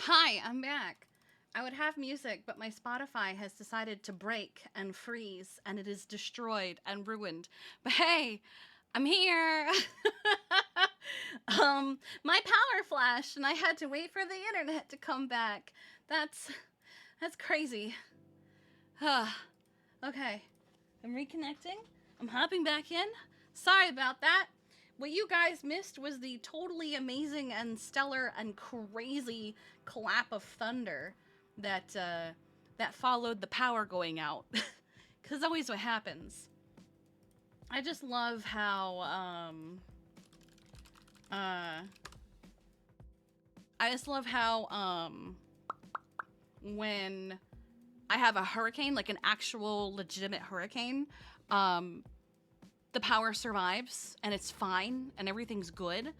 Hi, I'm back. I would have music, but my Spotify has decided to break and freeze, and it is destroyed and ruined. But hey, I'm here. My power flashed, and I had to wait for the internet to come back. That's crazy. Okay, I'm reconnecting. I'm hopping back in. Sorry about that. What you guys missed was the totally amazing and stellar and crazy clap of thunder that followed the power going out. Cause always what happens. I just love how when I have a hurricane, like an actual legitimate hurricane, the power survives and it's fine and everything's good.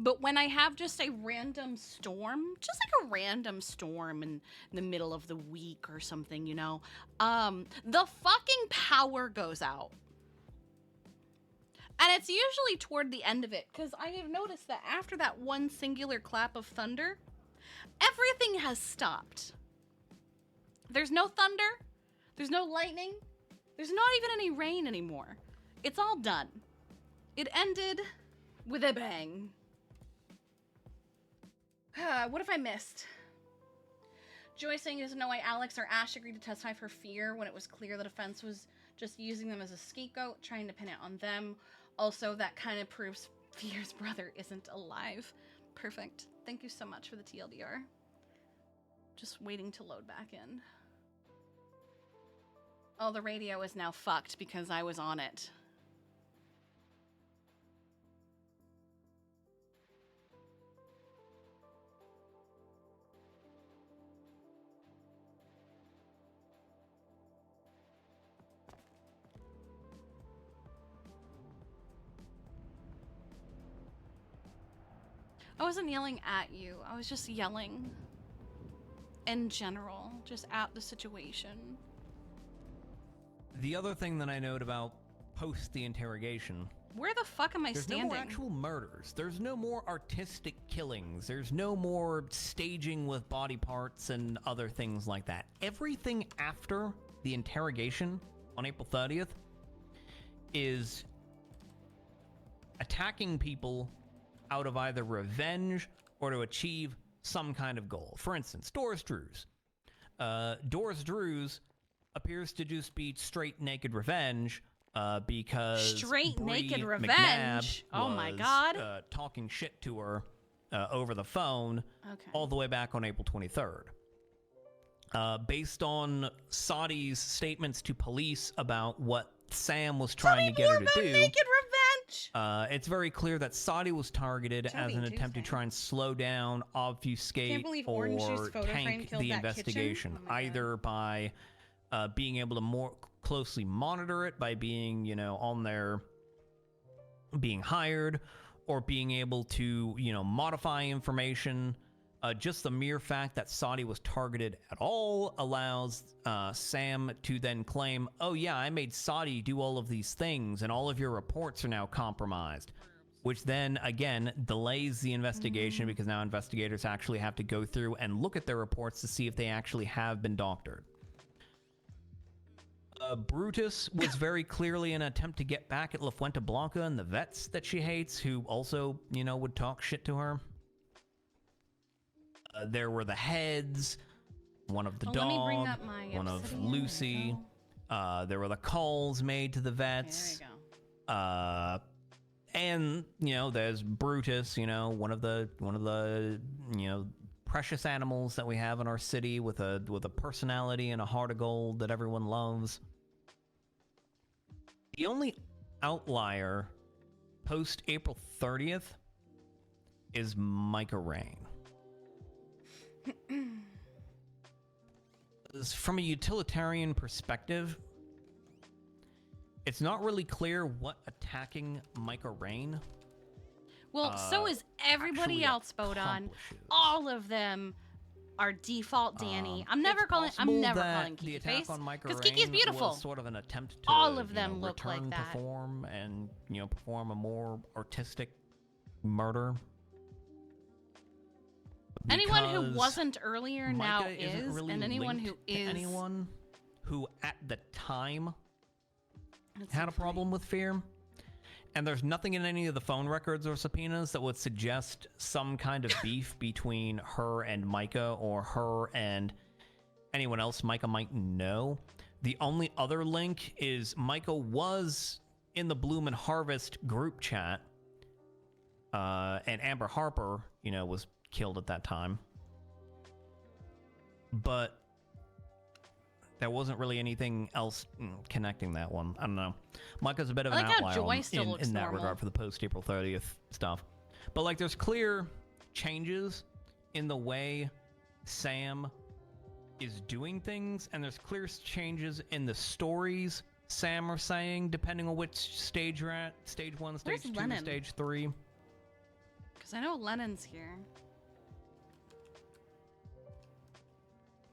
But when I have just a random storm, just like a random storm in the middle of the week or something, the fucking power goes out. And it's usually toward the end of it, because I have noticed that after that one singular clap of thunder, everything has stopped. There's no thunder, there's no lightning, there's not even any rain anymore. It's all done. It ended with a bang. What have I missed? Joy saying he doesn't know why Alex or Ash agreed to testify for fear when it was clear the defense was just using them as a scapegoat, trying to pin it on them. Also, that kind of proves Fear's brother isn't alive. Perfect. Thank you so much for the TLDR. Just waiting to load back in. Oh, the radio is now fucked because I was on it. I wasn't yelling at you. I was just yelling in general, just at the situation. The other thing that I note about post the interrogation... Where the fuck am I standing? There's no more actual murders. There's no more artistic killings. There's no more staging with body parts and other things like that. Everything after the interrogation on April 30th is attacking people out of either revenge or to achieve some kind of goal. For instance, Doris Drews. Doris Drews appears to just be straight naked revenge because straight Bree naked McNabb revenge. Oh my god. Talking shit to her over the phone all the way back on April 23rd. Based on Sadi's statements to police about what Sam was trying to get her to do. Naked revenge. It's very clear that Sadi was targeted as an attempt to try and slow down, obfuscate, or tank the investigation, either by being able to more closely monitor it, by being, on there, being hired, or being able to, modify information. Just the mere fact that Sadi was targeted at all allows Sam to then claim, oh yeah, I made Sadi do all of these things and all of your reports are now compromised. Which then, again, delays the investigation because now investigators actually have to go through and look at their reports to see if they actually have been doctored. Brutus was very clearly an attempt to get back at La Fuente Blanca and the vets that she hates, who also, would talk shit to her. There were the heads, one of the dog, one of Lucy. There were the calls made to the vets. Okay, there you go. And there's Brutus, one of the precious animals that we have in our city with a personality and a heart of gold that everyone loves. The only outlier post April 30th is Micah Rain. From a utilitarian perspective, it's not really clear what attacking Micah Rain. Well, so is everybody else, Bodon. All of them are default Danny. I'm never calling Kiki face because Kiki's beautiful. Was sort of an attempt to all of them look like that. Perform and perform a more artistic murder. Anyone who wasn't earlier now is, really and anyone who is... anyone who at the time had a problem with fear. And there's nothing in any of the phone records or subpoenas that would suggest some kind of beef between her and Micah, or her and anyone else Micah might know. The only other link is Micah was in the Bloom and Harvest group chat, and Amber Harper, you know, was killed at that time. But there wasn't really anything else connecting that one. I don't know. Micah's a bit of an outlier in that regard for the post-April 30th stuff. But, like, there's clear changes in the way Sam is doing things, and there's clear changes in the stories Sam are saying, depending on which stage you're at. Stage 1, Stage 2, Lennon? Stage 3. Because I know Lennon's here.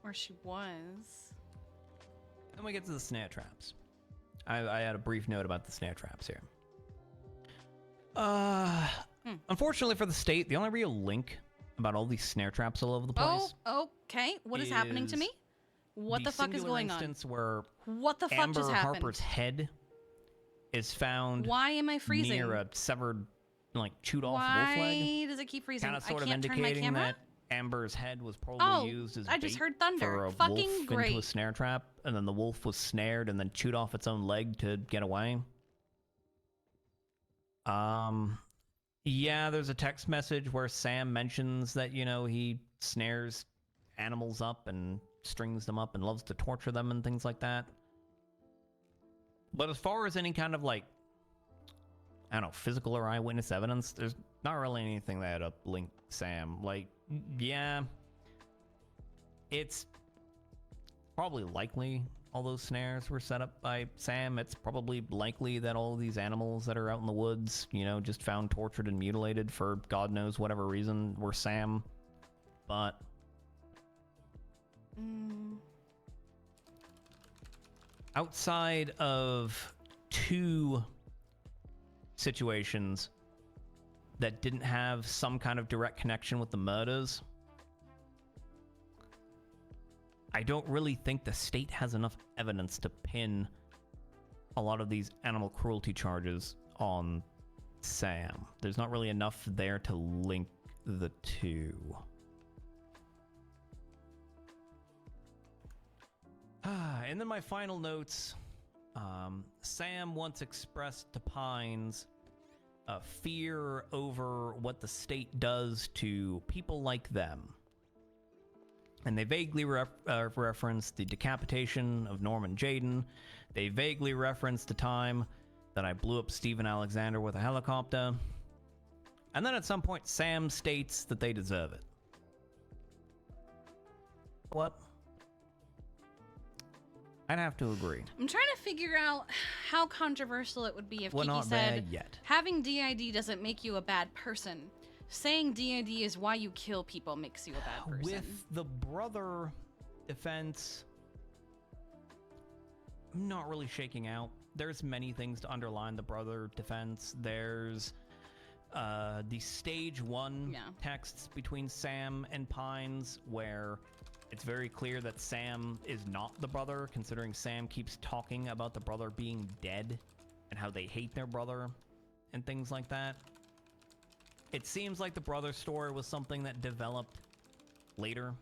Or she was. Then we get to the snare traps. I had a brief note about the snare traps here. Unfortunately for the state, the only real link about all these snare traps all over the place. Oh, okay. What is happening to me? What the fuck is going on? Where what the fuck Amber just happened? Harper's head is found. Why am I freezing? Near a severed, like, chewed off wolf leg. Why does it keep freezing? Kind of sort of indicating that Amber's head was probably used as I just heard thunder. For a fucking wolf great. Into a snare trap, and then the wolf was snared and then chewed off its own leg to get away. Yeah, there's a text message where Sam mentions that, you know, he snares animals up and strings them up and loves to torture them and things like that. But as far as any kind of, like, I don't know, physical or eyewitness evidence, there's not really anything that would link Sam. Like, yeah, it's probably likely all those snares were set up by Sam. It's probably likely that all these animals that are out in the woods, you know, just found tortured and mutilated for God knows whatever reason, were Sam. But outside of two situations that didn't have some kind of direct connection with the murders, I don't really think the state has enough evidence to pin a lot of these animal cruelty charges on Sam. There's not really enough there to link the two. And then my final notes. Sam once expressed to Pines fear over what the state does to people like them. And they vaguely referenced the decapitation of Norman Jayden. They vaguely referenced the time that I blew up Stephen Alexander with a helicopter. And then at some point, Sam states that they deserve it. What? I'd have to agree. I'm trying to figure out how controversial it would be if Kiki said, there yet. Having DID doesn't make you a bad person. Saying DID is why you kill people makes you a bad person. With the brother defense, I'm not really shaking out. There's many things to underline the brother defense. There's the stage 1 texts between Sam and Pines, where it's very clear that Sam is not the brother, considering Sam keeps talking about the brother being dead and how they hate their brother and things like that. It seems like the brother story was something that developed later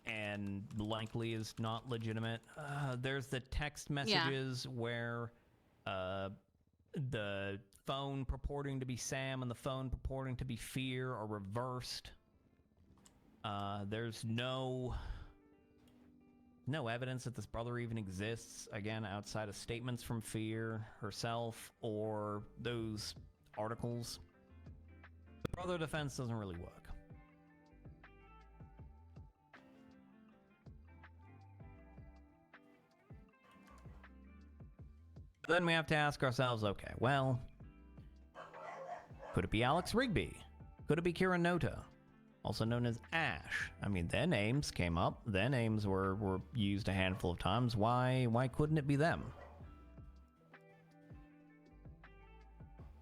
and likely is not legitimate. There's the text messages where the phone purporting to be Sam and the phone purporting to be Fear are reversed. There's no evidence that this brother even exists, again, outside of statements from Fear herself or those articles. The brother defense doesn't really work. Then we have to ask ourselves, okay, well, could it be Alex Rigby? Could it be Kira Nota, also known as Ash? I mean, their names came up. Their names were used a handful of times. Why couldn't it be them?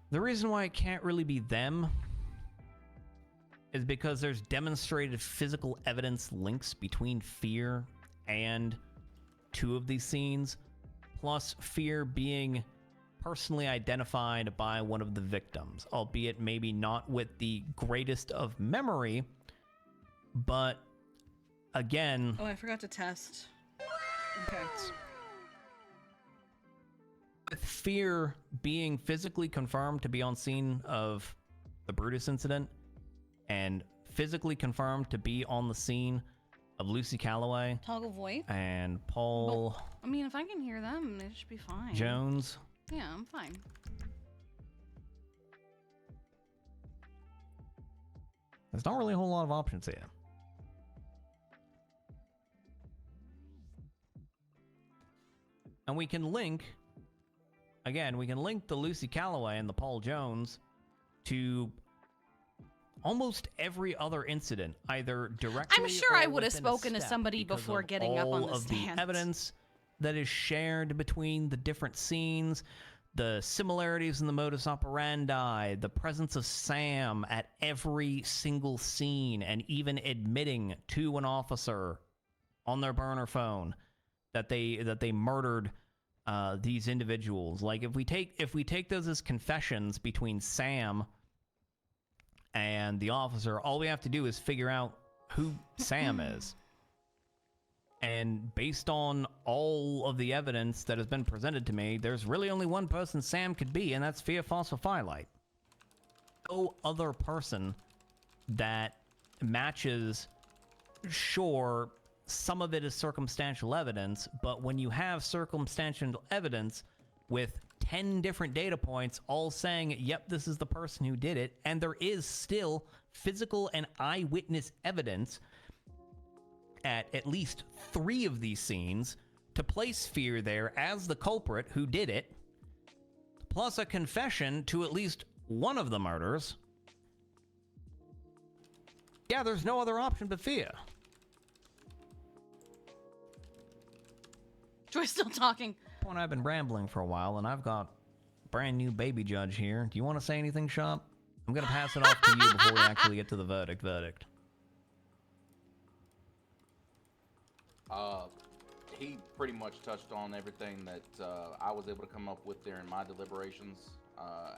The reason why it can't really be them is because there's demonstrated physical evidence links between fear and 2 of these scenes, plus fear being personally identified by one of the victims, albeit maybe not with the greatest of memory, but again... Oh, I forgot to test. Okay. With fear being physically confirmed to be on scene of the Brutus incident, and physically confirmed to be on the scene of Lucy Calloway. Toggle voice. And Paul... But, I mean, if I can hear them, it should be fine. Jones. Yeah, I'm fine. There's not really a whole lot of options here. And we can link... Again, we can link the Lucy Calloway and the Paul Jones to almost every other incident, either directly. I'm sure I would have spoken to somebody before getting up on the stand. All of the evidence that is shared between the different scenes, the similarities in the modus operandi, the presence of Sam at every single scene, and even admitting to an officer on their burner phone that they murdered these individuals. Like, if we take those as confessions between Sam and the officer, all we have to do is figure out who Sam is. And based on all of the evidence that has been presented to me, there's really only one person Sam could be, and that's Fia Phosphophyllite. No other person that matches, sure, some of it is circumstantial evidence, but when you have circumstantial evidence with 10 different data points all saying, yep, this is the person who did it, and there is still physical and eyewitness evidence at least 3 of these scenes to place Fear there as the culprit who did it, plus a confession to at least one of the murders. Yeah, there's no other option but Fear. Joy's still talking. Point, I've been rambling for a while, and I've got a brand new baby judge here. Do you want to say anything, Shop? I'm going to pass it off to you before we actually get to the verdict. He pretty much touched on everything that I was able to come up with during my deliberations.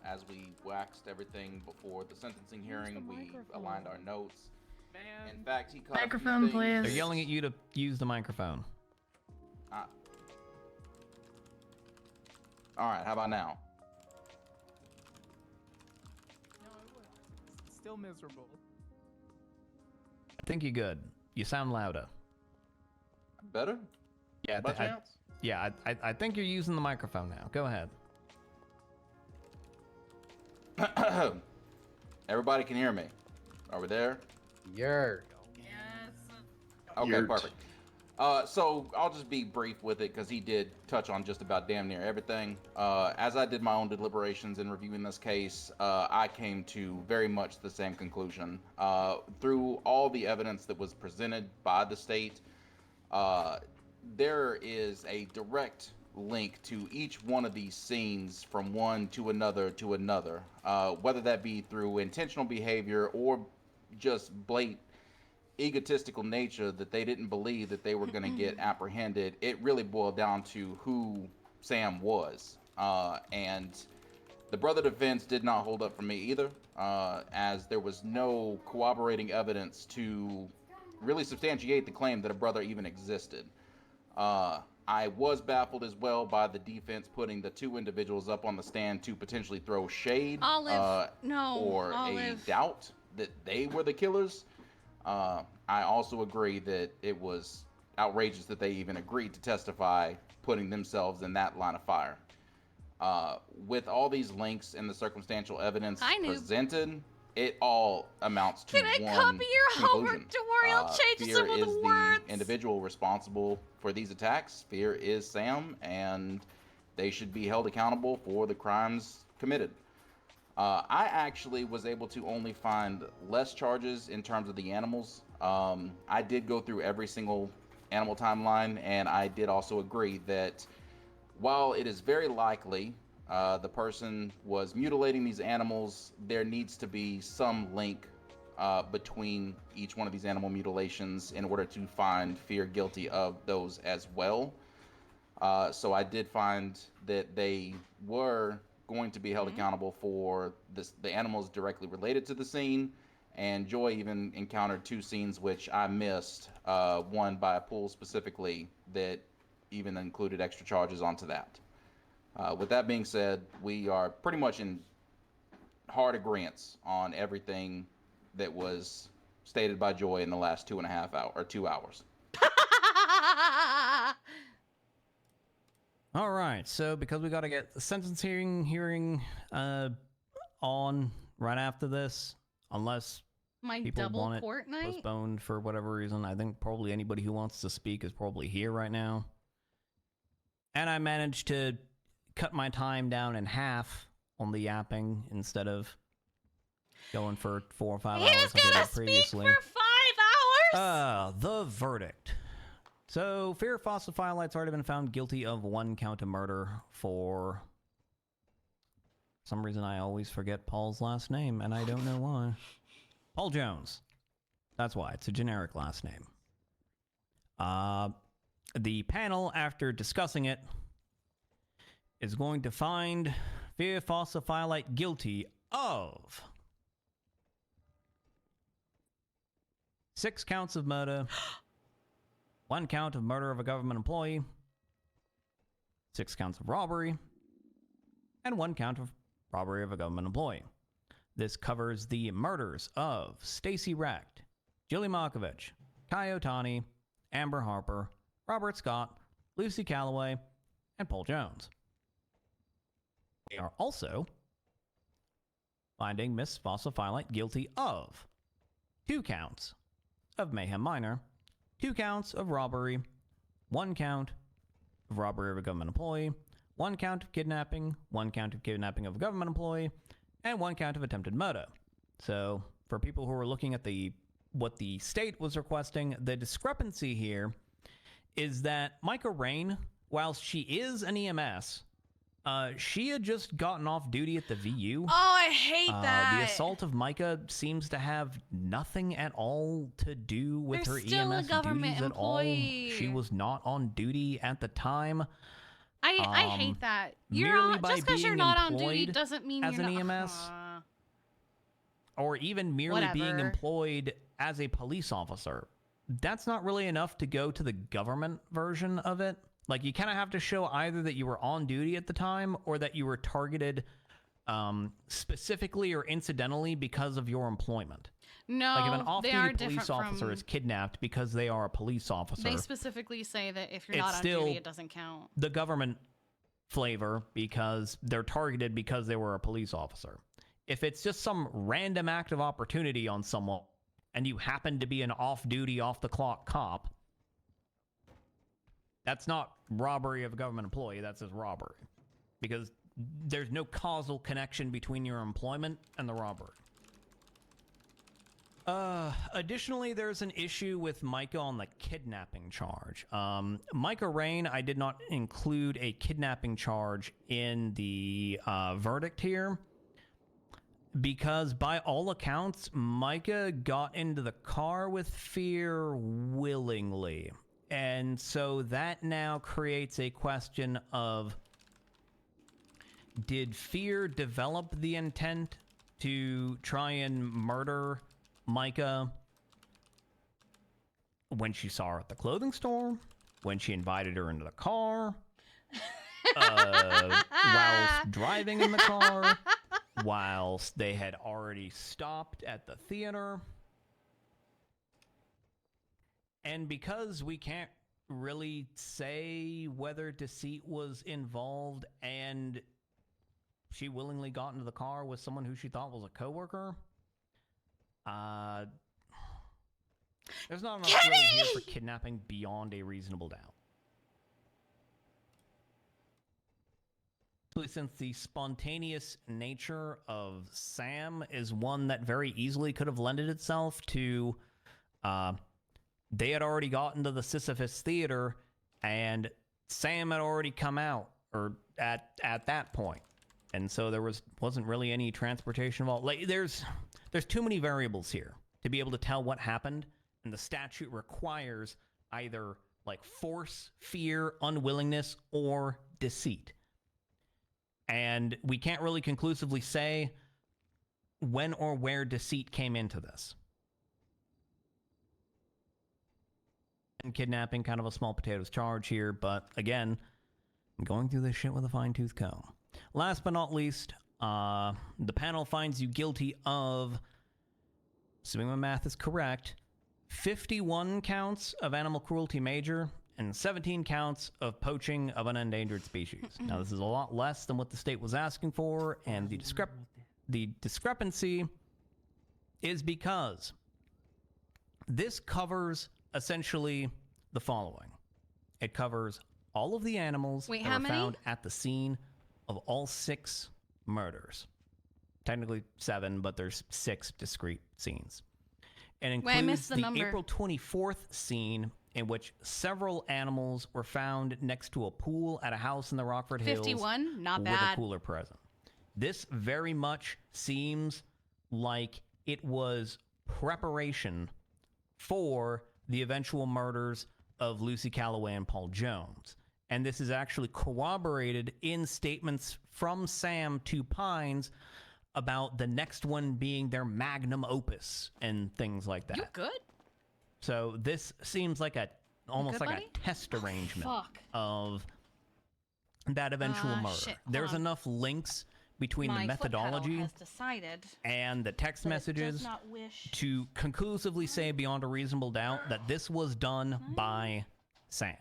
As we waxed everything before the sentencing hearing, we aligned our notes. Man. In fact, he caught microphone, please. They're yelling at you to use the microphone. All right, how about now? No, it works. It's still miserable. I think you're good. You sound louder. Better? Yeah, I think you're using the microphone now. Go ahead. Everybody can hear me. Are we there? Yes. Okay, perfect. So I'll just be brief with it because he did touch on just about damn near everything. As I did my own deliberations in reviewing this case, I came to very much the same conclusion. Through all the evidence that was presented by the state, there is a direct link to each one of these scenes from one to another, whether that be through intentional behavior or just blatant egotistical nature that they didn't believe that they were going to get apprehended. It really boiled down to who Sam was. And the brother defense did not hold up for me either, as there was no corroborating evidence to really substantiate the claim that a brother even existed. I was baffled as well by the defense putting the 2 individuals up on the stand to potentially throw shade or a doubt that they were the killers. I also agree that it was outrageous that they even agreed to testify, putting themselves in that line of fire. With all these links and the circumstantial evidence presented, it all amounts to one conclusion. Can I copy your homework? Don't worry, I'll change some of the words. Fear is the individual responsible for these attacks. Fear is Sam, and they should be held accountable for the crimes committed. I actually was able to only find less charges in terms of the animals. I did go through every single animal timeline, and I did also agree that while it is very likely the person was mutilating these animals, there needs to be some link between each one of these animal mutilations in order to find Fear guilty of those as well. So I did find that they were going to be held accountable for the animals directly related to the scene. And Joy even encountered 2 scenes which I missed, one by a pool specifically that even included extra charges onto that. With that being said, we are pretty much in hard agreement on everything that was stated by Joy in the last 2.5 hours or 2 hours. All right, so because we got to get the sentencing hearing on right after this, unless people want it postponed for whatever reason. I think probably anybody who wants to speak is probably here right now. And I managed to cut my time down in half on the yapping instead of going for 4 or 5 hours. He was gonna speak for 5 hours? The verdict. So, Fear Phosphophyllite's already been found guilty of 1 count of murder for some reason I always forget Paul's last name, and I don't know why. Paul Jones. That's why. It's a generic last name. The panel, after discussing it, is going to find Fear Phosphophyllite guilty of 6 counts of murder, 1 count of murder of a government employee, 6 counts of robbery, and 1 count of robbery of a government employee. This covers the murders of Stacy Recht, Julie Markovich, Kai Otani, Amber Harper, Robert Scott, Lucy Calloway, and Paul Jones. They are also finding Miss Phosphophyllite guilty of 2 counts of mayhem minor, 2 counts of robbery, 1 count of robbery of a government employee, 1 count of kidnapping, 1 count of kidnapping of a government employee, and 1 count of attempted murder. So, for people who are looking at what the state was requesting, the discrepancy here is that Micah Rain, whilst she is an EMS, she had just gotten off duty at the VU. Oh, I hate that. The assault of Micah seems to have nothing at all to do with her EMS duties at all. She was not on duty at the time. I hate that. Just because you're not on duty doesn't mean as you're an not, EMS, or even merely being employed as a police officer. That's not really enough to go to the government version of it. Like, you kind of have to show either that you were on duty at the time or that you were targeted specifically or incidentally because of your employment. No, like if an off-duty police officer is kidnapped because they are a police officer. They specifically say that if you're not on duty, it doesn't count. The government flavor because they're targeted because they were a police officer. If it's just some random act of opportunity on someone and you happen to be an off-duty, off-the-clock cop, that's not robbery of a government employee, that's just robbery. Because there's no causal connection between your employment and the robbery. Additionally, there's an issue with Micah on the kidnapping charge. Micah Rain, I did not include a kidnapping charge in the verdict here. Because by all accounts, Micah got into the car with Fear willingly. And so that now creates a question of, did Fear develop the intent to try and murder Micah when she saw her at the clothing store, when she invited her into the car, whilst driving in the car, whilst they had already stopped at the theater? And because we can't really say whether deceit was involved and she willingly got into the car with someone who she thought was a coworker, there's not enough really here for kidnapping beyond a reasonable doubt. Since the spontaneous nature of Sam is one that very easily could have lended itself to, they had already gotten to the Sisyphus Theater, and Sam had already come out, or at that point, and so there wasn't really any transportation involved. Like, there's too many variables here. to be able to tell what happened, and the statute requires either like force, fear, unwillingness, or deceit. And we can't really conclusively say when or where deceit came into this. And kidnapping, kind of a small potatoes charge here, but again, I'm going through this shit with a fine-tooth comb. Last but not least, the panel finds you guilty of, assuming my math is correct, 51 counts of animal cruelty major and 17 counts of poaching of an endangered species. Now, this is a lot less than what the state was asking for, and the discrepancy is because this covers essentially the following. It covers all of the animals that were found at the scene of all 6 murders. Technically 7, but there's 6 discrete scenes. And includes the April 24th scene in which several animals were found next to a pool at a house in the Rockford Hills. 51, not with bad. A cooler present. This very much seems like it was preparation for the eventual murders of Lucy Calloway and Paul Jones. And this is actually corroborated in statements from Sam to Pines about the next one being their magnum opus and things like that. You good? So this seems like almost like a test arrangement of that eventual murder. Shit, There's enough links between the methodology and the text messages to conclusively say beyond a reasonable doubt that this was done by Sam.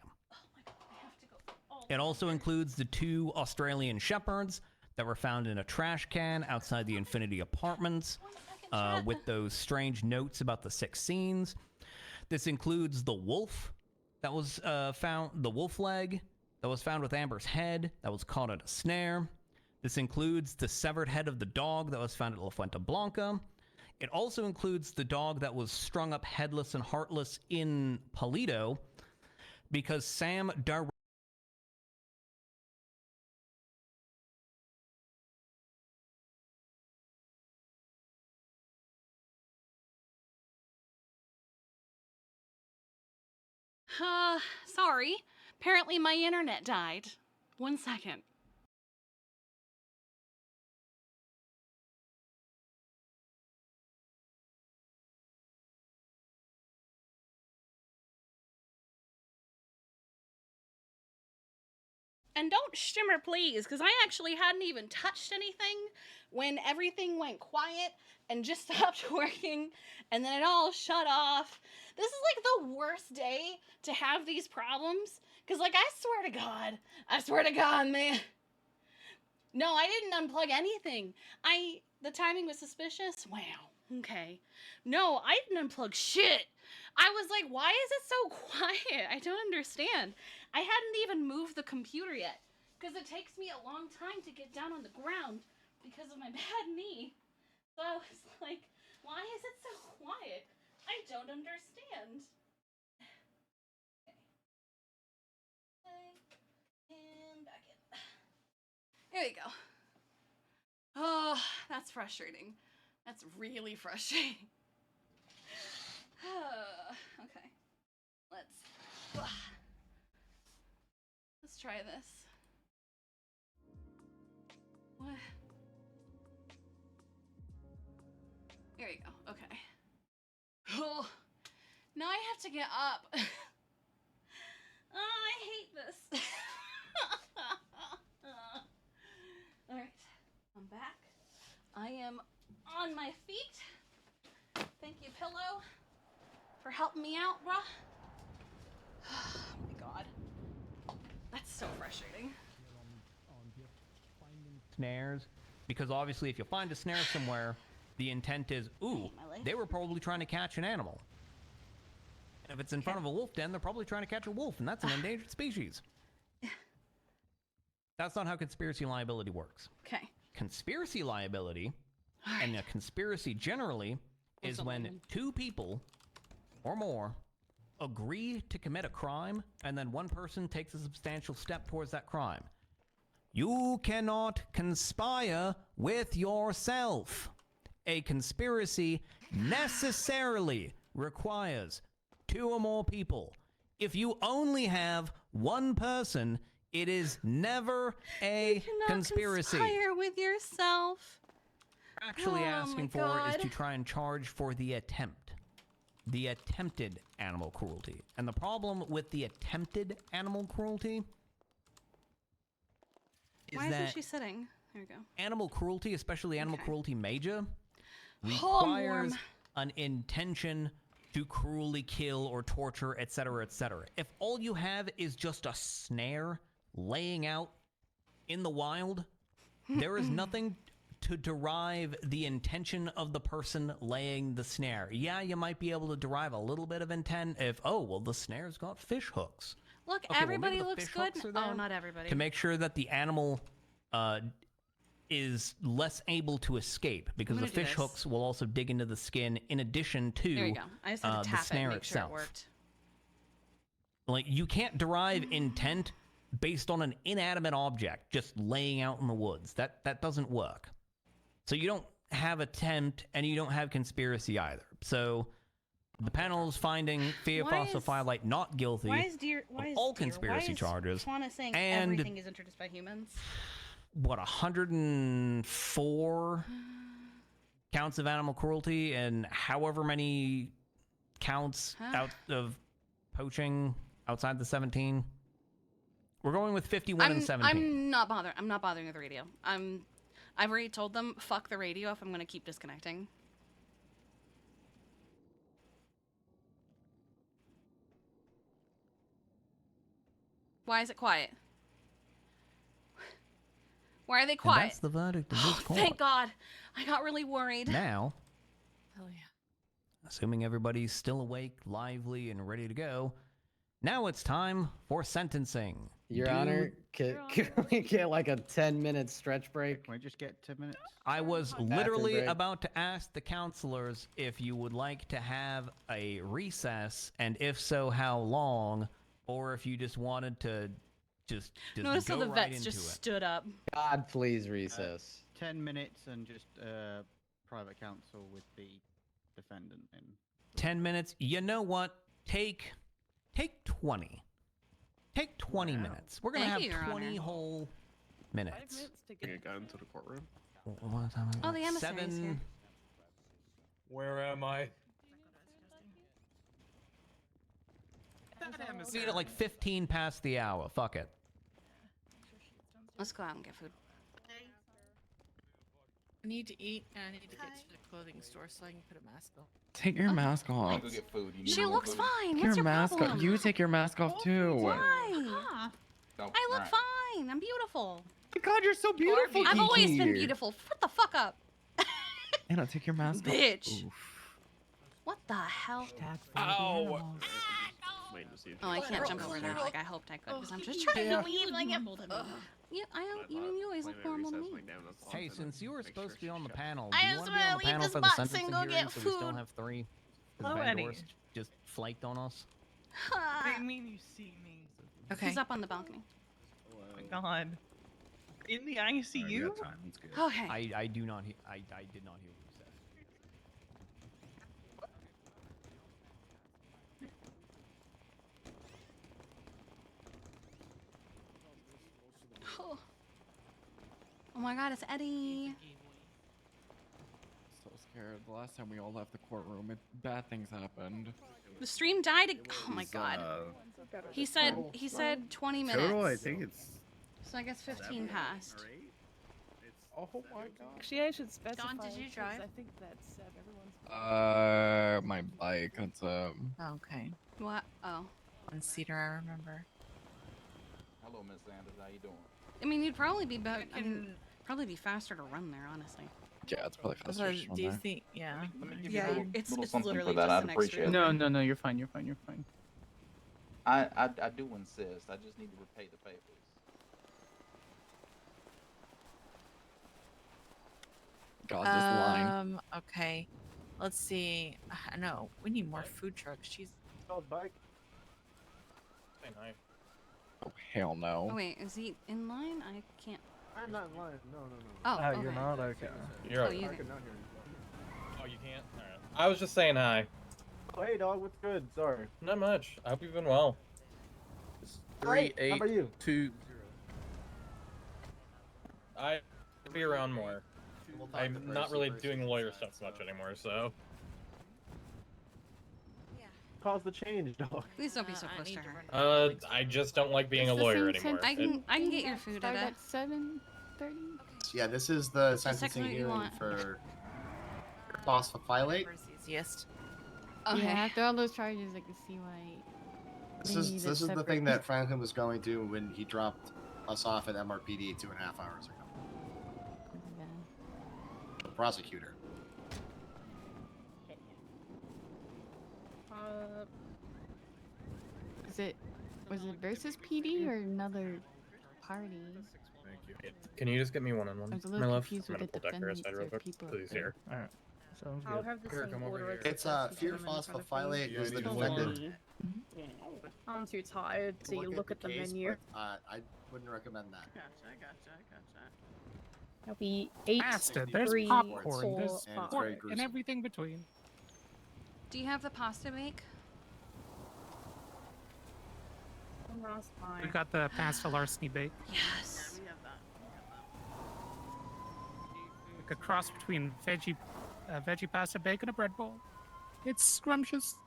It also includes the 2 Australian shepherds that were found in a trash can outside the Infinity Apartments with those strange notes about the 6 scenes. This includes the wolf that was found, the wolf leg that was found with Amber's head that was caught at a snare. This includes the severed head of the dog that was found at La Fuente Blanca. It also includes the dog that was strung up headless and heartless in Palito because Sam sorry. Apparently my internet died. 1 second. And don't shimmer, please, because I actually hadn't even touched anything when everything went quiet and just stopped working, and then it all shut off. This is like the worst day to have these problems, because, like, I swear to God, man. No, I didn't unplug anything. The timing was suspicious. Wow. Okay. No, I didn't unplug shit. I was like, why is it so quiet? I don't understand. I hadn't even moved the computer yet, because it takes me a long time to get down on the ground because of my bad knee. So I was like, why is it so quiet? I don't understand. Okay. And back in. There you go. Oh, that's frustrating. That's really frustrating. Okay. Let's try this. What? There you go. Okay. Oh, now I have to get up. Oh, I hate this. All right, I'm back. I am on my feet. Thank you, pillow, for helping me out, bruh. Oh my God. That's so frustrating. Snares, because obviously if you find a snare somewhere, the intent is, ooh, they were probably trying to catch an animal. And if it's in front of a wolf den, they're probably trying to catch a wolf, and that's an endangered species. That's not how conspiracy liability works. Okay. Conspiracy liability, and a conspiracy generally, is when 2 people or more agree to commit a crime, and then one person takes a substantial step towards that crime. You cannot conspire with yourself. A conspiracy necessarily requires 2 or more people. If you only have 1 person, it is never a conspiracy. You cannot conspire with yourself. Actually asking for is to try and charge for the attempt. The attempted animal cruelty. And the problem with the attempted animal cruelty is Why that isn't she sitting? There we go. animal cruelty, especially animal cruelty major, requires an intention to cruelly kill or torture, etc., etc. If all you have is just a snare laying out in the wild, there is nothing to derive the intention of the person laying the snare. Yeah, you might be able to derive a little bit of intent if, oh, well, the snare's got fish hooks. Look, Okay, everybody well, looks good. Oh, not everybody. To make sure that the animal is less able to escape, because the fish hooks will also dig into the skin in addition to there you go. I just had to tap the snare it, make itself. sure it worked. Like, you can't derive intent based on an inanimate object just laying out in the woods. That doesn't work. So you don't have attempt, and you don't have conspiracy either. So the panel is finding Theophosphophilite not guilty of all conspiracy charges. Why is saying and everything is introduced by humans? What, 104 counts of animal cruelty and however many counts out of poaching outside the 17? We're going with 51 and 17. I'm not bothering with the radio. I've already told them, fuck the radio if I'm going to keep disconnecting. Why is it quiet? Why are they quiet? And that's the verdict of this court. Thank God. I got really worried. Now, Hell yeah. assuming everybody's still awake, lively, and ready to go, now it's time for sentencing. Your Honor, can we get like a 10-minute stretch break? Can we just get 10 minutes? I was literally about to ask the counselors if you would like to have a recess, and if so, how long, or if you just wanted to just Notice go how the right vets into just it. stood up. God, please recess. 10 minutes and just private counsel with the defendant in. 10 minutes. You know what? Take 20. Take 20 minutes. We're gonna have 20 whole minutes. 5 minutes to get into the courtroom. Oh, the emissary's here. Where am I? Let's eat at like 15 past the hour. Fuck it. Let's go out and get food. I need to eat, and I need to get to the clothing store so I can put a mask on. Take your mask off. Go get food. You need She more looks food? fine. Take What's your your mask problem? off. You take your mask off too. Why? Oh, I look alright. fine. I'm beautiful. Oh my God, you're so beautiful. I've always been Kiki. beautiful. Shut the fuck up. Anna, take your mask off. Bitch. Oof. What the hell? Ow! Oh, I can't jump over there like I hoped I could because I'm just trying to leave like a... Yeah, even you always look normal to me. Hey, since you were supposed to be on the panel, I do you just want to be on wanna the leave panel this for the box and sentencing go hearing, get so we still food. have 3? Hello, Van Eddie. Dorst just flaked on us. I mean, you see me. Okay. He's up on the balcony. Oh my God. In the ICU? Okay. I do not hear. I did not hear what you said. Oh my God, it's Eddie. So scared. The last time we all left the courtroom, bad things happened. The stream died. Oh my God. He said 20 minutes. Total, I think it's. So I guess 15 passed. Oh my God. Actually, I should specify. Dawn, did you 'cause drive? I think that's everyone's. My bike. It's Okay. What? Oh. On Cedar, I remember. Hello, Miss Sanders. How you doing? I mean, you'd probably be probably be faster to run there, honestly. yeah, it's probably faster. So, just do you one think? Yeah. Let me give Yeah, you a it's little something literally for that. just I'd an appreciate extra- it. No, you're fine. You're fine. You're fine. I do insist. I just need to repay the papers. God, this line. Okay. Let's see. I know. We need more food trucks. She's. Bike. Oh hell no. Oh wait, is he in line? I can't. I'm not in line. No. Oh, okay. You're not? Okay. Oh, you. Oh, you can't? Alright. I was just saying hi. Oh, hey, dog. What's good? Sorry. Not much. I hope you've been well. It's 3820. I be around more. I'm not really doing lawyer stuff much anymore, so. Cause the change, dog. Please don't be so close to her. I just don't like being a lawyer anymore. I can get your food Start at at 7:30. Yeah, this is the Just sentencing what you hearing want. for phosphophyllate. Easiest. Okay. Yeah, after all those charges, I can see why. This is the thing that Franklin was going to when he dropped us off at MRPD 2.5 hours ago. The prosecutor. Was it versus PD or another party? Thank you. Can you just get me one-on-one, I was a my little love? confused I'm with gonna the pull Decker aside real defendants or quick. people Please, up there. here. Alright. Sounds I'll good. have the Here, same come over order here. as It's fear phosphophyllate is the defendant. I'm too tired to look at the case, menu. but, I wouldn't recommend that. Gotcha. That'll be 8, Pasta, there's 3, popcorn, 4, there's 5. pork, and everything between. Do you have the pasta make? That's fine. We got the pasta larceny bake. Yes. We have that. Like a cross between veggie pasta bake and a bread bowl. It's scrumptious.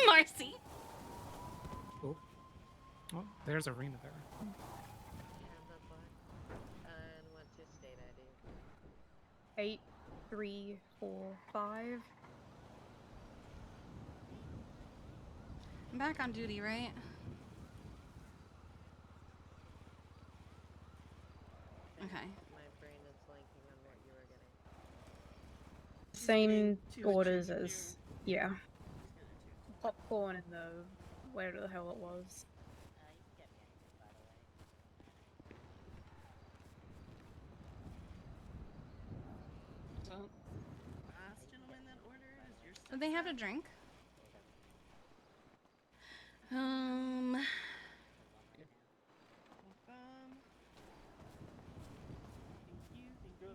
Marcy. Oh, there's Arena there. And what's his state ID? 8, 3, 4, 5. I'm back on duty, right? Okay. My brain is blanking on what you were getting. Same orders as, yeah. Popcorn and the, whatever the hell it was. Do they have a drink?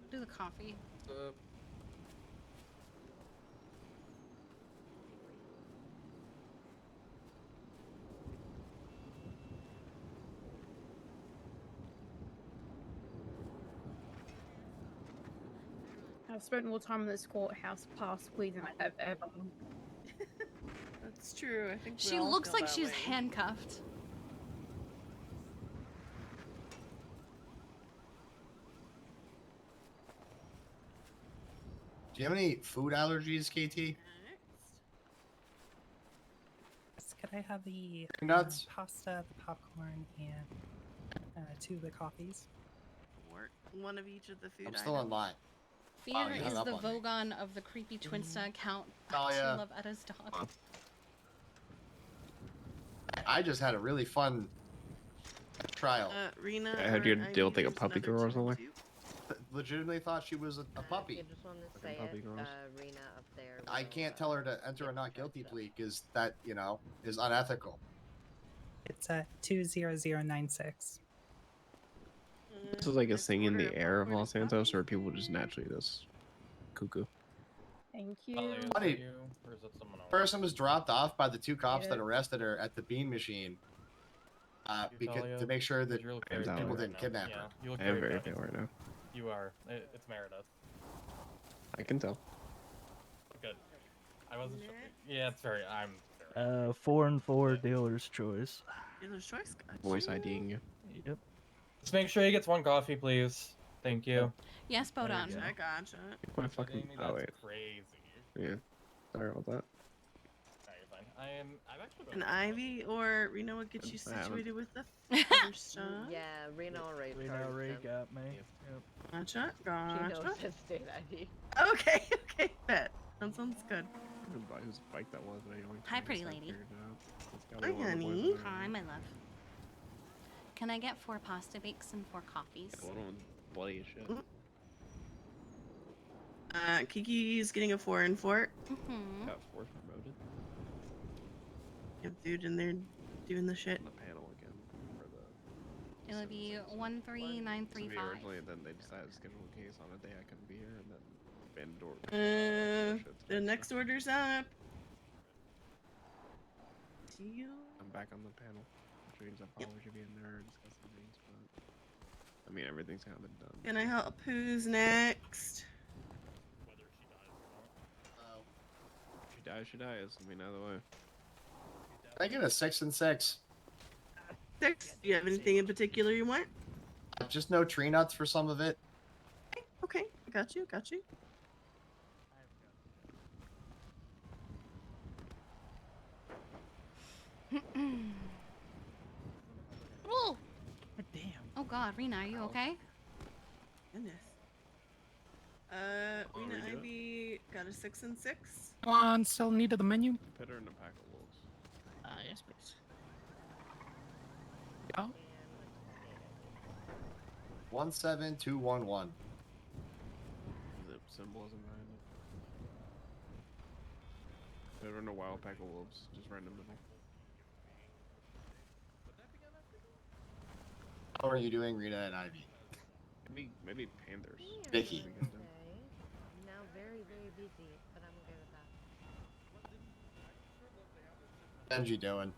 Do the coffee. I've spent more time in this courthouse possibly than I have ever. That's true. I think we She all looks feel like that she's way. handcuffed. Do you have any food allergies, KT? Could I have the Nuts? pasta, the popcorn, and 2 of the coffees? Or one of each of the food I'm still in line. Fear Wow, you is hung up the on me. Vogon of the creepy Twinsta account. Oh, I yeah. love Etta's dog. I just had a really fun trial. Rena. I heard you deal with like a puppy girl or something. Legitimately thought she was a puppy. I just want to Fucking say puppy it, girls. Rena up there. I can't tell her to enter a not guilty plea because that, is unethical. It's 20096. This is like a thing in the air of Los Santos, or are people just naturally this cuckoo? Thank you. Funny, person was dropped off by the 2 cops that arrested her at the bean machine. Because to make sure that people didn't kidnap her. I am very pale right now. You are. It's Meredith. I can tell. Good. I wasn't sure. Yeah, it's very. I'm. 4 and 4 dealer's choice. Dealer's choice, guys. Voice IDing you. Yep. Just make sure he gets 1 coffee, please. Thank you. Yes, Bodon. I gotcha. My fucking. Oh wait. Crazy. Yeah. Sorry about that. No, you're fine. I've actually been. An Ivy or Rena would get you I haven't. situated with the other stuff. Yeah, Rena already Reno charged already him. got me. Yep. Gotcha. She knows Gotcha. his state ID. Okay. Okay. Bet. That sounds good. Whose bike that was, but anyway. Hi, pretty lady. Hi, honey. Hi, my love. Can I get 4 pasta bakes and 4 coffees? Bloody as shit. Kiki's getting a 4 and 4. Mm-hmm. Got 4 promoted. Yep, dude, and they're doing the shit. The panel again for the. It would be 13935. Originally, and then they decided to schedule a case on a day I couldn't be here, and then Abandoned door. The next order's up. I'm back on the panel, which means I probably should be in there discussing things, but I mean everything's kind of been done. Can I help? Who's next? She dies. I mean, either way. I get a 6 and 6. 6. Do you have anything in particular you want? Just no tree nuts for some of it. Okay, I got you. Oh. Damn. Oh God, Rena, are you okay? Goodness. Rena Ivy got a 6 and 6. Come on, still needed the menu. Put her in a pack of wolves. Yes, please. Yeah. 17211. The symbolism behind it. Put her in a wild pack of wolves, just right in the middle. How are you doing, Rita and Ivy? Maybe Panthers. Vicky. I'm now very, very busy, but I'm okay with that. Benji doing?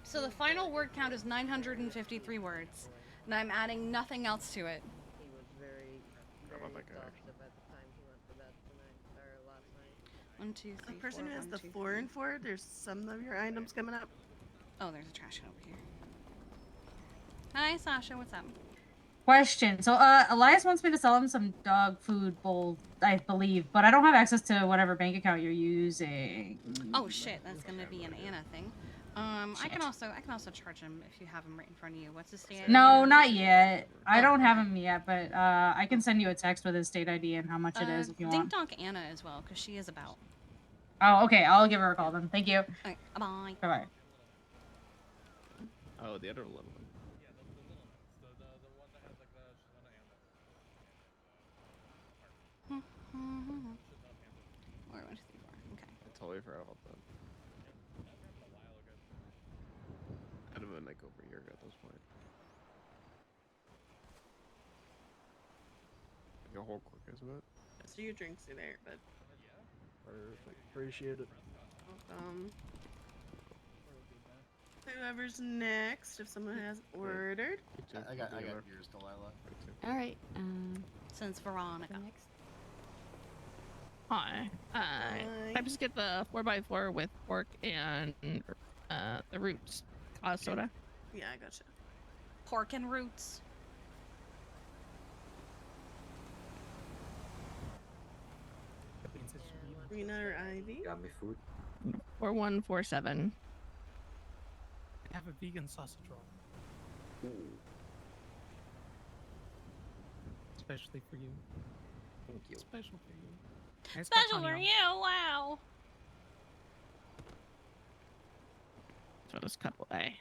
So the final word count is 953 words, and I'm adding nothing else to it. He was very, How about that guy, exhausted by the time he went to bed tonight, or last night. 1, 2, 3, The person 4, who has 1, the 2, 4 and 4, there's some of your items coming up. Oh, there's a trash can over here. Hi, Sasha. What's up? Question. So, Elias wants me to sell him some dog food bowl, I believe, but I don't have access to whatever bank account you're using. Oh shit, that's gonna be an Anna thing. I can also charge him if you have him right in front of you. What's his state? No, not yet. I don't have him yet, but I can send you a text with his state ID and how much it is if you want. Dink donk Anna as well, because she is about. Oh, okay. I'll give her a call then. Thank you. Okay, bye. Bye-bye. Oh, the other little one. Or 1, 2, 3, 4. Okay. I totally forgot about that. I'd have been like over a year ago at this point. Like a whole quick, isn't it? So your drinks are there, but Perfect. Appreciate it. welcome. Whoever's next, if someone has ordered. I got yours, Delilah. All right. Since Veronica. Next. Hi. I just get the 4x4 with pork and the roots soda. Yeah, I gotcha. Pork and roots. Rena or Ivy? Got me food. 4147. I have a vegan sausage roll. Especially for you. Thank you. Special for you. Special for you, wow. Throw this cup away.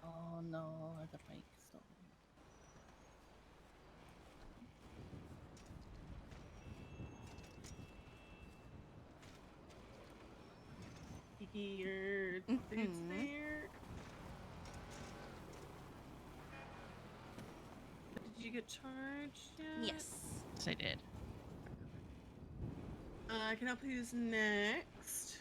Oh no, the bike stole. Kiki, your food's there. Did you get charged yet? Yes. Yes, I did. I can help who's next.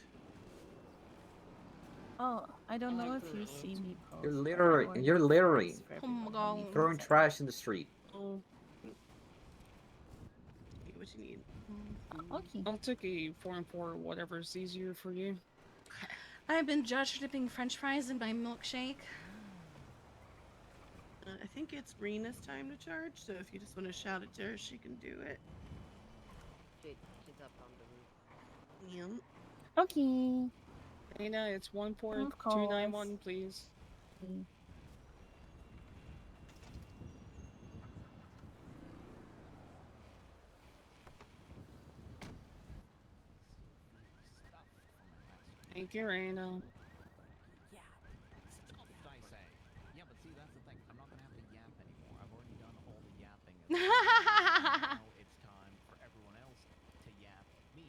Oh, I don't know if you see me post. You're littering. Oh my God. Throwing trash in the street. Oh. What you need? Okay. I'll take a 4 and 4, whatever's easier for you. I've been judge dipping French fries in my milkshake. I think it's Rena's time to charge, so if you just want to shout it to her, she can do it. She's up on the roof. Yeah. Okay. Dana, it's 14291, please. Thank you, Raina. Yeah, stuff, I say. Yeah, but see, that's the thing. I'm not gonna have to yap anymore. I've already done all the yapping It's time for everyone else to yap at me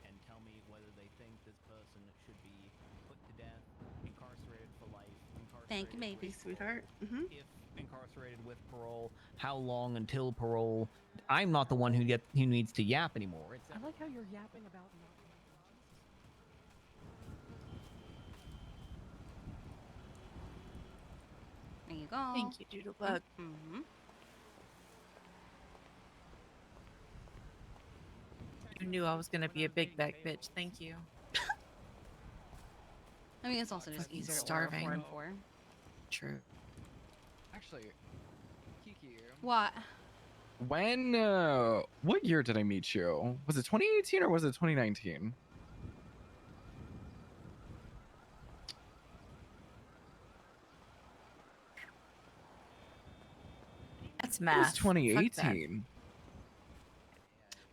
and tell me whether they think this person should be put to death, incarcerated for life, Thank you, baby. Sweetheart. if incarcerated with parole, how long until parole. I'm not the one who needs to yap anymore. I like how you're yapping about not. There you go. Thank you, Doodlebug. Mm-hmm. You knew I was gonna be a big back bitch. Thank you. I mean, it's also just Fucking easier to starving. order 4 and 4. True. Actually, Kiki. What? When, what year did I meet you? Was it 2018 or was it 2019? That's It was math. Fuck that. 2018.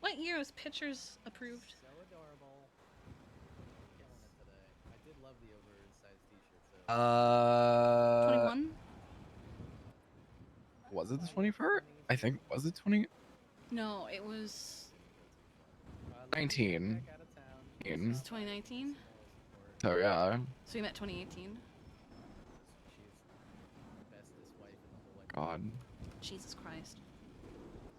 What year was pictures approved? So adorable. Killing it today. I did love the oversized t-shirt. 21? Was it the 21st? I think, was it 2019? No, it was. 19. It's 2019. So yeah. So we met 2018. God. Jesus Christ.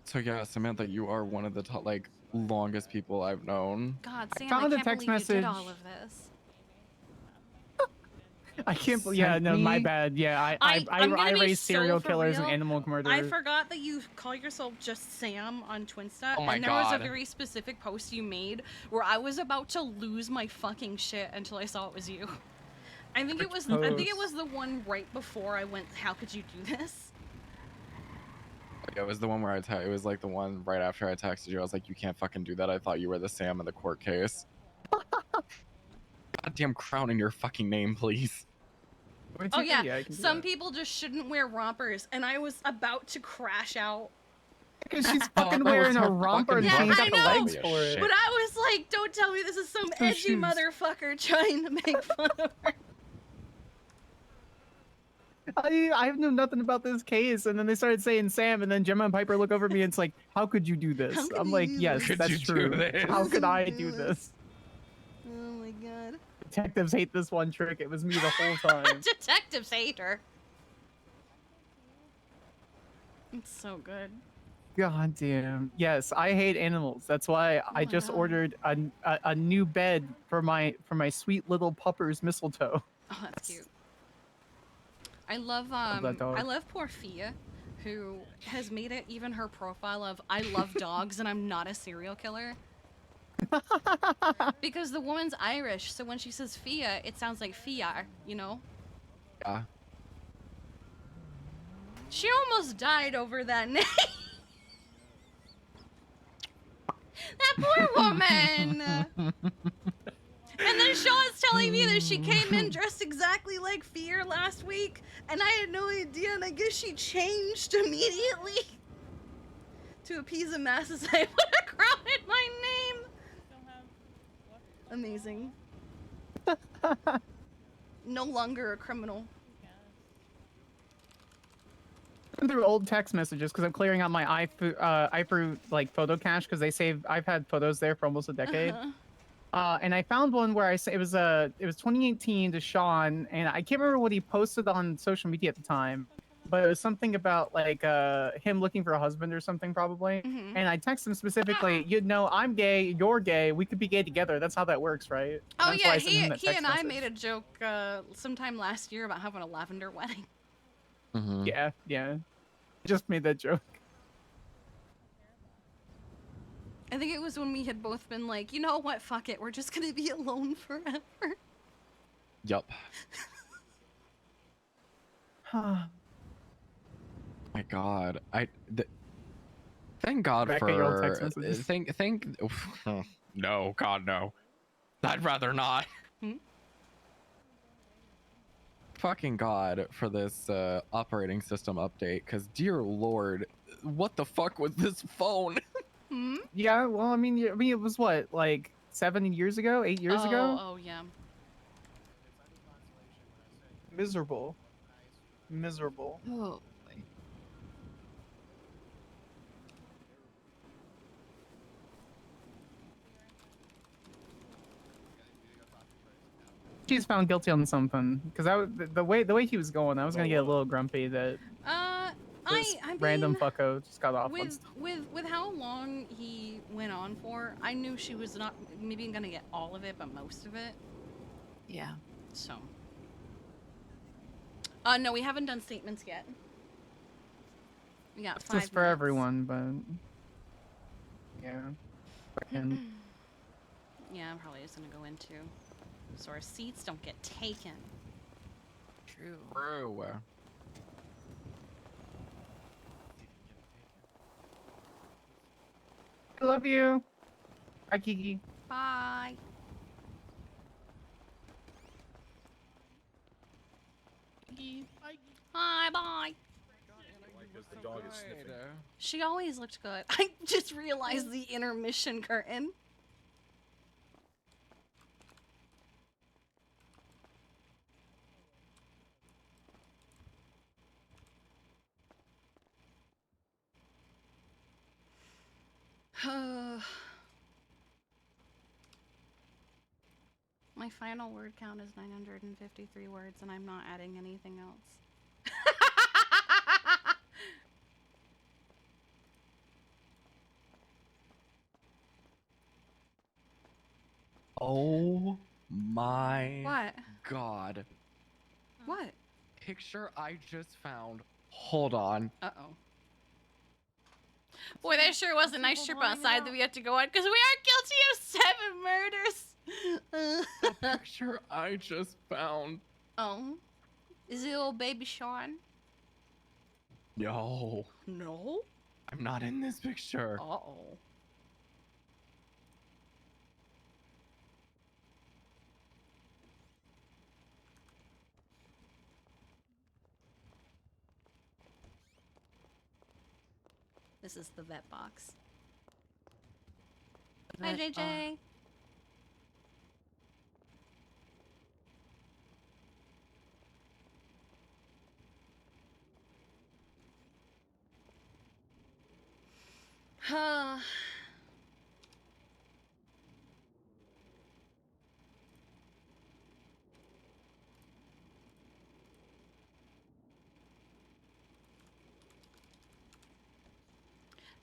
So yeah, Samantha, you are one of the top, like, longest people I've known. God, Sam, found I a can't text believe you did message. all of this. I can't believe. Yeah, no, my bad. Yeah, I'm gonna I be raise so serial for killers real. and animal murderers. I forgot that you call yourself just Sam on Twinstat, Oh my and there was a God. very specific post you made where I was about to lose my fucking shit until I saw it was you. I think it was the one right before I went, how could you do this? Yeah, it was the one where it was like the one right after I texted you. I was like, you can't fucking do that. I thought you were the Sam in the court case. Goddamn crown in your fucking name, please. Oh yeah, some people just shouldn't wear rompers, and I was about to crash out. Because she's fucking wearing a romper and she's got the legs for it. But I was like, don't tell me this is some edgy shoes. motherfucker trying to make fun of her. I knew nothing about this case, and then they started saying Sam, and then Gemma and Piper look over me and it's like, how could you do this? I'm like, yes, that's true. How could I do this? Oh my god. Detectives hate this one trick. It was me the whole time. Detectives hate her. It's so good. God damn. Yes, I hate animals. That's why I just ordered a new bed for my sweet little puppers mistletoe. Oh, that's cute. I love that dog. I love poor Fia, who has made it even her profile of I love dogs and I'm not a serial killer. Because the woman's Irish, so when she says Fia, it sounds like Fiar, you know? Yeah. She almost died over that name. That poor woman. And then Sean's telling me that she came in dressed exactly like Fear last week, and I had no idea, and I guess she changed immediately to appease the masses. I put a crown in my name. Amazing. No longer a criminal. Through old text messages because I'm clearing out my iFruit like photo cache because they save. I've had photos there for almost a decade. And I found one where it was 2018 to Sean, and I can't remember what he posted on social media at the time, but it was something about like him looking for a husband or something probably. And I texted him specifically, you know, I'm gay, you're gay, we could be gay together. That's how that works, right? Oh That's yeah, why I sent him that he text and I message. made a joke sometime last year about having a lavender wedding. Yeah, yeah. Just made that joke. I think it was when we had both been like, you know what, fuck it, we're just gonna be alone forever. Yup. My God, thank God Back at your old for text messages. no, God no. I'd rather not. Fucking God for this operating system update, because dear Lord, what the fuck was this phone? Yeah, well, I mean, it was what, like 7 years ago, 8 years ago? Oh yeah. Miserable. Miserable. Oh. he's found guilty on something. Because the way he was going, I was gonna get a little grumpy that this random fucko just got off on stuff. With how long he went on for, I knew she was not maybe gonna get all of it, but most of it. Yeah. So. No, we haven't done statements yet. We got 5 minutes. Just for everyone, but yeah. And yeah, I'm probably just gonna go into so our seats don't get taken. True. True. I love you. Bye, Kiki. Bye. Hi, bye. The dog is sniffing. She always looked good. I just realized the intermission curtain. My final word count is 953 words, and I'm not adding anything else. Oh my What? god. What? Picture I just found. Hold on. Uh-oh. Boy, that sure was a nice trip outside that we had to go on, because we are guilty of 7 murders. The picture I just found. Oh. Is it old baby Sean? No. No? I'm not in this picture. Uh-oh. This is the vet box. Hi, JJ.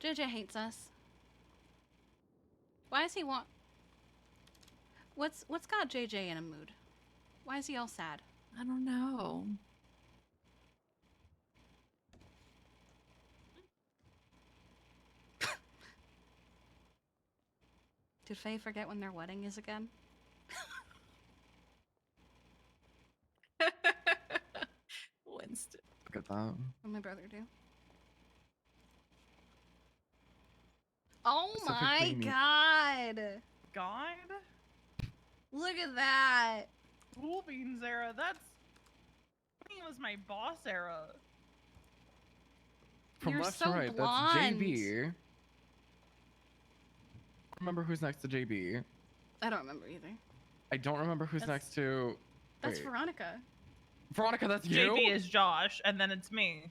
JJ hates us. Why does he want... What's got JJ in a mood? Why is he all sad? I don't know. Did Faye forget when their wedding is again? Winston. Look at that. What'd my brother do? Oh my god! God? Look at that! Cool Beans era, that's... I think it was my boss era. From You're left so to right, blonde. that's JB. Remember who's next to JB? I don't remember either. I don't remember who's next to... That's Wait. Veronica. Veronica, that's you? JB is Josh, and then it's me.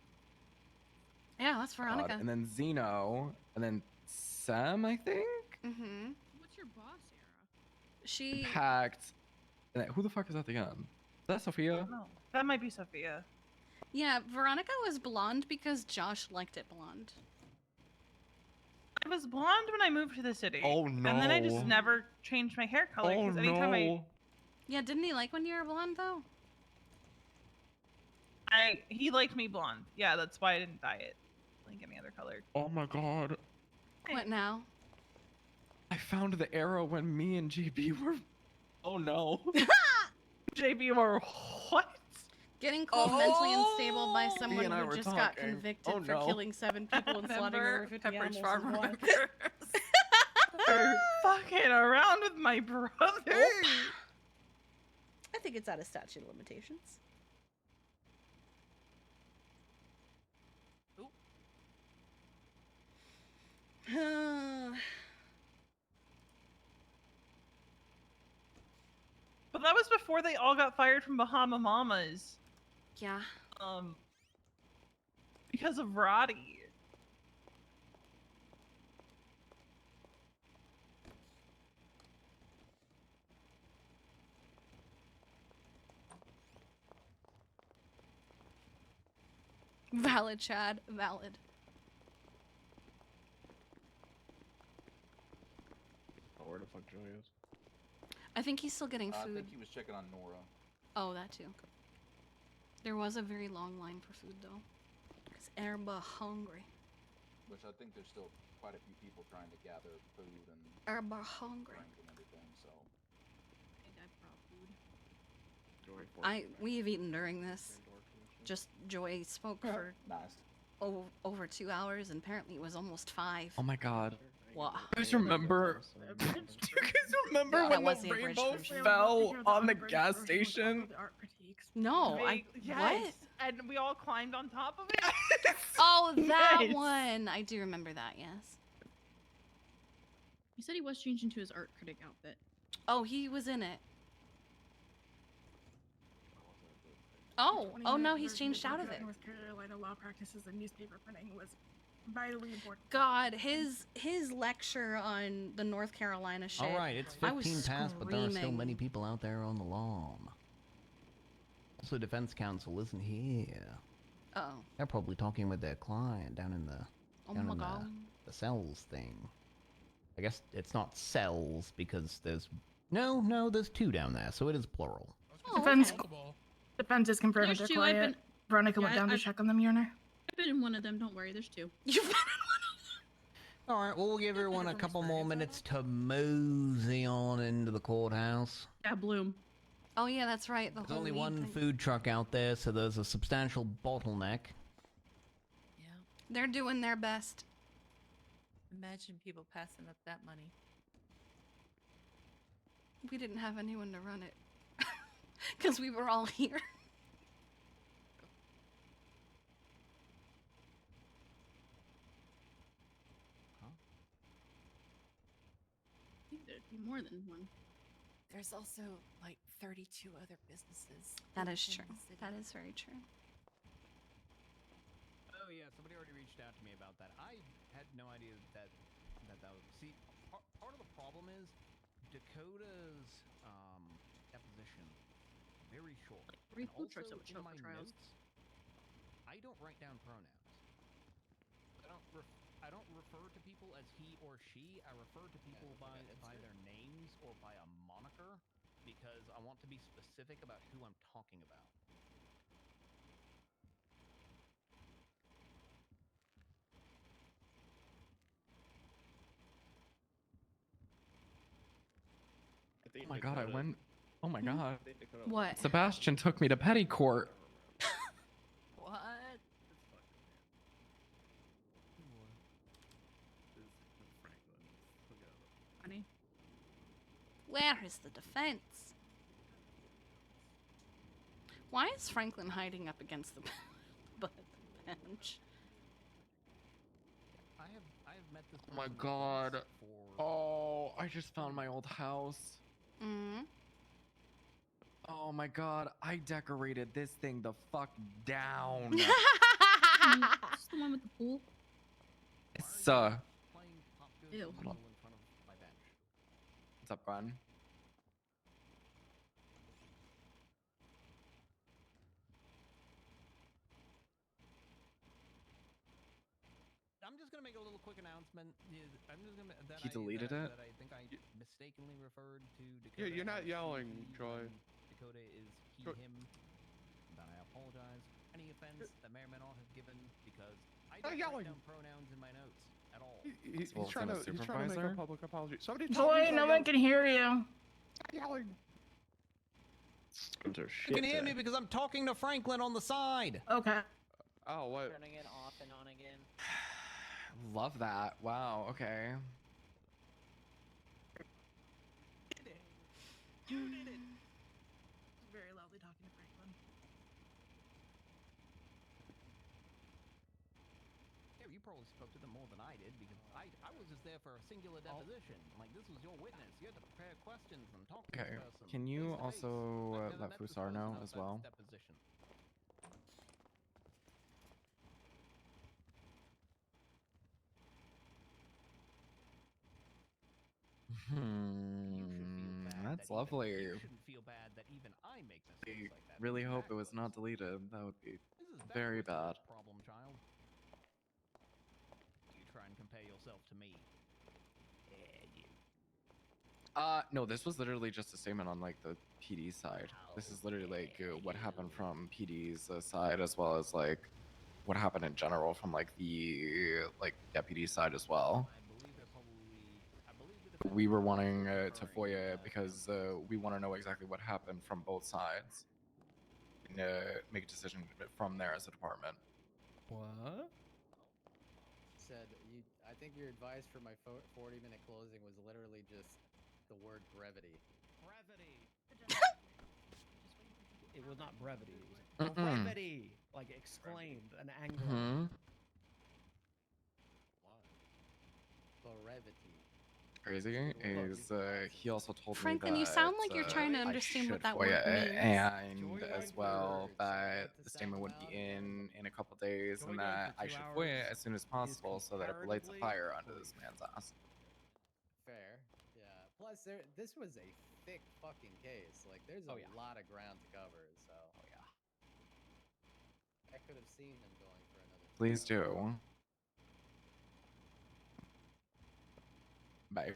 Yeah, that's Veronica. God. And then Zeno, and then Sam, I think? Mm-hmm. What's your boss era? She... Packed. And then, who the fuck is that again? Is that Sophia? No, that might be Sophia. Yeah, Veronica was blonde because Josh liked it blonde. I was blonde when I moved to the city. Oh no. And then I just never changed my hair color. Oh Anytime no. Yeah, didn't he like when you were blonde though? He liked me blonde. Yeah, that's why I didn't dye it like any other color. Oh my god. What now? I found the era when me and JB were... Oh no. JB were what? Getting called mentally unstable by someone and I who were just got talking. convicted Oh, for no. killing 7 people and slaughtering over 50 animals in Farm one. They're fucking around with my brother. I think it's out of statute of limitations. But that was before they all got fired from Bahama Mamas. Yeah. Because of Roddy. Valid, Chad. Valid. Oh, where the fuck Joey is? I think he's still getting food. I think he was checking on Nora. Oh, that too. There was a very long line for food though, because everybody hungry. Which I think there's still quite a few people trying to gather food and everybody hungry drink and everything. So. We've eaten during this. Just Joy spoke for over 2 hours, and apparently it was almost 5. Oh my god. Wow. Do you guys remember? Do you guys remember when the rainbow fell on the gas station? No, Yes. And we all climbed on top of it. Oh, that one. I do remember that. Yes. He said he was changed into his art critic outfit. Oh, he was in it. Oh no, he's changed out of it. North Carolina law practices and newspaper printing was vitally important. God, his lecture on the North Carolina shit. All right, it's 15 past, but there are still many people out there on the lawn. Also, defense counsel isn't here. Oh. They're probably talking with their client down in the the cells thing. I guess it's not cells because there's there's 2 down there, so it is plural. Defense is confirmed they're quiet. Veronica went down to check on them, Your Honor. I've been in one of them. Don't worry, there's 2. You've been in one of them. All right, we'll give everyone a couple more minutes to mosey on into the courthouse. Yeah, Bloom. Oh yeah, that's right. There's only one food truck out there, so there's a substantial bottleneck. Yeah. They're doing their best. Imagine people passing up that money. We didn't have anyone to run it. Because we were all here. I think there'd be more than one. There's also like 32 other businesses. That is true. That is very true. Oh yeah, somebody already reached out to me about that. I had no idea that was. See, part of the problem is Dakota's deposition very short. Like 3 food trucks Also, that would show in up my for trials. notes, I don't write down pronouns. I don't refer to people as he or she. I refer to people by their names or by a moniker because I want to be specific about who I'm talking about. Oh my god, I went. Oh my god. What? Sebastian took me to petty court. What? Funny. Where is the defense? Why is Franklin hiding up against the bench? I have met this. Oh my god. Oh, I just found my old house. Mm-hmm. Oh my god, I decorated this thing the fuck down. Is this the one with the pool? It's Ew. Hold on. What's up, Glenn? I'm just gonna make a little quick announcement. I'm just gonna. He deleted it? That I think I mistakenly referred to Dakota. Yeah, you're not yelling, Joy. Dakota is he, him. Then I apologize. Any offense that may or may not have given because I don't write down pronouns in my notes at all. He's trying to make a public apology. Somebody Joy, no one can hear you. Yelling. You can hear me because I'm talking to Franklin on the side. Okay. Oh, what? Turning it off and on again. Love that. Wow, okay. You did it. Very loudly talking to Franklin. Yeah, you probably spoke to them more than I did because I was just there for a singular deposition. Like, this was your witness. You had to prepare questions and talk to Okay, this person. can you face-to-face. also I've never let met this Fusar person know outside as well? this deposition. That's lovely. You shouldn't feel bad that even I make mistakes like that. Really hope it was not deleted. That would be very bad. Problem No, this was literally just a statement on like the PD side. This is literally like what happened from PD's side, as well as like what happened in general from like the deputy side as well. We were wanting to FOIA because we want to know exactly what happened from both sides and make a decision from there as a department. What? Said you. I think your advice for my 40-minute closing was literally just the word brevity. Brevity. It was not brevity. It was brevity, like exclaimed, an angler. Brevity. Crazy is he also told Franklin, me you that sound like you're trying to understand what that word means. And as well that the statement would be in a couple days, and that I should FOIA as soon as possible so that it lights a fire under this man's ass. Fair. Yeah. Plus, this was a thick fucking case. Like, there's a lot of ground to cover. So. Oh yeah. I could have seen him going for another. Please do. Bye.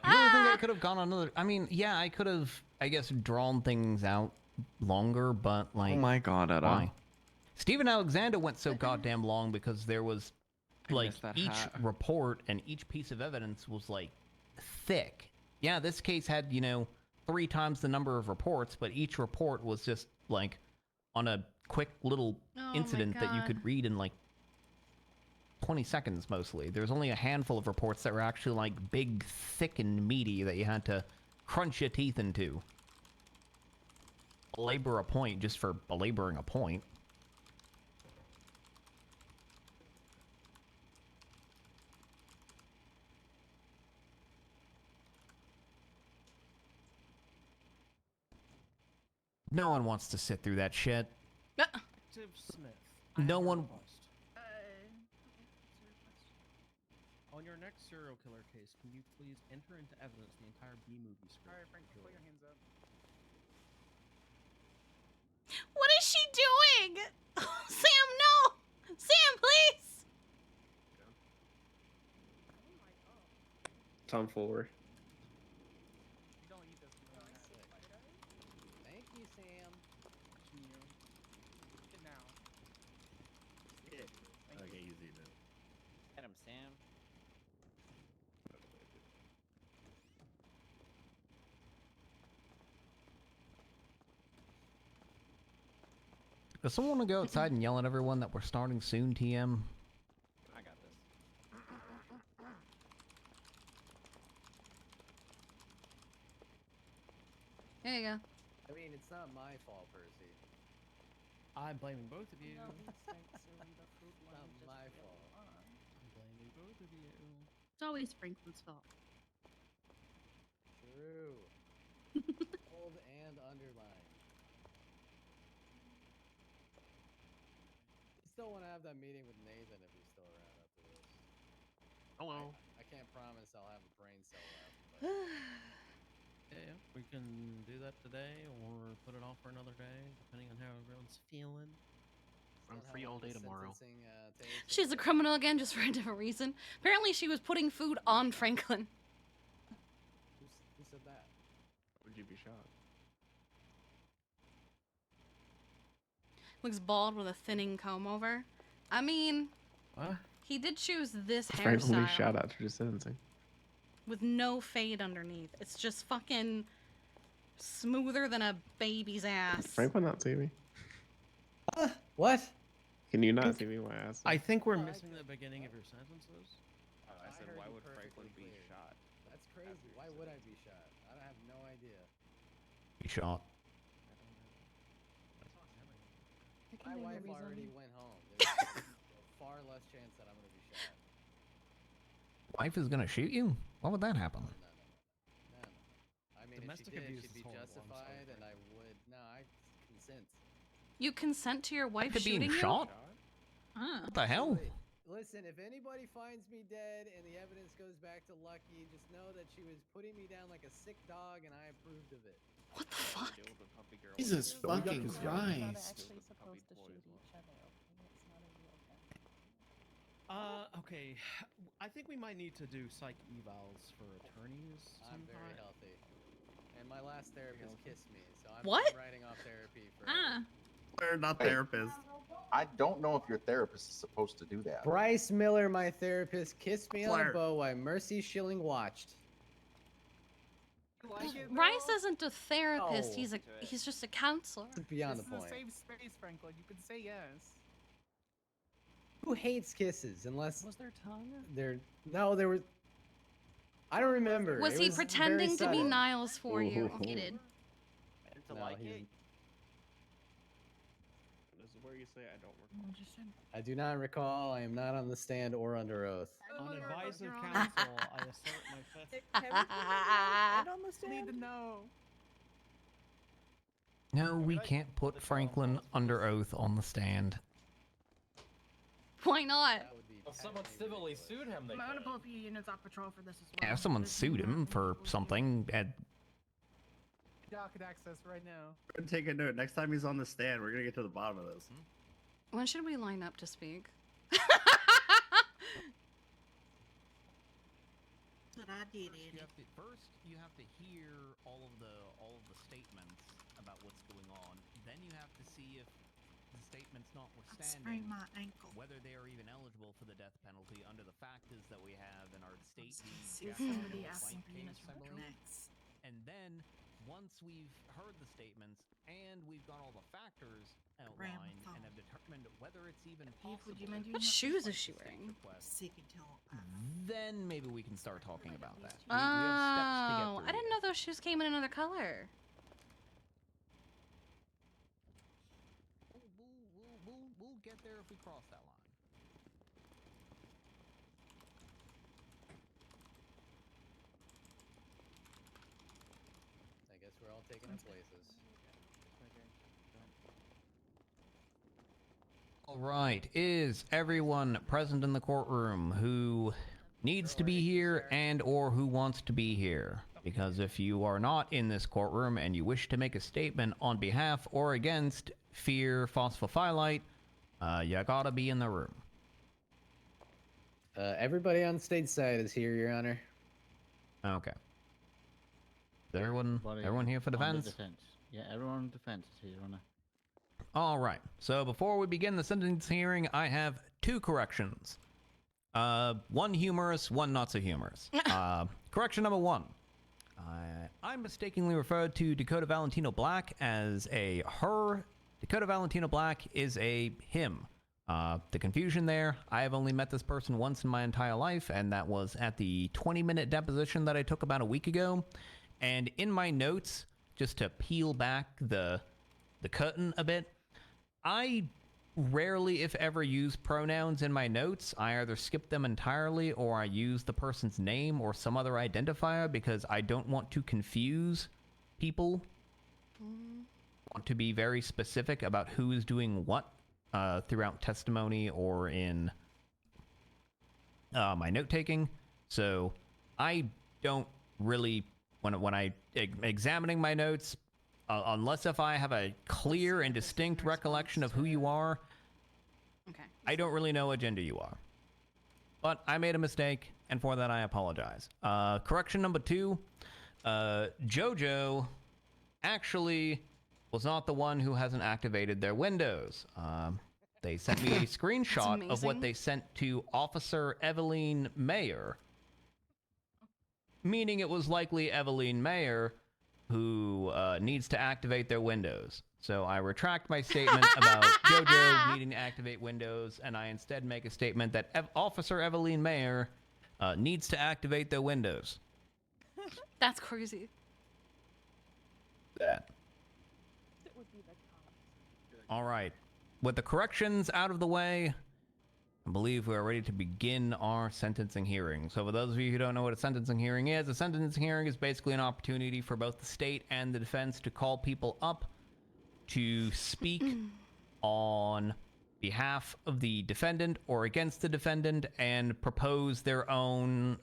I really think I could have gone another. I mean, yeah, I could have, I guess, drawn things out longer, but like. Oh my god, Etta. Why? Stephen Alexander went so goddamn long because there was, like, each report and each piece of evidence was like thick. Yeah, this case had, you know, 3 times the number of reports, but each report was just like on a quick little incident that you could read in like 20 seconds mostly. There's only a handful of reports that were actually like big, thick, and meaty that you had to crunch your teeth into. Belabor a point just for belaboring a point. No one wants to sit through that shit. Smith. No one. On your next serial killer case, can you please enter into evidence the entire B-movie script? All right, Frank, put your hands up. What is she doing? Sam, no! Sam, please! Tom Fuller. Thank you, Sam. Okay, easy then. Get him, Sam. Does someone want to go outside and yell at everyone that we're starting soon, TM? I got this. There you go. I mean, it's not my fault, Percy. I'm blaming both of you. It's not my fault. I'm blaming both of you. It's always Franklin's fault. True. Bold and underlined. Still want to have that meeting with Nathan if he's still around after this. Hello. I can't promise I'll have a brain cell left. But... yeah, we can do that today or put it off for another day, depending on how everyone's feeling. I'm free all day tomorrow. She's a criminal again, just for a different reason. Apparently, she was putting food on Franklin. Who said that? Would you be shot? Looks bald with a thinning comb over. I mean, what? He did choose this Franklin will be hairstyle shot after sentencing. with no fade underneath. It's just fucking smoother than a baby's ass. Franklin not see me. What? Can you not see me? Why ask? I think we're missing the beginning of your sentences. I said, why would Franklin be shot? That's crazy. Why would I be shot? I have no idea. Be shot. My wife already went home. There's far less chance that I'm gonna be shot. Wife is gonna shoot you? Why would that happen? No. I mean, Domestic if she did, abuse she'd is be horrible, I'm justified, and I would. No, I consent. You consent to your wife To being shooting you? shot? Huh. What the hell? Listen, if anybody finds me dead and the evidence goes back to Lucky, just know that she was putting me down like a sick dog, and I approved of it. What the fuck? Jesus fucking Christ. Okay, I think we might need to do psych evals for attorneys sometime. I'm very healthy. And my last therapist kissed me, so I'm writing off therapy for. We're not therapists. I don't know if your therapist is supposed to do that. Bryce Miller, my therapist, kissed me on a bow while Mercy Schilling watched. Bryce isn't a therapist. No. He's just a counselor. Beyond the This point. is a safe space, Franklin. You can say yes. Who hates kisses unless Was there tongue? there was. I don't remember. Was he pretending to be Niles for you? He did. No, he- This is where you say I don't recall. I do not recall. I am not on the stand or under oath. On advice of counsel, I assert my fifth. Need to know. No, we can't put Franklin under oath on the stand. Why not? If someone civilly sued him, they I'm gonna could. pull a few units off patrol for this as well. Yeah, if someone sued him for something, Docket access right now. We're gonna take a note. Next time he's on the stand, we're gonna get to the bottom of this. When should we line up to speak? That's what I did, Eddie. First, you have to hear all of the statements about what's going on. Then you have to see if the statements notwithstanding, my ankle. whether they are even eligible for the death penalty under the factors that we have in our state. Somebody asking for units from patrol. And then, once we've heard the statements and we've got all the factors outlined and have determined whether it's even possible. What shoes is she wearing? Then maybe we can start talking about that. Oh, We have steps to get through I didn't know those shoes came in another color. We'll get there if we cross that line. I guess we're all taking our places. All right, is everyone present in the courtroom who needs to be here and or who wants to be here? Because if you are not in this courtroom and you wish to make a statement on behalf or against fear phosphophylite, you gotta be in the room. Everybody on stateside is here, Your Honor. Okay. Is everyone here for defense? Yeah, everyone on defense is here, Your Honor. All right. So before we begin the sentence hearing, I have two corrections. One humorous, one not so humorous. Correction number one. I mistakenly referred to Dakota Valentino Black as a her. Dakota Valentino Black is a him. The confusion there, I have only met this person once in my entire life, and that was at the 20-minute deposition that I took about a week ago. And in my notes, just to peel back the curtain a bit, I rarely, if ever, use pronouns in my notes. I either skip them entirely or I use the person's name or some other identifier because I don't want to confuse people. Want to be very specific about who is doing what throughout testimony or in my note-taking. So I don't really, when I examining my notes, unless if I have a clear and distinct recollection of who you are, okay, I don't really know what gender you are. But I made a mistake, and for that I apologize. Correction number two, JoJo actually was not the one who hasn't activated their windows. They sent me a screenshot of what they sent to Officer Eveline Mayer, meaning it was likely Eveline Mayer who needs to activate their windows. So I retract my statement about JoJo needing to activate windows, and I instead make a statement that Officer Eveline Mayer needs to activate their windows. That's crazy. That. All right. With the corrections out of the way, I believe we're ready to begin our sentencing hearing. So for those of you who don't know what a sentencing hearing is, a sentencing hearing is basically an opportunity for both the state and the defense to call people up to speak on behalf of the defendant or against the defendant and propose their own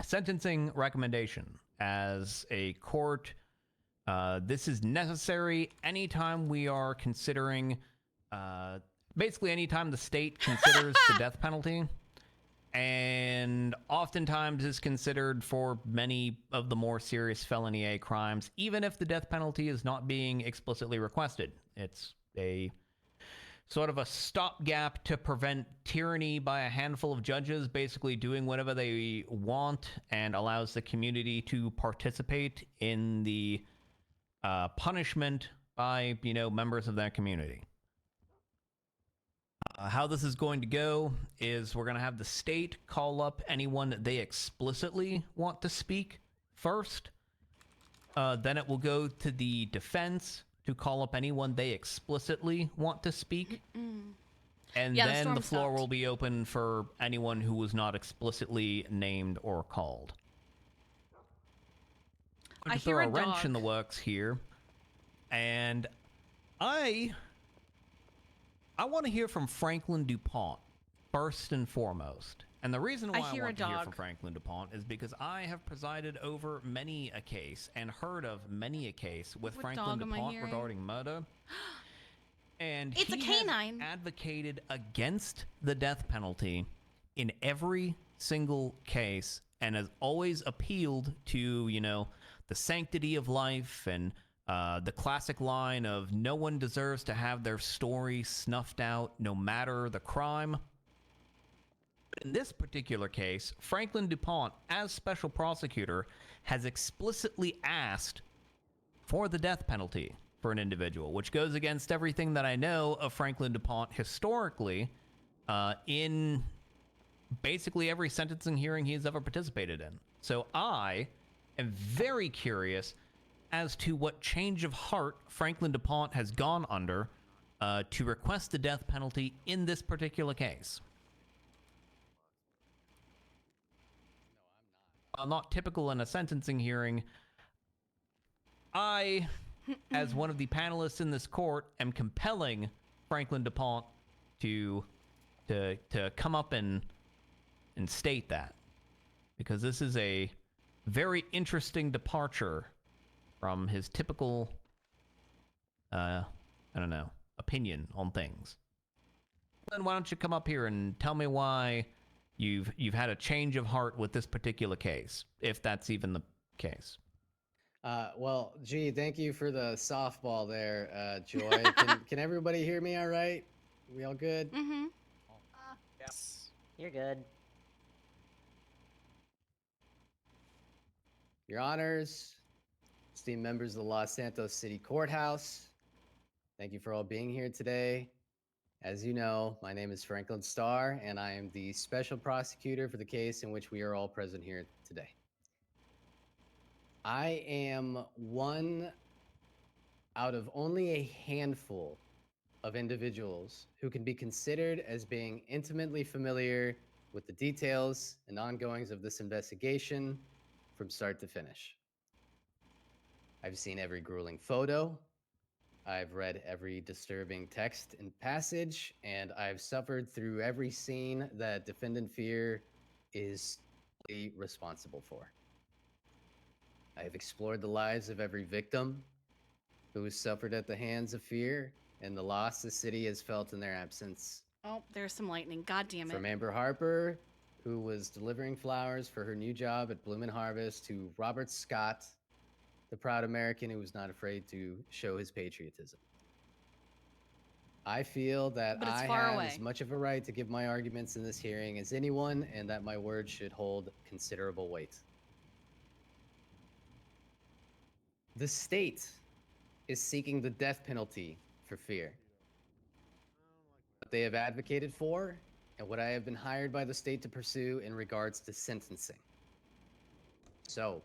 sentencing recommendation. As a court, this is necessary anytime we are considering, basically anytime the state considers the death penalty. and oftentimes is considered for many of the more serious felony A crimes, even if the death penalty is not being explicitly requested. It's a sort of a stopgap to prevent tyranny by a handful of judges basically doing whatever they want, and allows the community to participate in the punishment by, members of that community. How this is going to go is we're going to have the state call up anyone that they explicitly want to speak first. Then it will go to the defense to call up anyone they explicitly want to speak. And then the floor will be open for anyone who was not explicitly named or called. I hear a wrench dog in the works here, and I want to hear from Franklin DuPont first and foremost. And the reason why I want to hear from Franklin DuPont is because I have presided over many a case and heard of many a case with Franklin DuPont regarding murder. And it's a canine. Has advocated against the death penalty in every single case, and has always appealed to, the sanctity of life and the classic line of no one deserves to have their story snuffed out, no matter the crime. In this particular case, Franklin DuPont, as special prosecutor, has explicitly asked for the death penalty for an individual, which goes against everything that I know of Franklin DuPont historically in basically every sentencing hearing he's ever participated in. So I am very curious as to what change of heart Franklin DuPont has gone under to request the death penalty in this particular case. While not typical in a sentencing hearing, I, as one of the panelists in this court, am compelling Franklin DuPont to come up and state that, because this is a very interesting departure from his typical, opinion on things. Then why don't you come up here and tell me why you've had a change of heart with this particular case, if that's even the case. Well, gee, thank you for the softball there, Joy. Can everybody hear me all right? We all good? Mm-hmm. Yes. You're good. Your Honors, esteemed members of the Los Santos City Courthouse, thank you for all being here today. As you know, my name is Franklin Starr, and I am the special prosecutor for the case in which we are all present here today. I am one out of only a handful of individuals who can be considered as being intimately familiar with the details and ongoings of this investigation from start to finish. I've seen every grueling photo, I've read every disturbing text and passage, and I've suffered through every scene that Defendant Fear is responsible for. I have explored the lives of every victim who has suffered at the hands of Fear and the loss the city has felt in their absence. Oh, there's some lightning. God damn it. From Amber Harper, who was delivering flowers for her new job at Bloom & Harvest, to Robert Scott, the proud American who was not afraid to show his patriotism. I feel that I have as much of a right to give my arguments in this hearing as anyone, and that my words should hold considerable weight. The state is seeking the death penalty for Fear. What they have advocated for, and what I have been hired by the state to pursue in regards to sentencing. So,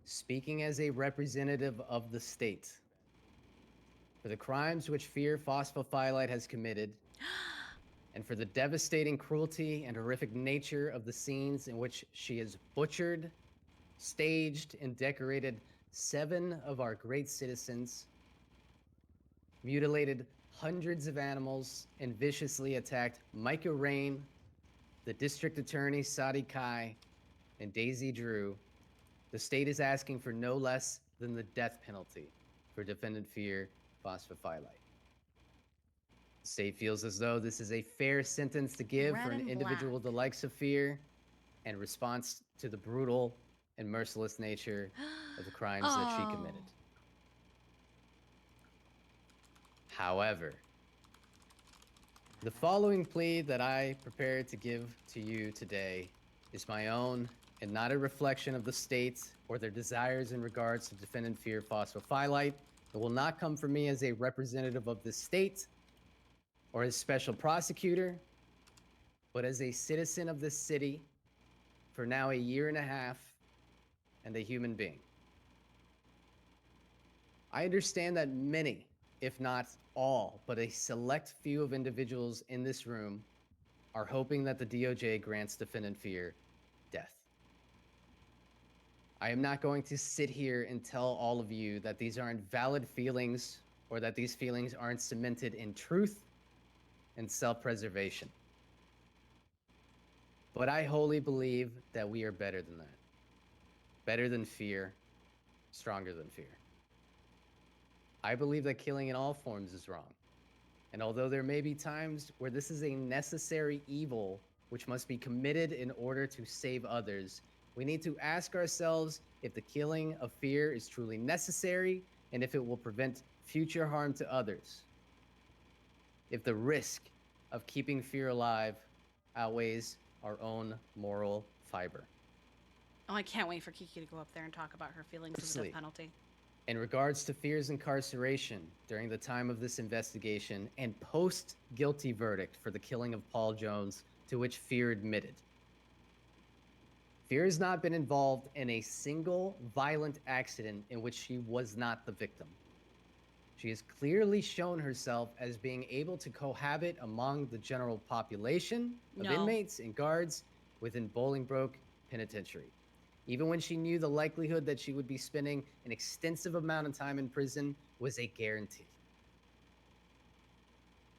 speaking as a representative of the state, for the crimes which Fear Phosphophylite has committed, and for the devastating cruelty and horrific nature of the scenes in which she has butchered, staged, and decorated 7 of our great citizens, mutilated hundreds of animals, and viciously attacked Micah Rain, the district attorney Sadi Kai, and Daisy Drew, the state is asking for no less than the death penalty for Defendant Fear Phosphophylite. The state feels as though this is a fair sentence to give for an individual the likes of Fear in response to the brutal and merciless nature of the crimes that she committed. However, the following plea that I prepared to give to you today is my own and not a reflection of the state or their desires in regards to defendant Fear Phosphophylite. It will not come from me as a representative of the state or as special prosecutor, but as a citizen of this city for now a year and a half and a human being. I understand that many, if not all, but a select few of individuals in this room are hoping that the DOJ grants defendant Fear death. I am not going to sit here and tell all of you that these aren't valid feelings or that these feelings aren't cemented in truth and self-preservation. But I wholly believe that we are better than that. Better than fear, stronger than fear. I believe that killing in all forms is wrong. And although there may be times where this is a necessary evil which must be committed in order to save others, we need to ask ourselves if the killing of Fear is truly necessary and if it will prevent future harm to others. If the risk of keeping Fear alive outweighs our own moral fiber. Oh, I can't wait for Kiki to go up there and talk about her feelings of the death penalty. In regards to Fear's incarceration during the time of this investigation and post-guilty verdict for the killing of Paul Jones, to which Fear admitted, Fear has not been involved in a single violent accident in which she was not the victim. She has clearly shown herself as being able to cohabit among the general population of inmates and guards within Bolingbroke Penitentiary. Even when she knew the likelihood that she would be spending an extensive amount of time in prison was a guarantee.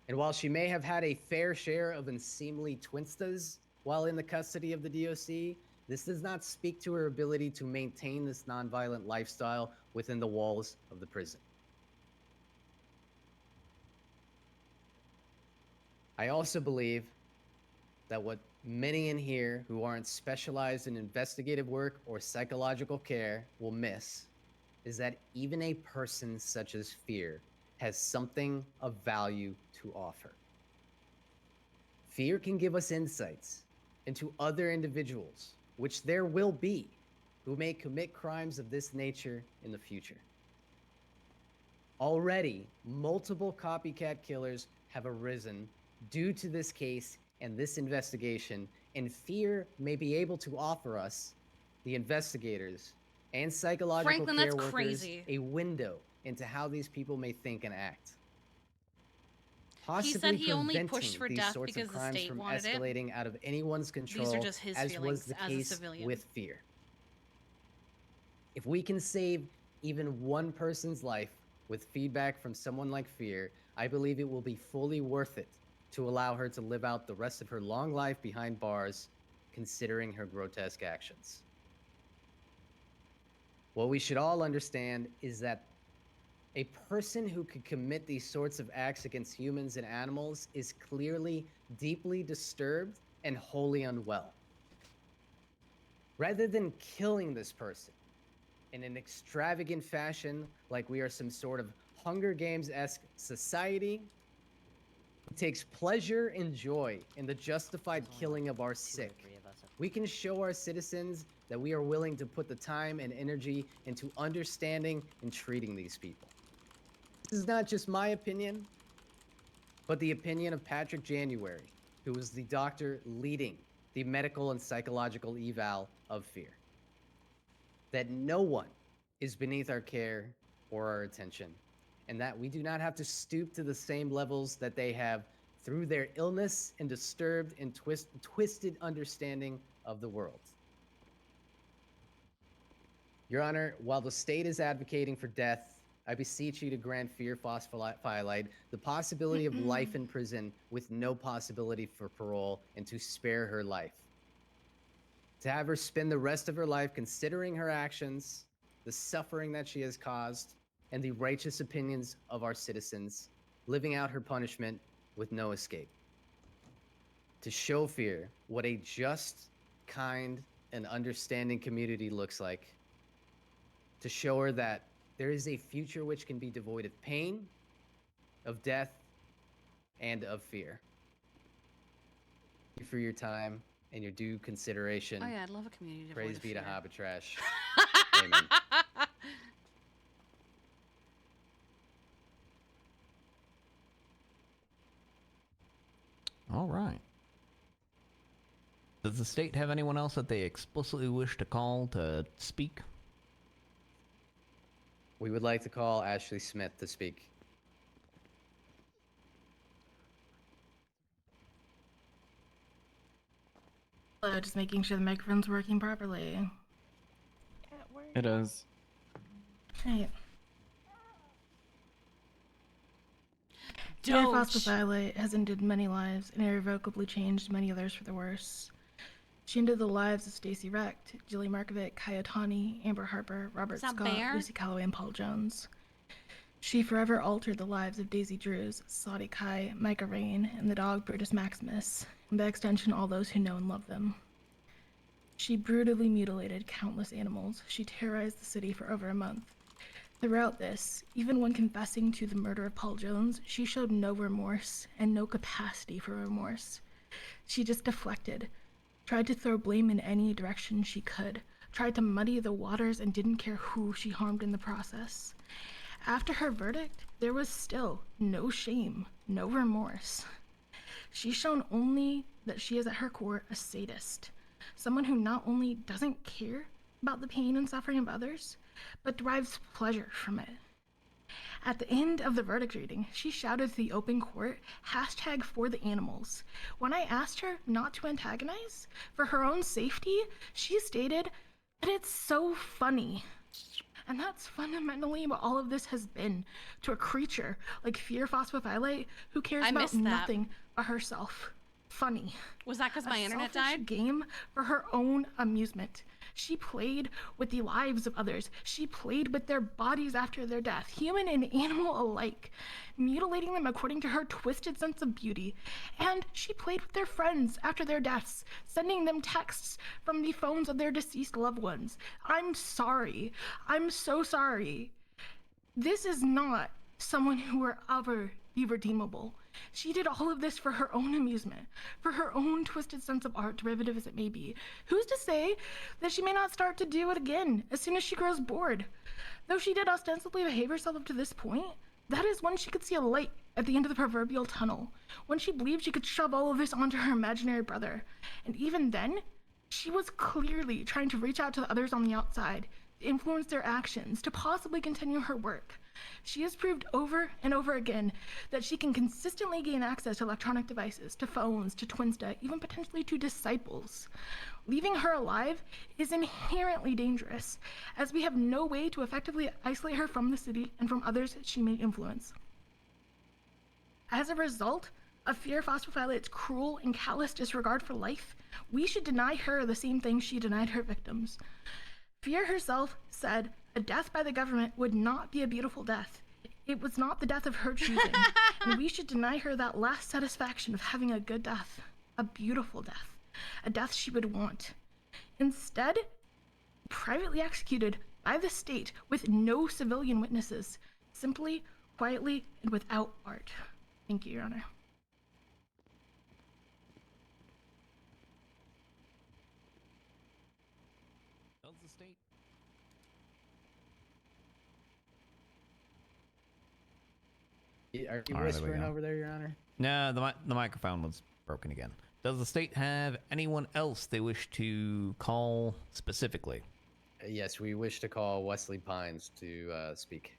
And while she may have had a fair share of unseemly twinstas while in the custody of the DOC, this does not speak to her ability to maintain this nonviolent lifestyle within the walls of the prison. I also believe that what many in here who aren't specialized in investigative work or psychological care will miss is that even a person such as Fear has something of value to offer. Fear can give us insights into other individuals, which there will be, who may commit crimes of this nature in the future. Already, multiple copycat killers have arisen due to this case and this investigation, and Fear may be able to offer us, the investigators and psychological care workers, a window into how these people may think and act. Possibly he said he only preventing pushed for these death sorts because of the crimes state from wanted escalating it. out of anyone's control, These are just his as feelings was the as a case civilian. with Fear. If we can save even one person's life with feedback from someone like Fear, I believe it will be fully worth it to allow her to live out the rest of her long life behind bars, considering her grotesque actions. What we should all understand is that a person who could commit these sorts of acts against humans and animals is clearly deeply disturbed and wholly unwell. Rather than killing this person in an extravagant fashion, like we are some sort of Hunger Games-esque society, who takes pleasure and joy in the justified killing of our sick, we can show our citizens that we are willing to put the time and energy into understanding and treating these people. This is not just my opinion, but the opinion of Patrick January, who was the doctor leading the medical and psychological eval of Fear. That no one is beneath our care or our attention, and that we do not have to stoop to the same levels that they have through their illness and disturbed and twisted understanding of the world. Your Honor, while the state is advocating for death, I beseech you to grant Fear Phosphophylite the possibility of life in prison with no possibility for parole, and to spare her life. To have her spend the rest of her life considering her actions, the suffering that she has caused, and the righteous opinions of our citizens, living out her punishment with no escape. To show fear what a just, kind, and understanding community looks like. To show her that there is a future which can be devoid of pain, of death, and of fear. Thank you for your time and your due consideration. Oh yeah, I'd love a community devoid Praise of be to fear. Habitrash. Amen. All right. Does the state have anyone else that they explicitly wish to call to speak? We would like to call Ashley Smith to speak. Just making sure the microphone's working properly. It is. Right. Doge. Phosphophyllite has ended many lives and irrevocably changed many others for the worse. She ended the lives of Stacey Recht, Jilly Markovic, Kayatani, Amber Harper, Robert Scott, Bear? Lucy Calloway, and Paul Jones. She forever altered the lives of Daisy Drews, Saudi Kai, Micah Rain, and the dog Brutus Maximus, and by extension all those who know and love them. She brutally mutilated countless animals. She terrorized the city for over a month. Throughout this, even when confessing to the murder of Paul Jones, she showed no remorse and no capacity for remorse. She just deflected, tried to throw blame in any direction she could, tried to muddy the waters and didn't care who she harmed in the process. After her verdict, there was still no shame, no remorse. She's shown only that she is at her core a sadist, someone who not only doesn't care about the pain and suffering of others, but derives pleasure from it. At the end of the verdict reading, she shouted to the open court, #ForTheAnimals. When I asked her not to antagonize, for her own safety, she stated that it's so funny. And that's fundamentally what all of this has been to a creature like Fear Phosphophyllite who cares about nothing but herself. Funny. Was that because my internet died? Game for her own amusement. She played with the lives of others. She played with their bodies after their death, human and animal alike, mutilating them according to her twisted sense of beauty. And she played with their friends after their deaths, sending them texts from the phones of their deceased loved ones. I'm sorry. I'm so sorry. This is not someone who will ever be redeemable. She did all of this for her own amusement, for her own twisted sense of art, derivative as it may be. Who's to say that she may not start to do it again as soon as she grows bored? Though she did ostensibly behave herself up to this point, that is when she could see a light at the end of the proverbial tunnel, when she believed she could shove all of this onto her imaginary brother. And even then, she was clearly trying to reach out to the others on the outside, to influence their actions, to possibly continue her work. She has proved over and over again that she can consistently gain access to electronic devices, to phones, to Twinsta, even potentially to disciples. Leaving her alive is inherently dangerous, as we have no way to effectively isolate her from the city and from others she may influence. As a result of Fear Phosphophyllite's cruel and callous disregard for life, we should deny her the same thing she denied her victims. Fear herself said a death by the government would not be a beautiful death. It was not the death of her choosing, and we should deny her that last satisfaction of having a good death, a beautiful death, a death she would want. Instead, privately executed by the state with no civilian witnesses, simply, quietly, and without art. Thank you, Your Honor. Does the state? Are you All right, whispering over there, Your Honor? No, the microphone was broken again. Does the state have anyone else they wish to call specifically? Yes, we wish to call Wesley Pines to speak.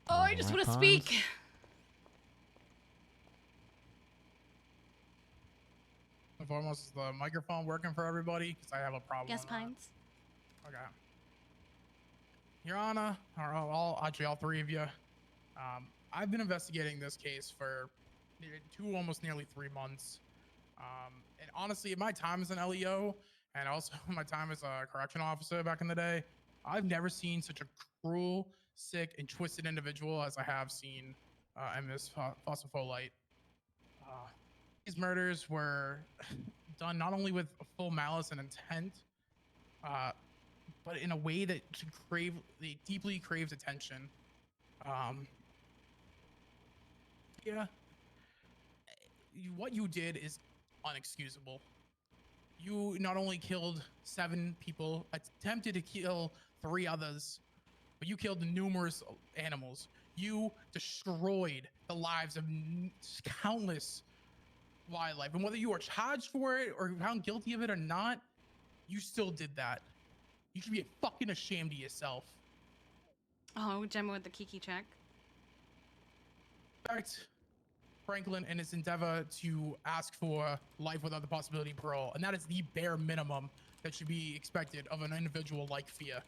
Oh, I just want to speak. And foremost, is the microphone working for everybody? Because I have a problem. Yes, Pines. Okay. Your Honor, or all three of you, I've been investigating this case for almost nearly 3 months. And honestly, in my time as an LEO, and also my time as a correctional officer back in the day, I've never seen such a cruel, sick, and twisted individual as I have seen in Miss Phosphophyllite. These murders were done not only with full malice and intent, but in a way that they deeply craved attention. Yeah, what you did is unexcusable. You not only killed 7 people, attempted to kill 3 others, but you killed numerous animals. You destroyed the lives of countless wildlife. And whether you are charged for it or found guilty of it or not, you still did that. You should be fucking ashamed of yourself. Oh, Gemma with the Kiki check. In fact, Franklin in his endeavor to ask for life without the possibility of parole, and that is the bare minimum that should be expected of an individual like Fia.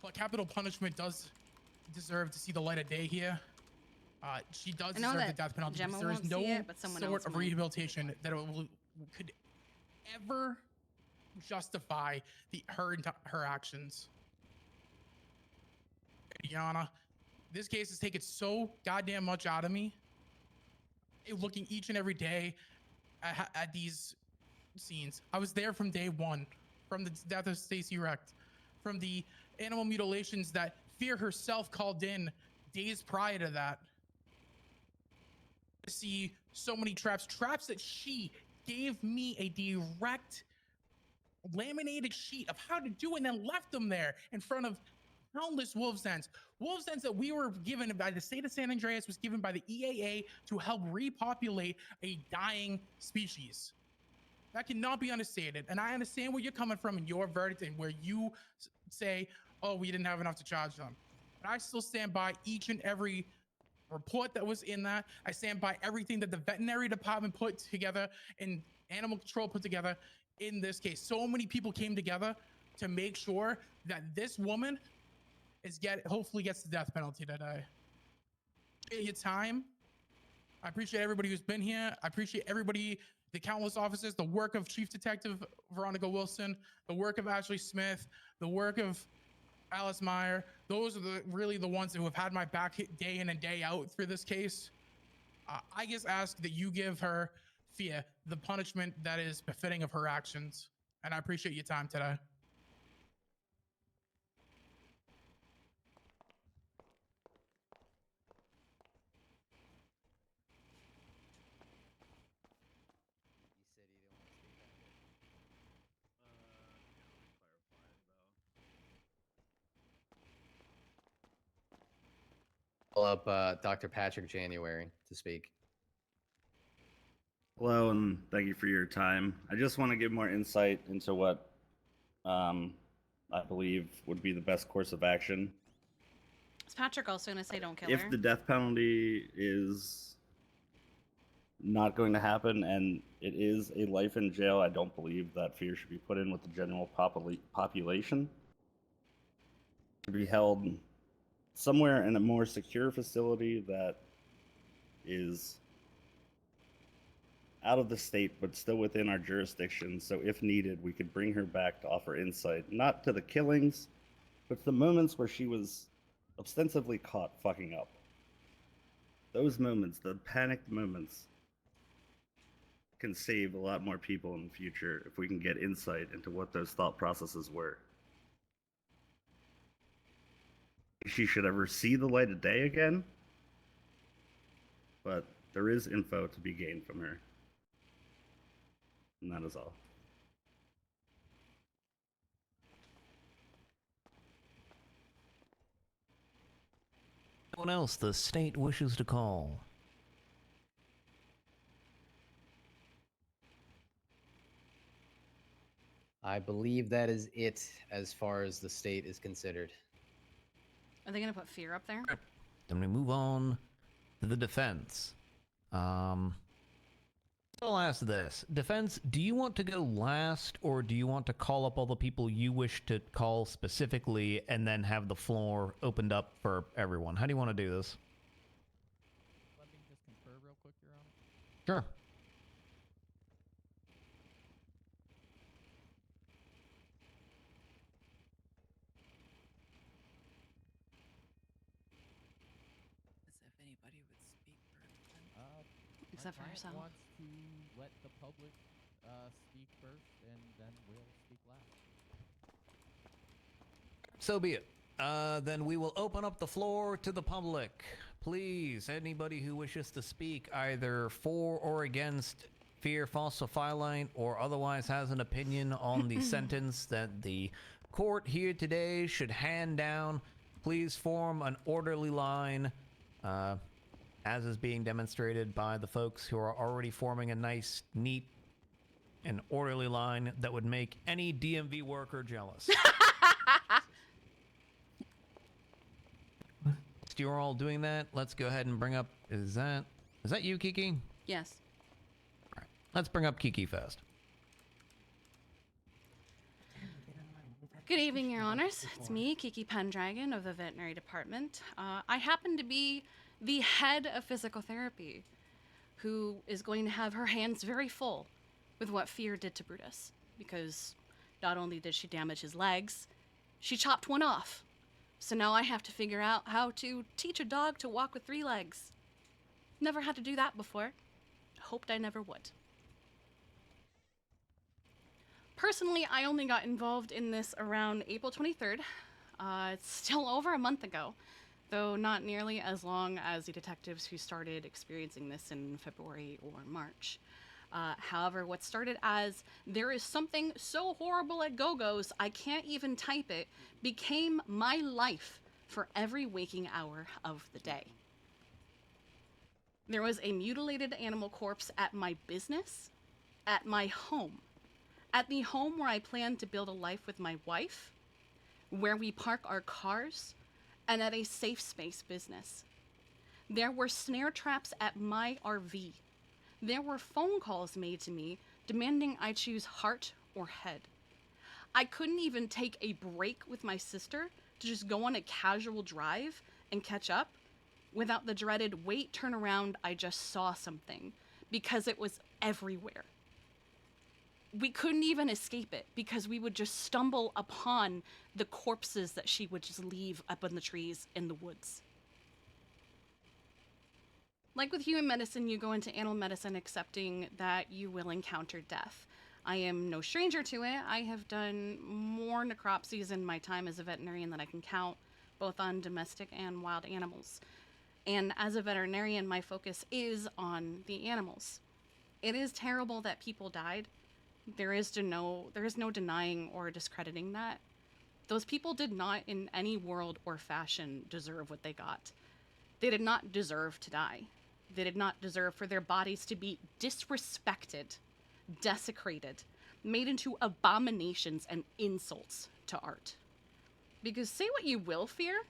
But capital punishment does deserve to see the light of day here. She does deserve the death penalty, because there is no sort of rehabilitation that could ever justify her actions. Yana, this case has taken so goddamn much out of me. Looking each and every day at these scenes. I was there from day 1, from the death of Stacy Recht, from the animal mutilations that Fear herself called in days prior to that. To see so many traps that she gave me a direct laminated sheet of how to do and then left them there in front of countless wolves dens that we were given by the state of San Andreas, was given by the EAA to help repopulate a dying species. That cannot be understated. And I understand where you're coming from in your verdict and where you say, oh, we didn't have enough to charge them. But I still stand by each and every report that was in that. I stand by everything that the veterinary department put together and animal control put together in this case. So many people came together to make sure that this woman hopefully gets the death penalty today. Appreciate your time. I appreciate everybody who's been here. I appreciate everybody, the countless officers, the work of Chief Detective Veronica Wilson, the work of Ashley Smith, the work of Alice Meyer. Those are really the ones who have had my back hit day in and day out through this case. I just ask that you give her, Fia, the punishment that is befitting of her actions. And I appreciate your time today. Pull up Dr. Patrick January to speak. Hello, and thank you for your time. I just want to give more insight into what I believe would be the best course of action. Is Patrick also going to say don't kill If her? the death penalty is not going to happen and it is a life in jail, I don't believe that fear should be put in with the general population. It should be held somewhere in a more secure facility that is out of the state but still within our jurisdiction, so if needed we could bring her back to offer insight, not to the killings but to the moments where she was ostensibly caught fucking up. Those moments, the panicked moments, can save a lot more people in the future if we can get insight into what those thought processes were. If she should ever see the light of day again, but there is info to be gained from her. And that is all. Anyone else the state wishes to call? I believe that is it as far as the state is considered. Are they going to put Fear up there? Then we move on to the defense. I'll ask this. Defense, do you want to go last, or do you want to call up all the people you wish to call specifically and then have the floor opened up for everyone? How do you want to do this? Let me just confer real quick, Your Honor. Sure. As if anybody would speak for except for herself. Wants to let the public speak first, and then we'll speak last. So be it. Then we will open up the floor to the public. Please, anybody who wishes to speak either for or against fear falsifying or otherwise has an opinion on the sentence that the court here today should hand down, please form an orderly line, as is being demonstrated by the folks who are already forming a nice, neat, and orderly line that would make any DMV worker jealous. You're all doing that. Let's go ahead and bring up. Is that you, Kiki? Yes. All right. Let's bring up Kiki first. Good evening, Your Honors. It's me, Kiki Pendragon of the Veterinary Department. I happen to be the head of physical therapy, who is going to have her hands very full with what Fear did to Brutus, because not only did she damage his legs, she chopped one off. So now I have to figure out how to teach a dog to walk with 3 legs. Never had to do that before. Hoped I never would. Personally, I only got involved in this around April 23rd. It's still over a month ago, though not nearly as long as the detectives who started experiencing this in February or March. However, what started as "there is something so horrible at Go-Go's, I can't even type it," became my life for every waking hour of the day. There was a mutilated animal corpse at my business, at my home, at the home where I plan to build a life with my wife, where we park our cars, and at a safe space business. There were snare traps at my RV. There were phone calls made to me demanding I choose heart or head. I couldn't even take a break with my sister to just go on a casual drive and catch up without the dreaded "wait, turn around, I just saw something," because it was everywhere. We couldn't even escape it because we would just stumble upon the corpses that she would just leave up in the trees in the woods. Like with human medicine, you go into animal medicine accepting that you will encounter death. I am no stranger to it. I have done more necropsies in my time as a veterinarian than I can count, both on domestic and wild animals. And as a veterinarian, my focus is on the animals. It is terrible that people died. There is no denying or discrediting that. Those people did not in any world or fashion deserve what they got. They did not deserve to die. They did not deserve for their bodies to be disrespected, desecrated, made into abominations and insults to art. Because say what you will, Fear,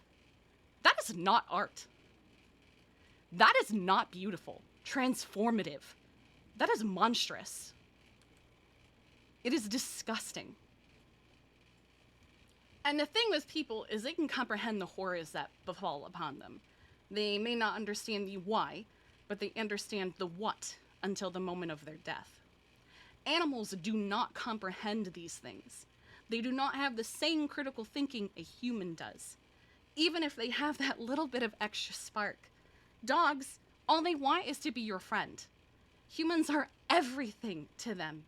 that is not art. That is not beautiful, transformative. That is monstrous. It is disgusting. And the thing with people is they can comprehend the horrors that befall upon them. They may not understand the why, but they understand the what until the moment of their death. Animals do not comprehend these things. They do not have the same critical thinking a human does, even if they have that little bit of extra spark. Dogs, all they want is to be your friend. Humans are everything to them.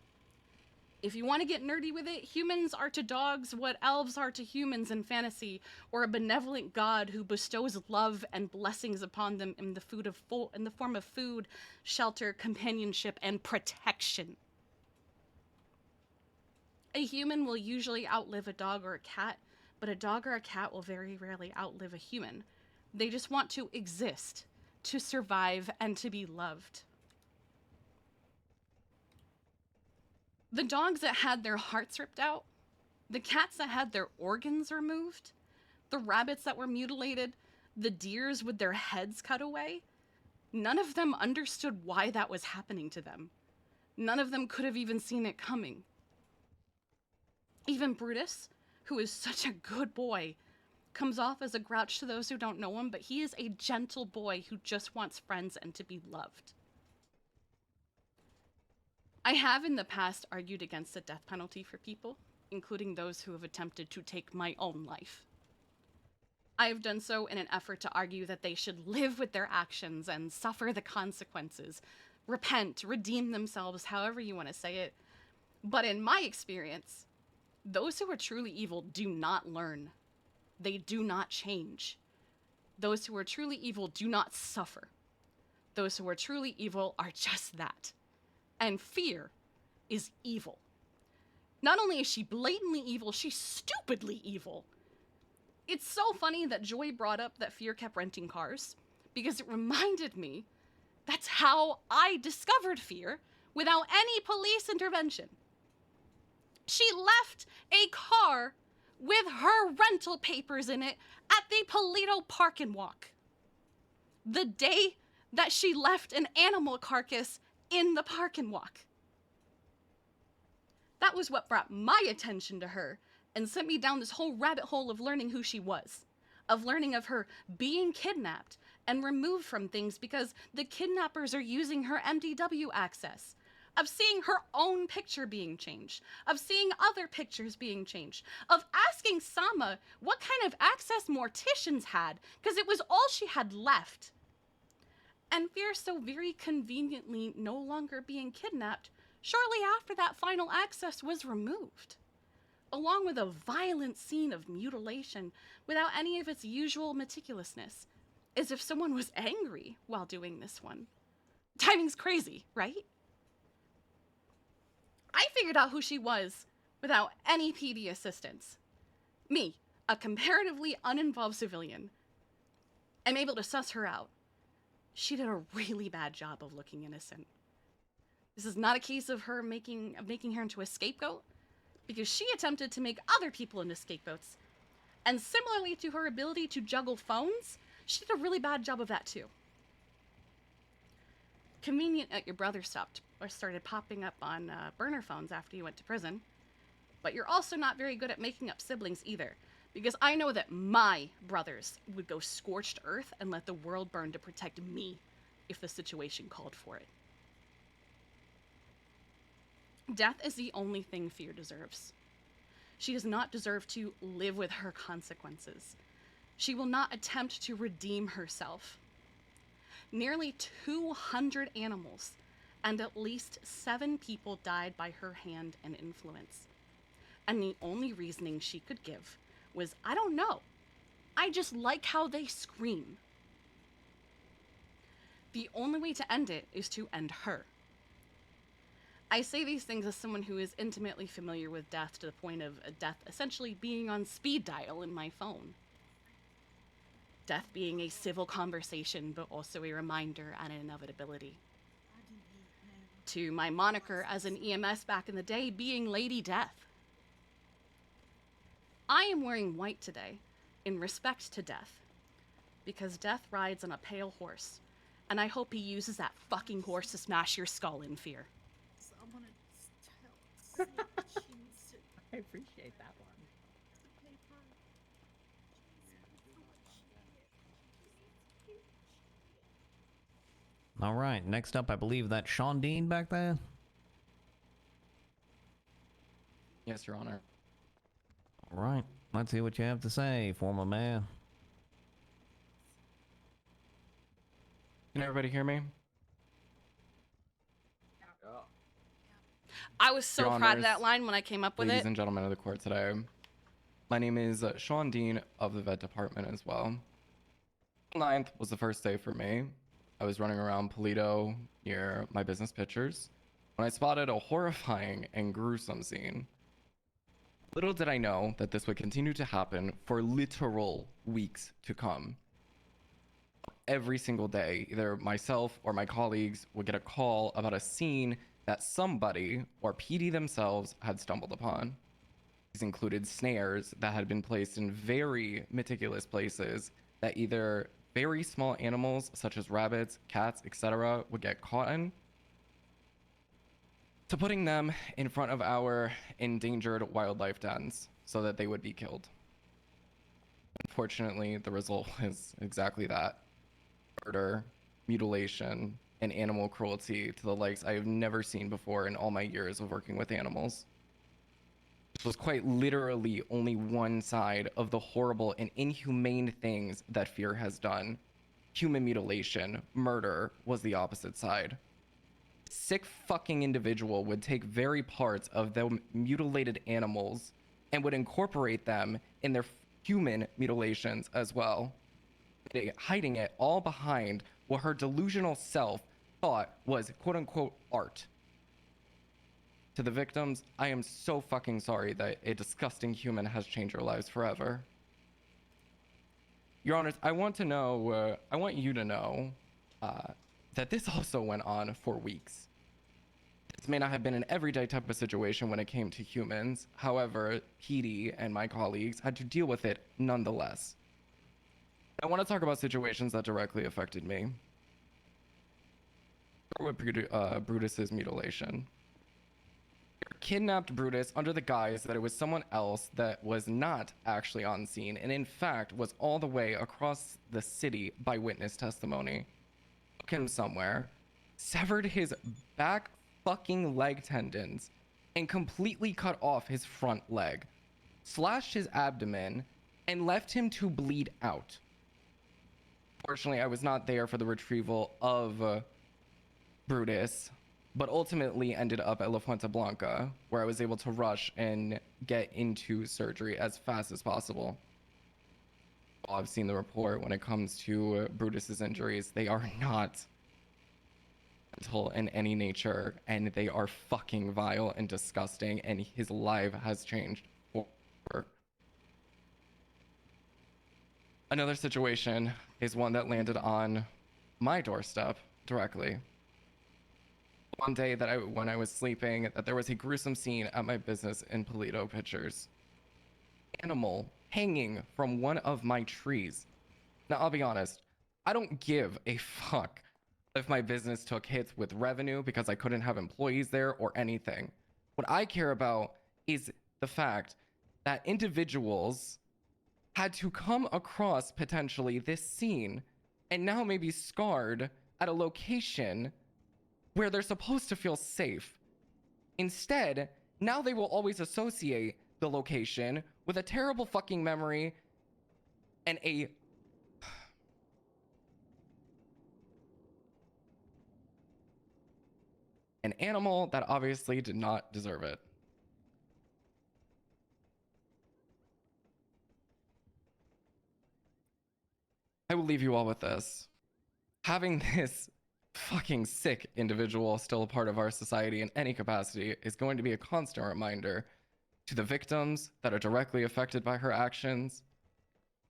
If you want to get nerdy with it, humans are to dogs what elves are to humans in fantasy, or a benevolent god who bestows love and blessings upon them in the form of food, shelter, companionship, and protection. A human will usually outlive a dog or a cat, but a dog or a cat will very rarely outlive a human. They just want to exist, to survive, and to be loved. The dogs that had their hearts ripped out, the cats that had their organs removed, the rabbits that were mutilated, the deers with their heads cut away, none of them understood why that was happening to them. None of them could have even seen it coming. Even Brutus, who is such a good boy, comes off as a grouch to those who don't know him, but he is a gentle boy who just wants friends and to be loved. I have in the past argued against the death penalty for people, including those who have attempted to take my own life. I have done so in an effort to argue that they should live with their actions and suffer the consequences repent, redeem themselves, however you want to say it. But in my experience, those who are truly evil do not learn. They do not change. Those who are truly evil do not suffer. Those who are truly evil are just that. And fear is evil. Not only is she blatantly evil, she's stupidly evil. It's so funny that Joy brought up that Fear kept renting cars, because it reminded me that's how I discovered Fear without any police intervention. She left a car with her rental papers in it at the Polito Park and Walk. The day that she left an animal carcass in the park and walk. That was what brought my attention to her and sent me down this whole rabbit hole of learning who she was, of learning of her being kidnapped and removed from things because the kidnappers are using her MDW access, of seeing her own picture being changed, of seeing other pictures being changed, of asking Sama what kind of access Morticians had, because it was all she had left. And Fear so very conveniently no longer being kidnapped shortly after that final access was removed, along with a violent scene of mutilation without any of its usual meticulousness, as if someone was angry while doing this one. Timing's crazy, right? I figured out who she was without any PD assistance. Me, a comparatively uninvolved civilian, am able to suss her out. She did a really bad job of looking innocent. This is not a case of her making her into a scapegoat, because she attempted to make other people into scapegoats. And similarly to her ability to juggle phones, she did a really bad job of that too. Convenient that your brother started popping up on burner phones after you went to prison. But you're also not very good at making up siblings either, because I know that my brothers would go scorched earth and let the world burn to protect me if the situation called for it. Death is the only thing Fear deserves. She does not deserve to live with her consequences. She will not attempt to redeem herself. Nearly 200 animals and at least 7 people died by her hand and influence. And the only reasoning she could give was, I don't know. I just like how they scream. The only way to end it is to end her. I say these things as someone who is intimately familiar with death to the point of death essentially being on speed dial in my phone. Death being a civil conversation, but also a reminder and an inevitability. To my moniker as an EMS back in the day being Lady Death. I am wearing white today in respect to Death, because Death rides on a pale horse, and I hope he uses that fucking horse to smash your skull in Fear. I appreciate that one. All right, next up, I believe that's Sean Dean back there. Yes, Your Honor. All right, let's see what you have to say, former mayor. Can everybody hear me? I was so Your proud of that Honors, line when I came up with ladies it. and gentlemen of the court today. My name is Sean Dean of the vet department as well. 9th was the first day for me. I was running around Polito near my business pictures when I spotted a horrifying and gruesome scene. Little did I know that this would continue to happen for literal weeks to come. Every single day, either myself or my colleagues would get a call about a scene that somebody or PD themselves had stumbled upon. These included snares that had been placed in very meticulous places that either very small animals such as rabbits, cats, etc. would get caught in, to putting them in front of our endangered wildlife dens so that they would be killed. Unfortunately, the result is exactly that. Murder, mutilation, and animal cruelty to the likes I have never seen before in all my years of working with animals. This was quite literally only one side of the horrible and inhumane things that Fear has done. Human mutilation, murder, was the opposite side. sick fucking individual would take very parts of the mutilated animals and would incorporate them in their human mutilations as well, hiding it all behind what her delusional self thought was quote-unquote art. To the victims, I am so fucking sorry that a disgusting human has changed your lives forever. Your Honors, I want you to know that this also went on for weeks. This may not have been an everyday type of situation when it came to humans. However, PD and my colleagues had to deal with it nonetheless. I want to talk about situations that directly affected me. With Brutus's mutilation. Kidnapped Brutus under the guise that it was someone else that was not actually on scene, and in fact was all the way across the city by witness testimony. Took him somewhere, severed his back fucking leg tendons, and completely cut off his front leg, slashed his abdomen, and left him to bleed out. Fortunately, I was not there for the retrieval of Brutus, but ultimately ended up at La Fuente Blanca, where I was able to rush and get into surgery as fast as possible. Well, I've seen the report when it comes to Brutus's injuries. They are not mental in any nature, and they are fucking vile and disgusting, and his life has changed forever. Another situation is one that landed on my doorstep directly. One day when I was sleeping, that there was a gruesome scene at my business in Polito Pictures. Animal hanging from one of my trees. Now, I'll be honest, I don't give a fuck if my business took hits with revenue because I couldn't have employees there or anything. What I care about is the fact that individuals had to come across potentially this scene and now may be scarred at a location where they're supposed to feel safe. Instead, now they will always associate the location with a terrible fucking memory and an animal that obviously did not deserve it. I will leave you all with this. Having this fucking sick individual still a part of our society in any capacity is going to be a constant reminder to the victims that are directly affected by her actions.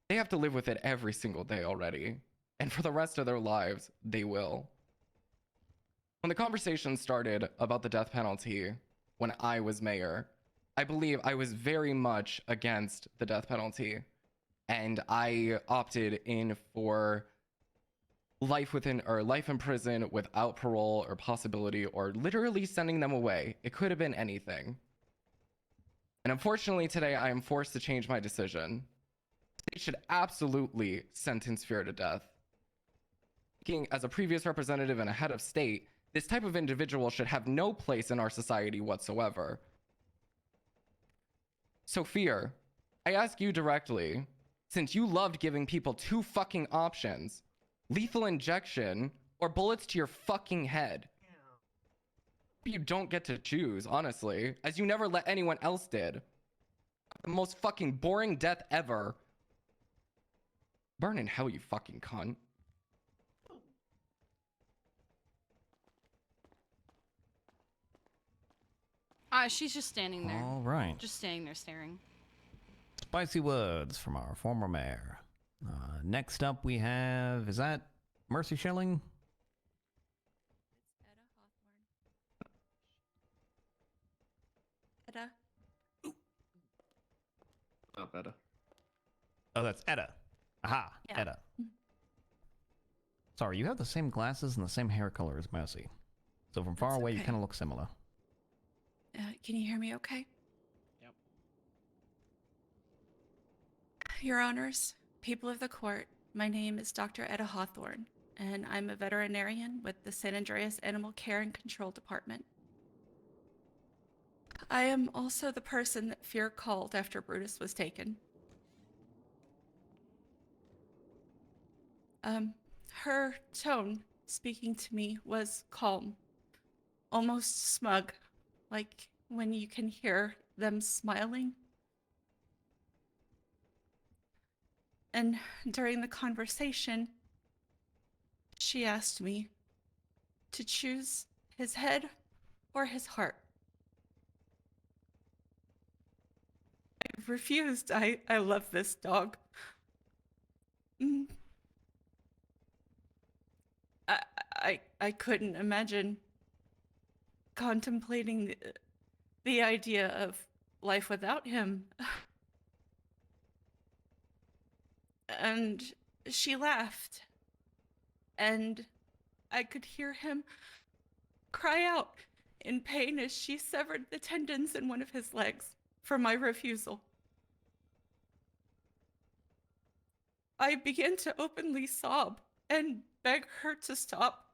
They have to live with it every single day already, and for the rest of their lives, they will. When the conversation started about the death penalty when I was mayor, I believe I was very much against the death penalty, and I opted in for life in prison without parole or possibility, or literally sending them away. It could have been anything. And unfortunately today I am forced to change my decision. They should absolutely sentence Fear to death. Speaking as a previous representative and a head of state, this type of individual should have no place in our society whatsoever. So Fear, I ask you directly, since you loved giving people two fucking options, lethal injection or bullets to your fucking head. You don't get to choose, honestly, as you never let anyone else did. The most fucking boring death ever. Burn in hell, you fucking cunt. She's just standing there. All right. Just standing there staring. Spicy words from our former mayor. Next up we have, is that Mercy Schilling? Etta. Not Etta. Oh, that's Etta. Aha, Yeah. Etta. Sorry, you have the same glasses and the same hair color as Mercy. So from far away, you kind of look similar. Can you hear me okay? Yep. Your Honors, people of the court, my name is Dr. Etta Hawthorne, and I'm a veterinarian with the San Andreas Animal Care and Control Department. I am also the person that Fear called after Brutus was taken. Her tone speaking to me was calm. almost smug, like when you can hear them smiling. And during the conversation, she asked me to choose his head or his heart. I refused. I love this dog. I couldn't imagine contemplating the idea of life without him. And she laughed, and I could hear him cry out in pain as she severed the tendons in one of his legs for my refusal. I began to openly sob and beg her to stop.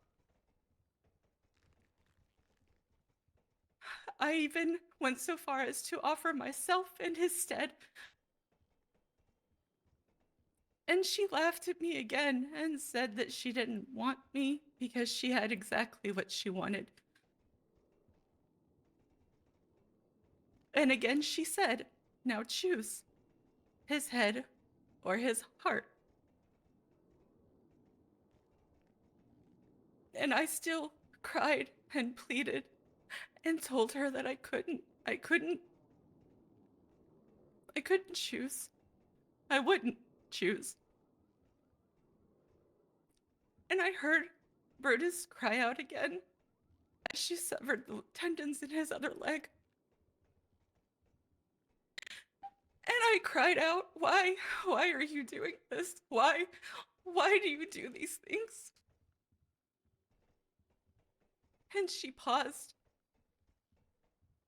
I even went so far as to offer myself in his stead. And she laughed at me again and said that she didn't want me because she had exactly what she wanted. And again she said, now choose his head or his heart. And I still cried and pleaded and told her that I couldn't choose. I wouldn't choose. And I heard Brutus cry out again as she severed the tendons in his other leg. And I cried out, why are you doing this? Why do you do these things? And she paused.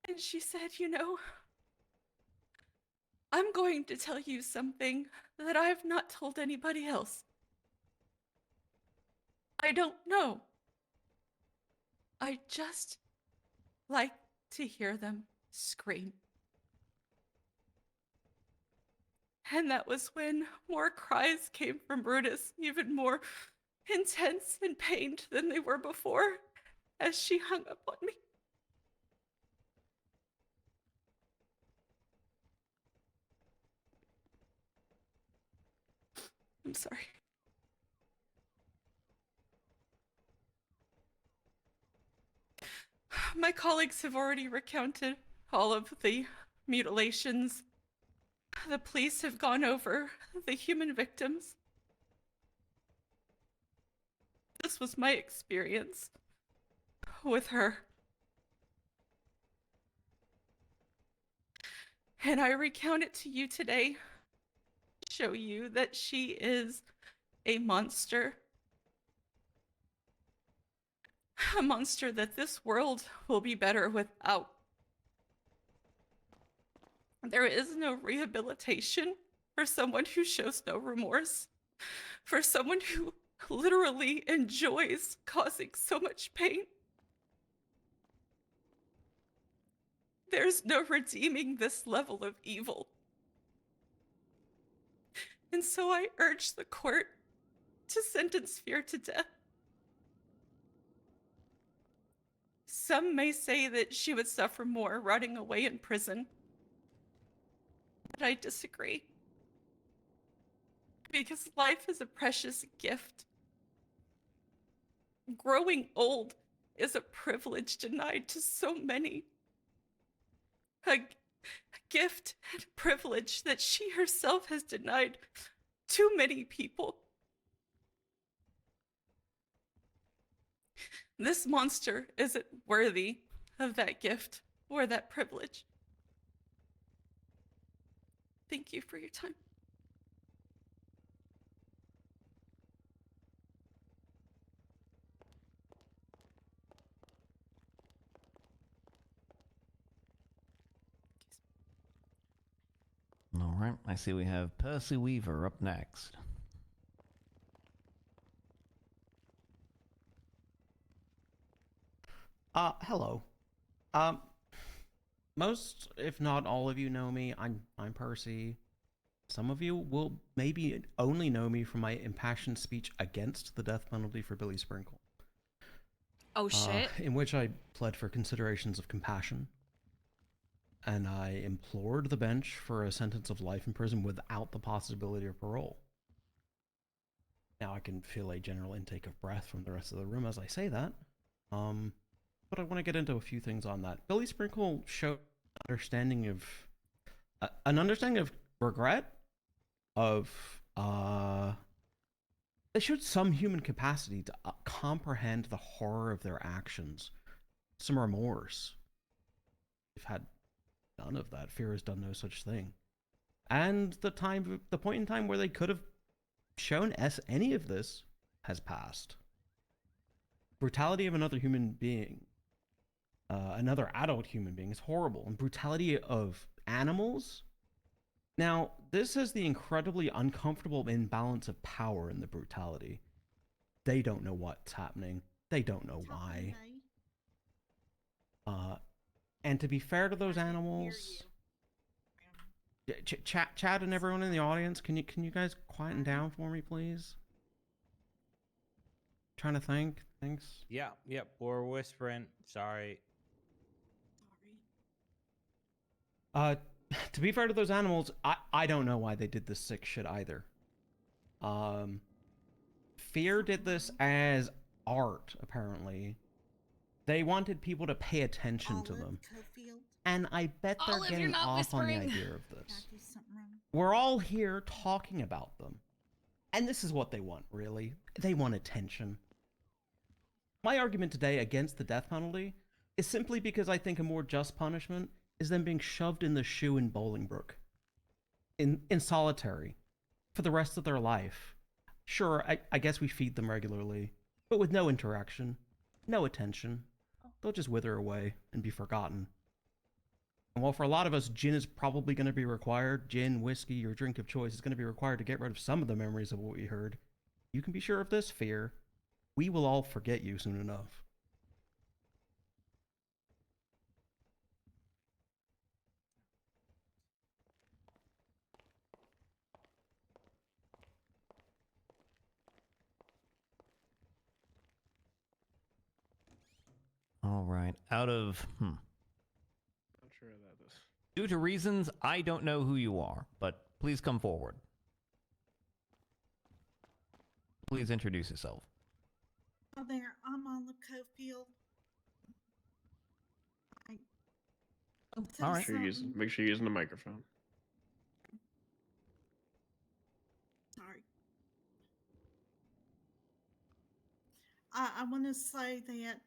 And she said, you know, I'm going to tell you something that I have not told anybody else. I don't know. I just like to hear them scream. And that was when more cries came from Brutus, even more intense and pained than they were before, as she hung up on me. I'm sorry. My colleagues have already recounted all of the mutilations. The police have gone over the human victims. This was my experience with her. And I recount it to you today to show you that she is a monster. A monster that this world will be better without. There is no rehabilitation for someone who shows no remorse, for someone who literally enjoys causing so much pain. There's no redeeming this level of evil. And so I urge the court to sentence Fear to death. Some may say that she would suffer more rotting away in prison, but I disagree. Because life is a precious gift. Growing old is a privilege denied to so many. A gift and privilege that she herself has denied too many people. This monster isn't worthy of that gift or that privilege. Thank you for your time. All right, I see we have Percy Weaver up next. Hello. Most, if not all of you know me. I'm Percy. Some of you will maybe only know me from my impassioned speech against the death penalty for Billy Sprinkle. Oh shit. In which I pled for considerations of compassion. And I implored the bench for a sentence of life in prison without the possibility of parole. Now I can feel a general intake of breath from the rest of the room as I say that. But I want to get into a few things on that. Billy Sprinkle showed an understanding of regret, of they showed some human capacity to comprehend the horror of their actions, some remorse. They've had none of that. Fear has done no such thing. And the point in time where they could have shown any of this has passed. Brutality of another human being, another adult human being, is horrible. And brutality of animals. Now, this has the incredibly uncomfortable imbalance of power in the brutality. They don't know what's happening. They don't know why. And to be fair to those animals, Chad and everyone in the audience, can you guys quieten down for me, please? Trying to think. Thanks. Yeah, we're whispering. Sorry. To be fair to those animals, I don't know why they did this sick shit either. Fear did this as art, apparently. They wanted people to pay attention to them. And I bet they're getting off on the idea of this. We're all here talking about them. And this is what they want, really. They want attention. My argument today against the death penalty is simply because I think a more just punishment is them being shoved in the shoe in Bolingbrook. In solitary. For the rest of their life. Sure, I guess we feed them regularly. But with no interaction. No attention. They'll just wither away and be forgotten. And while for a lot of us, gin is probably going to be required, gin, whiskey, your drink of choice is going to be required to get rid of some of the memories of what we heard, you can be sure of this, Fear. We will all forget you soon enough. All right. Out of Not sure about this. due to reasons, I don't know who you are, but please come forward. Please introduce yourself. Oh, there. I'm on the Cofield. All right. Make sure you're using the microphone. Sorry. I want to say that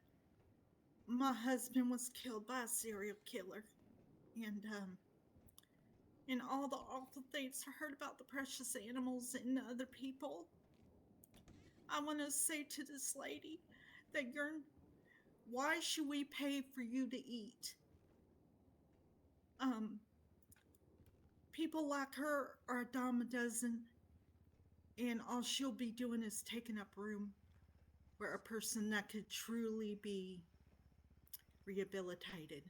my husband was killed by a serial killer. And all the awful things I heard about the precious animals and other people. I want to say to this lady that why should we pay for you to eat? People like her are a dime a dozen, and all she'll be doing is taking up room where a person that could truly be rehabilitated.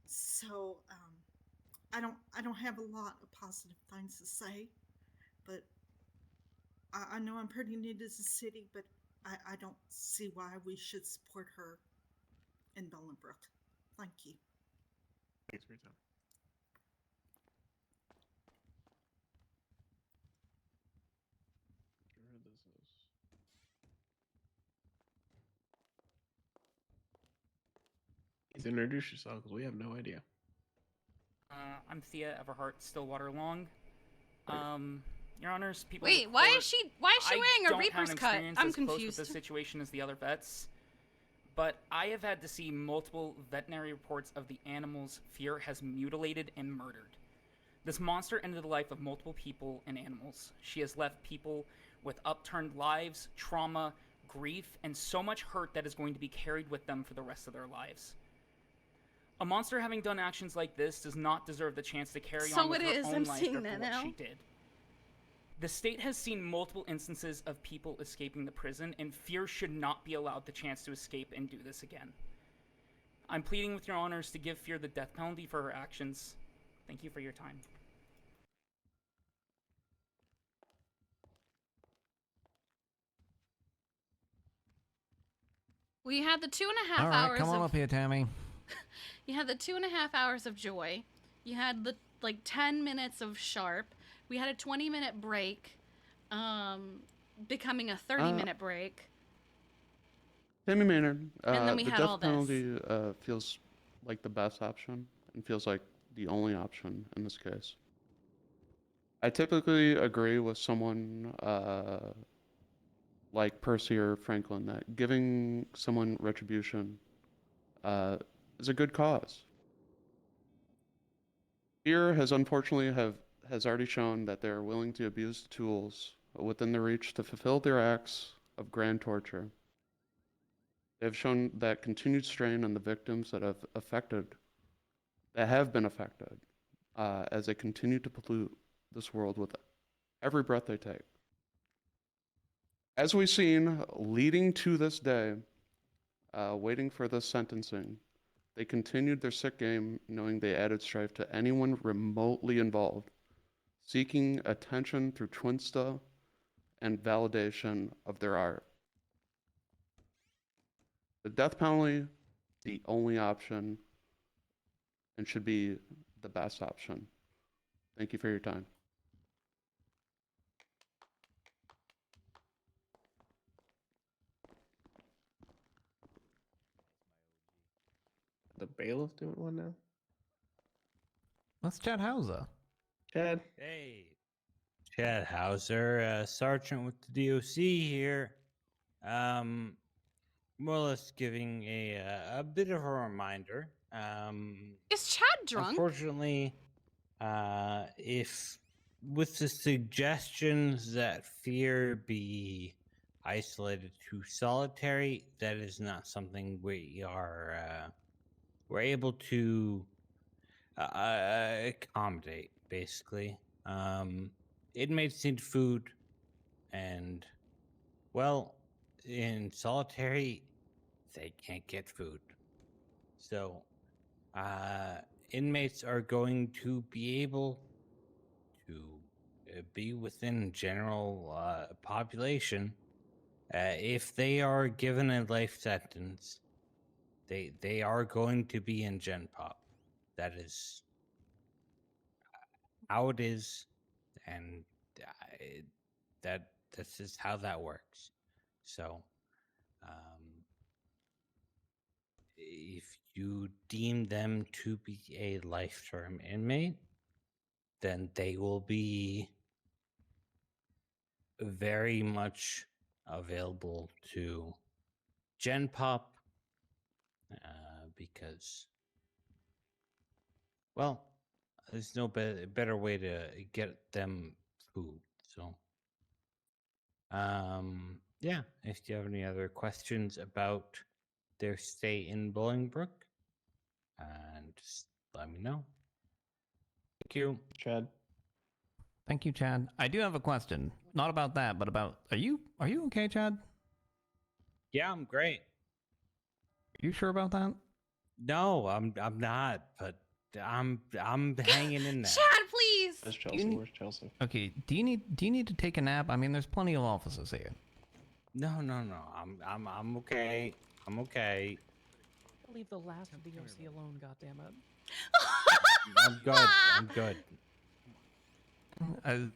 So, I don't have a lot of positive things to say, but I know I'm pretty new to the city, but I don't see why we should support her in Bolingbrook. Thank you. Thanks for your time. Sure, this is. Please introduce yourself, because we have no idea. I'm Thea Everhart Stillwater Long. Your Honors, people. Wait, why is she wearing a Reaper's cut? I'm confused. Close with this situation as the other vets, but I have had to see multiple veterinary reports of the animals Fear has mutilated and murdered. This monster ended the life of multiple people and animals. She has left people with upturned lives, trauma, grief, and so much hurt that is going to be carried with them for the rest of their lives. A monster having done actions like this does not deserve the chance to carry on with her own life after what she did. The state has seen multiple instances of people escaping the prison, and Fear should not be allowed the chance to escape and do this again. I'm pleading with your honors to give Fear the death penalty for her actions. Thank you for your time. We had the 2.5 All right, hours come on of up here, Tammy. You had the 2.5 hours of joy. You had the 10 minutes of sharp. We had a 20-minute break, becoming a 30-minute break. Tammy Maynard, And then we the had all death this. penalty feels like the best option and feels like the only option in this case. I typically agree with someone like Percy or Franklin that giving someone retribution is a good cause. Fear has unfortunately has already shown that they are willing to abuse the tools within their reach to fulfill their acts of grand torture. They have shown that continued strain on the victims that have been affected, as they continue to pollute this world with every breath they take. As we've seen, leading to this day, waiting for this sentencing, they continued their sick game, knowing they added strife to anyone remotely involved, seeking attention through Twinsta and validation of their art. The death penalty, the only option, and should be the best option. Thank you for your time. The bailiff doing one now? That's Chad Hauser. Chad. Hey. Chad Hauser, Sergeant with the DOC here. More or less giving a bit of a reminder. Is Chad drunk? Unfortunately, if with the suggestions that fear be isolated to solitary, that is not something we are we're able to accommodate. Basically, inmates need food, and well, in solitary, they can't get food. So, inmates are going to be able to be within general population. If they are given a life sentence, they are going to be in Gen Pop. That is how it is, and that's just how that works. So, if you deem them to be a life-term inmate, then they will be very much available to Gen Pop because, well, there's no better way to get them food. So, yeah, if you have any other questions about their stay in Bolingbrook, just let me know. Thank you, Chad. Thank you, Chad. I do have a question. Not about that, but about are you okay, Chad? Yeah, I'm great. Are you sure about that? No, I'm not, but I'm hanging in there. Chad, please. Where's Chelsea? Where's Chelsea? Okay. Do you need to take a nap? I mean, there's plenty of officers here. No. I'm okay. I'm okay. Leave the last DOC alone, goddammit. I'm good. I'm good.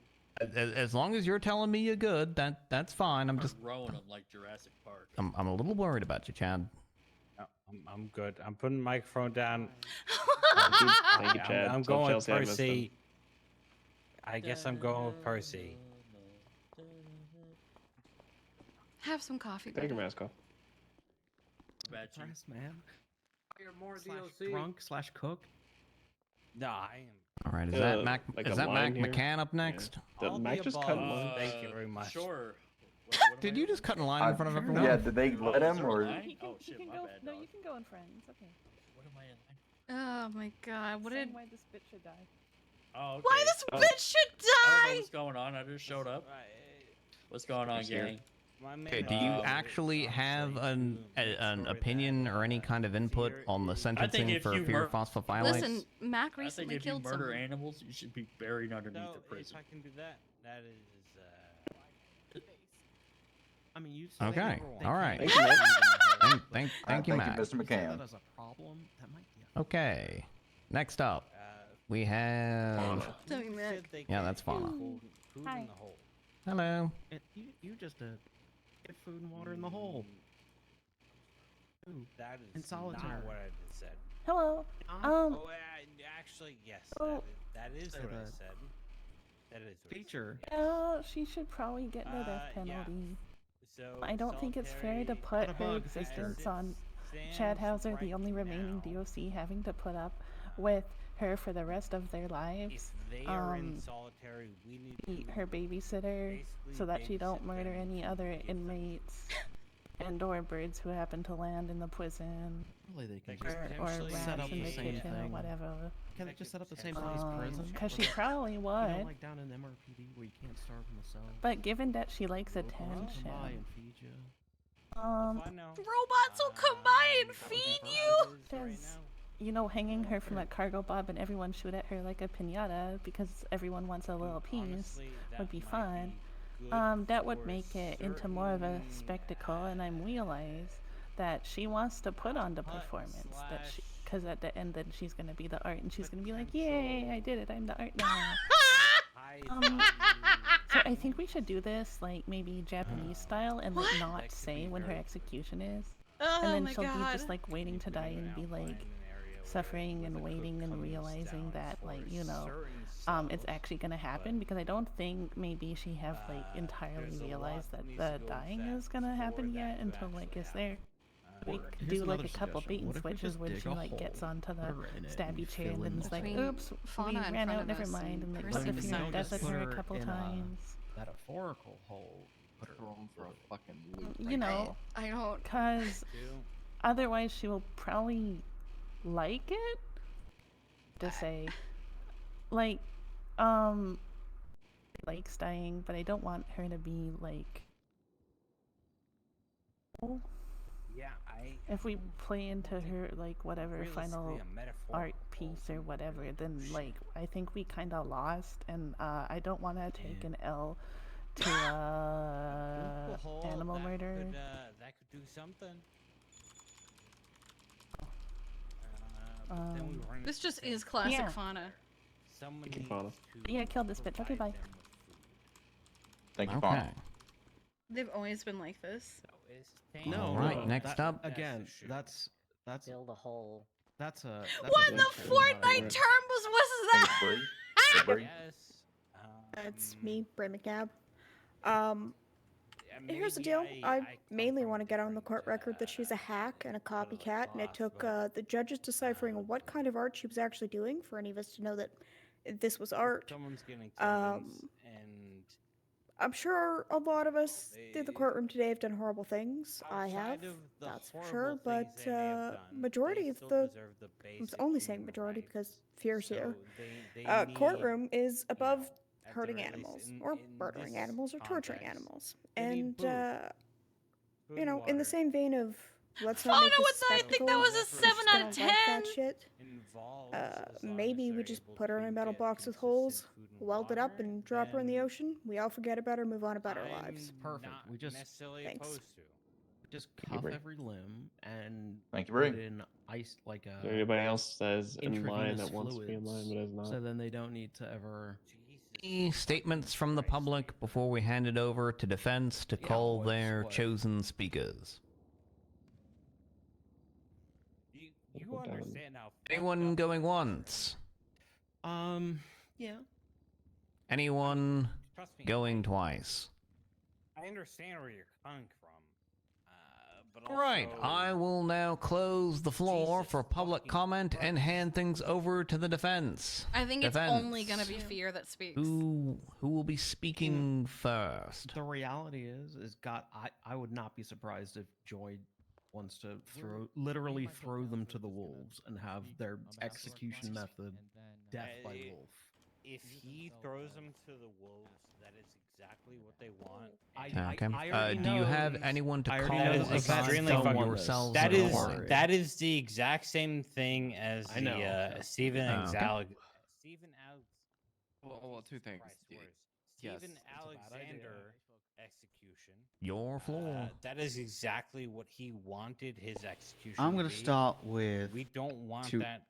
As long as you're telling me you're good, that's fine. I'm just growing them like Jurassic Park. I'm a little worried about you, Chad. No, I'm good. I'm putting the microphone down. Thank you, Chad. I'm Tell going Chelsea I missed him. Percy. I guess I'm going with Percy. Have some coffee. Take your mask off. Press, man. You're more Drunk / cook. No, I am. All right, is that Mac? like Is a that Mac line here? McCann up next? Yeah. Did Mac just cut in line? Thank you very much. Sure. Did you just cut in line in front of everyone? Yeah, did they let him or? You can go. No, you can go in front. It's okay. What am I in line? Oh my god, what did... Why this bitch should die. Oh, okay. Why this bitch should I don't know die? what's going on. I just showed up. What's going on, gang? Okay, do you actually have an opinion or any kind of input on the sentencing for fear phosphophylates? Listen, Mac I think recently if you killed murder someone. animals, you should be buried underneath the prison. If I can do that, that is. I mean, you. Okay. All right. Thank you, Mac. Thank Thank you, Matt. Mr. McCann. That as a problem, that might be. Okay. Next up, we have. Yeah, that's Fauna. Hi. Hello. You just get food and water in the hole. Ooh, That is in solitary. not what I just said. Hello. Actually, yes. Oh. That is what I said. That is what Feature. She should probably get the death penalty. Yeah. So I don't think it's fair to put her existence on Chad Hauser, the only remaining DOC, having to put up with her for the rest of their lives. If they are in solitary, we need Beat to her babysitter so that she don't murder any other inmates and or birds who happen to land in the prison. Probably they can or just set rats up in the the same kitchen or thing. whatever. Can they just set up the same thing as prison? Because she probably would. You know, like down in MRPD where you can't starve in the cell. But given that she likes Robots attention, come by and feed you. Robots will come by and feed you. Does, you know, hanging her from a cargo bob and everyone shoot at her like a pinata because everyone wants a little piece would be fun. That would make it into more of a spectacle, and I realize that she wants to put on the performance that she, because at the end then she's gonna be the art and she's gonna be like, yay, I did it, I'm the art now. So I think we should do this like maybe Japanese style and like not say when her execution is, and then she'll be just like waiting to die and be like suffering and waiting and realizing that, like, you know, it's actually gonna happen, because I don't think maybe she have like entirely realized that the dying is gonna happen yet until like it's there. We could do like a couple bait and switches where she like gets onto the stabby chair and then it's like, oops, we ran out, never mind, and like puts a few death at her a couple times. Metaphorical hole. Put her on for a fucking loop. You know, I don't, because otherwise she will probably like it to say, like, likes dying, but I don't want her to be like, oh. Yeah, If we play into her like whatever final art piece or whatever, then like I think we kind of lost, and I don't want to take an L to animal murder. That could do something. This just is classic yeah. fauna. Yeah, kill this bitch. Okay, bye. Thank you, Okay. Fauna. They've always been like this. No, All right, next that, up. Again, that's Build a hole. That's a. What in the Fortnite term was that? That's me, Bray McNabb. Here's the deal. I mainly want to get on the court record that she's a hack and a copycat, and it took the judges deciphering what kind of art she was actually doing for any of us to know that this was art. Someone's getting and I'm sure a lot of us in the courtroom today have done horrible things. I have, that's for sure. But majority of the, I'm only saying majority because fear's here. Courtroom is above hurting animals, or murdering animals, or torturing animals. And, you know, in the same vein of let's not make this I think that was a 7 out of 10. That shit. Maybe we just put her in a metal box with holes, weld it up, and drop her in the ocean. We all forget about her, move on about our lives. Perfect. We just Thanks. just cuff every limb and Thank you, put Bray. it in ice like a. Anybody else says in line intravenous that wants to be in line fluids, but is not? So then they don't need to ever. Any statements from the public before we hand it over to defense to call their chosen speakers? You understand how Anyone going once? Yeah. Anyone going twice? I understand where you're coming from, but All right, I will now close the floor for public comment and hand things over to the defense. I think it's Defense. only gonna be fear that speaks. Who will be speaking first? The reality is, I would not be surprised if Joy wants to literally throw them to the wolves and have their execution method death by wolf. if he throws them to the wolves, that is exactly what they want. Okay. Do you have anyone to call That is extremely aside from fucking yourselves? That is the exact same thing as the Stephen Alexander. Well, two things. Yes. Stephen Alexander execution. Your floor. That is exactly what he wanted his execution. I'm going gonna start with. We don't want to- that.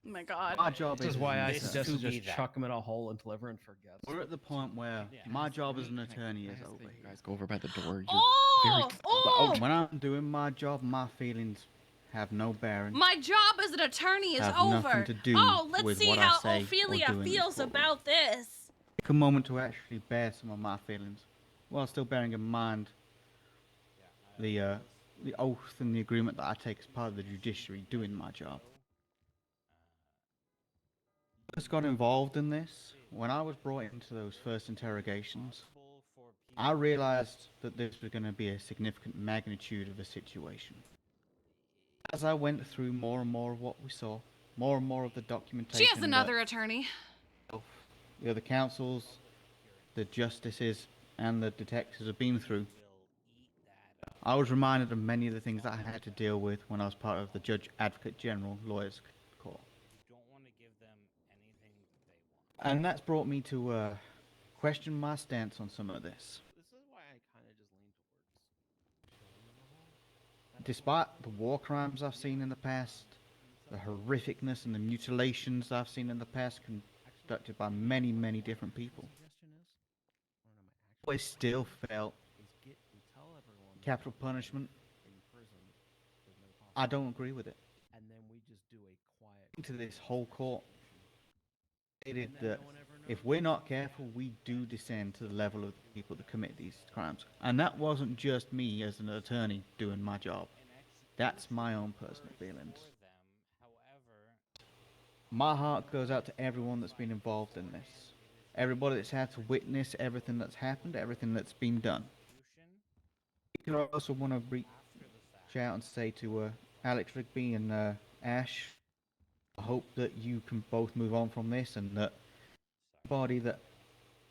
Oh my god. My job This is why I This suggested to be just that. chuck him in a hole until everyone forgets. We're at the point where my job as an attorney is over. You guys go over by the door. You're Oh! Oh! When I'm doing my job, my feelings have no bearing. My job as an attorney is Have over. nothing to do Oh, let's with see what I how say or Ophelia do in this feels courtroom. about this. Take a moment to actually bear some of my feelings, while still bearing in mind the oath and the agreement that I take as part of the judiciary doing my job. I first got involved in this when I was brought into those first interrogations. I realized that this was going to be a significant magnitude of a situation. As I went through more and more of what we saw, more and more of the documentation. She has another attorney. The other councils, the justices, and the detectives have been through. I was reminded of many of the things that I had to deal with when I was part of the Judge Advocate General Lawyers Corps. And that's brought me to question my stance on some of this. This is why I kind of just lean towards. Despite the war crimes I've seen in the past, the horrificness and the mutilations I've seen in the past conducted by many, many different people, I still felt capital punishment. I don't agree with it. And then we just do a quiet. To this whole court stated that if we're not careful, we do descend to the level of the people that commit these crimes. And that wasn't just me as an attorney doing my job. That's my own personal feelings. My heart goes out to everyone that's been involved in this. Everybody that's had to witness everything that's happened, everything that's been done. I also want to reach out and say to Alex Rigby and Ash, I hope that you can both move on from this, and that anybody that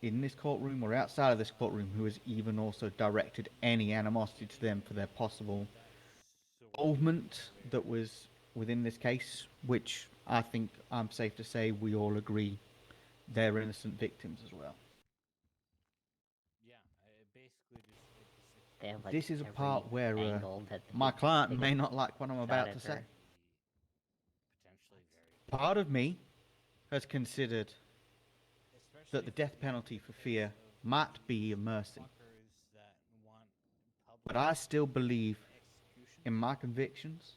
in this courtroom or outside of this courtroom who has even also directed any animosity to them for their possible involvement that was within this case, which I think I'm safe to say we all agree they're innocent victims as well. This is a part where my client may not like what I'm about to say. Part of me has considered that the death penalty for fear might be a mercy. But I still believe in my convictions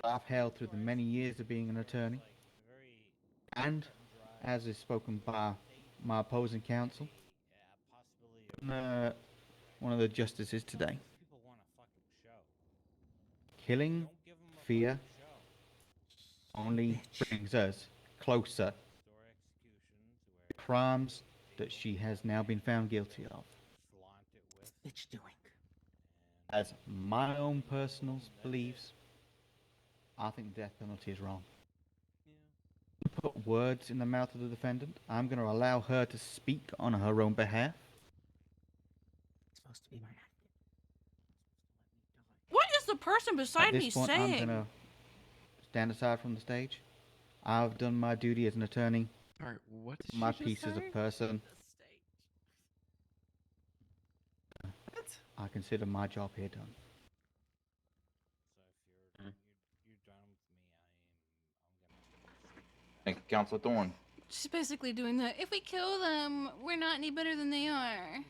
that I've held through the many years of being an attorney, and as is spoken by my opposing counsel, one of the justices today. Killing fear only brings us closer to the crimes that she has now been found guilty of. Bitch doing. As my own personal beliefs, I think the death penalty is wrong. To put words in the mouth of the defendant, I'm going to allow her to speak on her own behalf. It's supposed to be my advocate. What is the person beside me At this point, saying? I'm going to stand aside from the stage. I've done my duty as an attorney. Alright, what did My she just piece as a say? person. I consider my job here done. Thank you, Counselor Thorne. She's basically doing that. If we kill them, we're not any better than they are.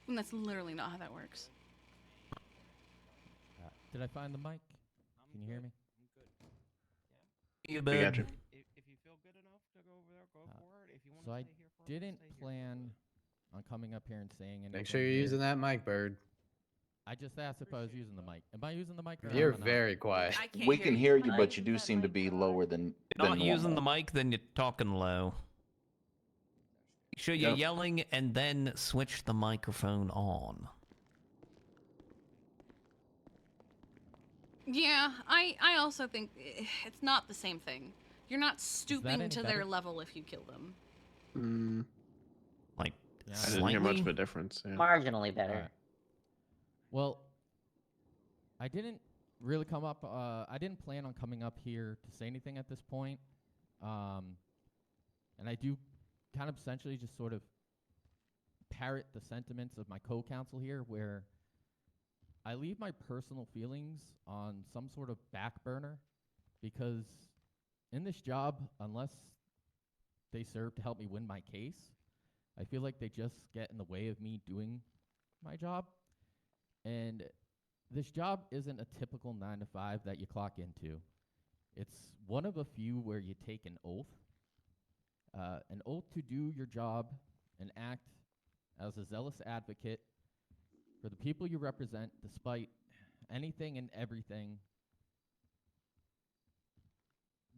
And that's literally not how that works. Did I find the mic? Can you hear me? You We bud. got you. If you feel good enough to go over there, go for it. If you want So to I stay here for a didn't plan on coming up here and saying anything. Make sure you're here. using that mic, Bird. I just asked if I was using the mic. Am I using the mic? Or You're am I not? very quiet. We can hear you, but you do seem to be lower than You're not normal. using the mic, then you're talking low. Make sure you're Yep. yelling and then switch the microphone on. Yeah, I also think it's not the same thing. You're not stooping any to their better? level if you kill them. Like, I didn't hear much of a difference. Yeah. Marginally better. Alright. Well, I didn't really come up. I didn't plan on coming up here to say anything at this point. And I do kind of essentially just sort of parrot the sentiments of my co-counsel here, where I leave my personal feelings on some sort of back burner, because in this job, unless they serve to help me win my case, I feel like they just get in the way of me doing my job. And this job isn't a typical 9 to 5 that you clock into. It's one of a few where you take an oath to do your job and act as a zealous advocate for the people you represent, despite anything and everything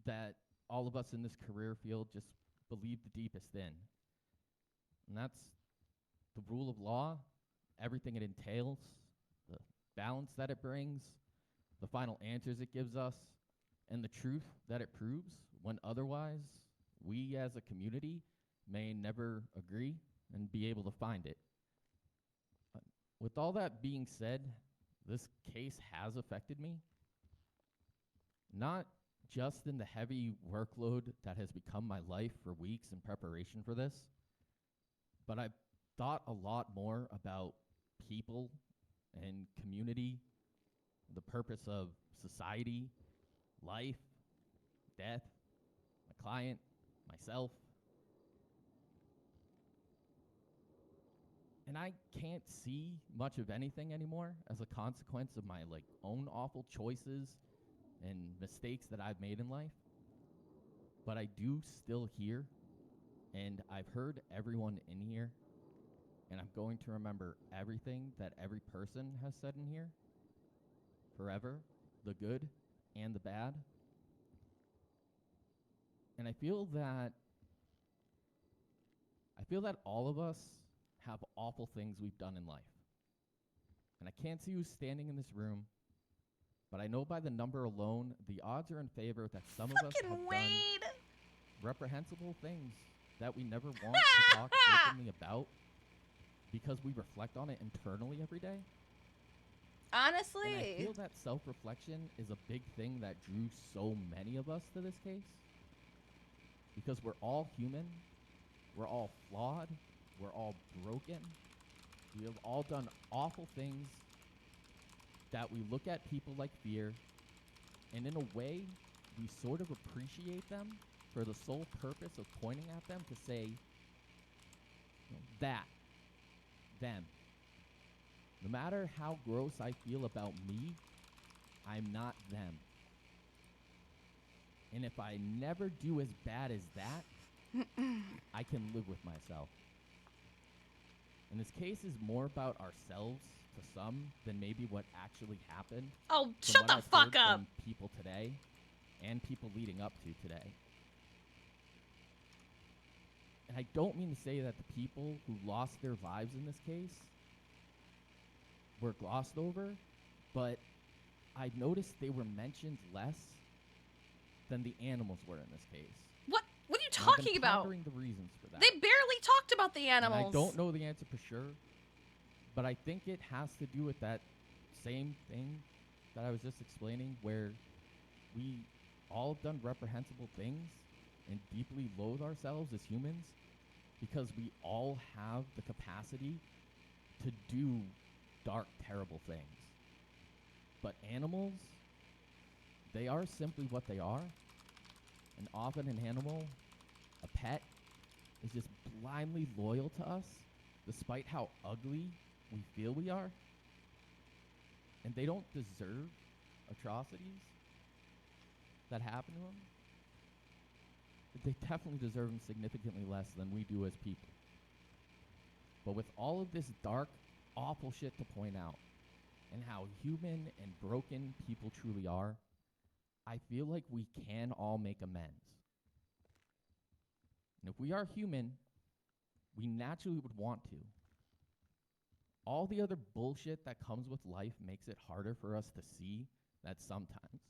that all of us in this career field just believe the deepest in. And that's the rule of law, everything it entails, the balance that it brings, the final answers it gives us, and the truth that it proves when otherwise we as a community may never agree and be able to find it. With all that being said, this case has affected me, not just in the heavy workload that has become my life for weeks in preparation for this, but I've thought a lot more about people and community, the purpose of society, life, death, my client, myself. And I can't see much of anything anymore as a consequence of my own awful choices and mistakes that I've made in life. But I do still hear, and I've heard everyone in here, and I'm going to remember everything that every person has said in here forever, the good and the bad. And I feel that all of us have awful things we've done in life. And I can't see who's standing in this room, but I know by the number alone, the odds are in favor that some of us have done reprehensible things that we never want to talk openly about because we reflect on it internally every day. Honestly. And I feel that self-reflection is a big thing that drew so many of us to this case. Because we're all human, we're all flawed, we're all broken. We have all done awful things that we look at people like fear, and in a way, we sort of appreciate them for the sole purpose of pointing at them to say, them. No matter how gross I feel about me, I'm not them. And if I never do as bad as that, I can live with myself. And this case is more about ourselves to some than maybe what actually happened. Oh, shut the fuck up! From people today and people leading up to today. And I don't mean to say that the people who lost their lives in this case were glossed over, but I noticed they were mentioned less than the animals were in this case. What are you And I've been talking about? pondering the reasons for that. They barely talked about the And animals. I don't know the answer for sure, but I think it has to do with that same thing that I was just explaining, where we all have done reprehensible things and deeply loathe ourselves as humans because we all have the capacity to do dark, terrible things. But animals, they are simply what they are. And often an animal, a pet, is just blindly loyal to us, despite how ugly we feel we are. And they don't deserve atrocities that happen to them. They definitely deserve them significantly less than we do as people. But with all of this dark, awful shit to point out, and how human and broken people truly are, I feel like we can all make amends. And if we are human, we naturally would want to. All the other bullshit that comes with life makes it harder for us to see that sometimes.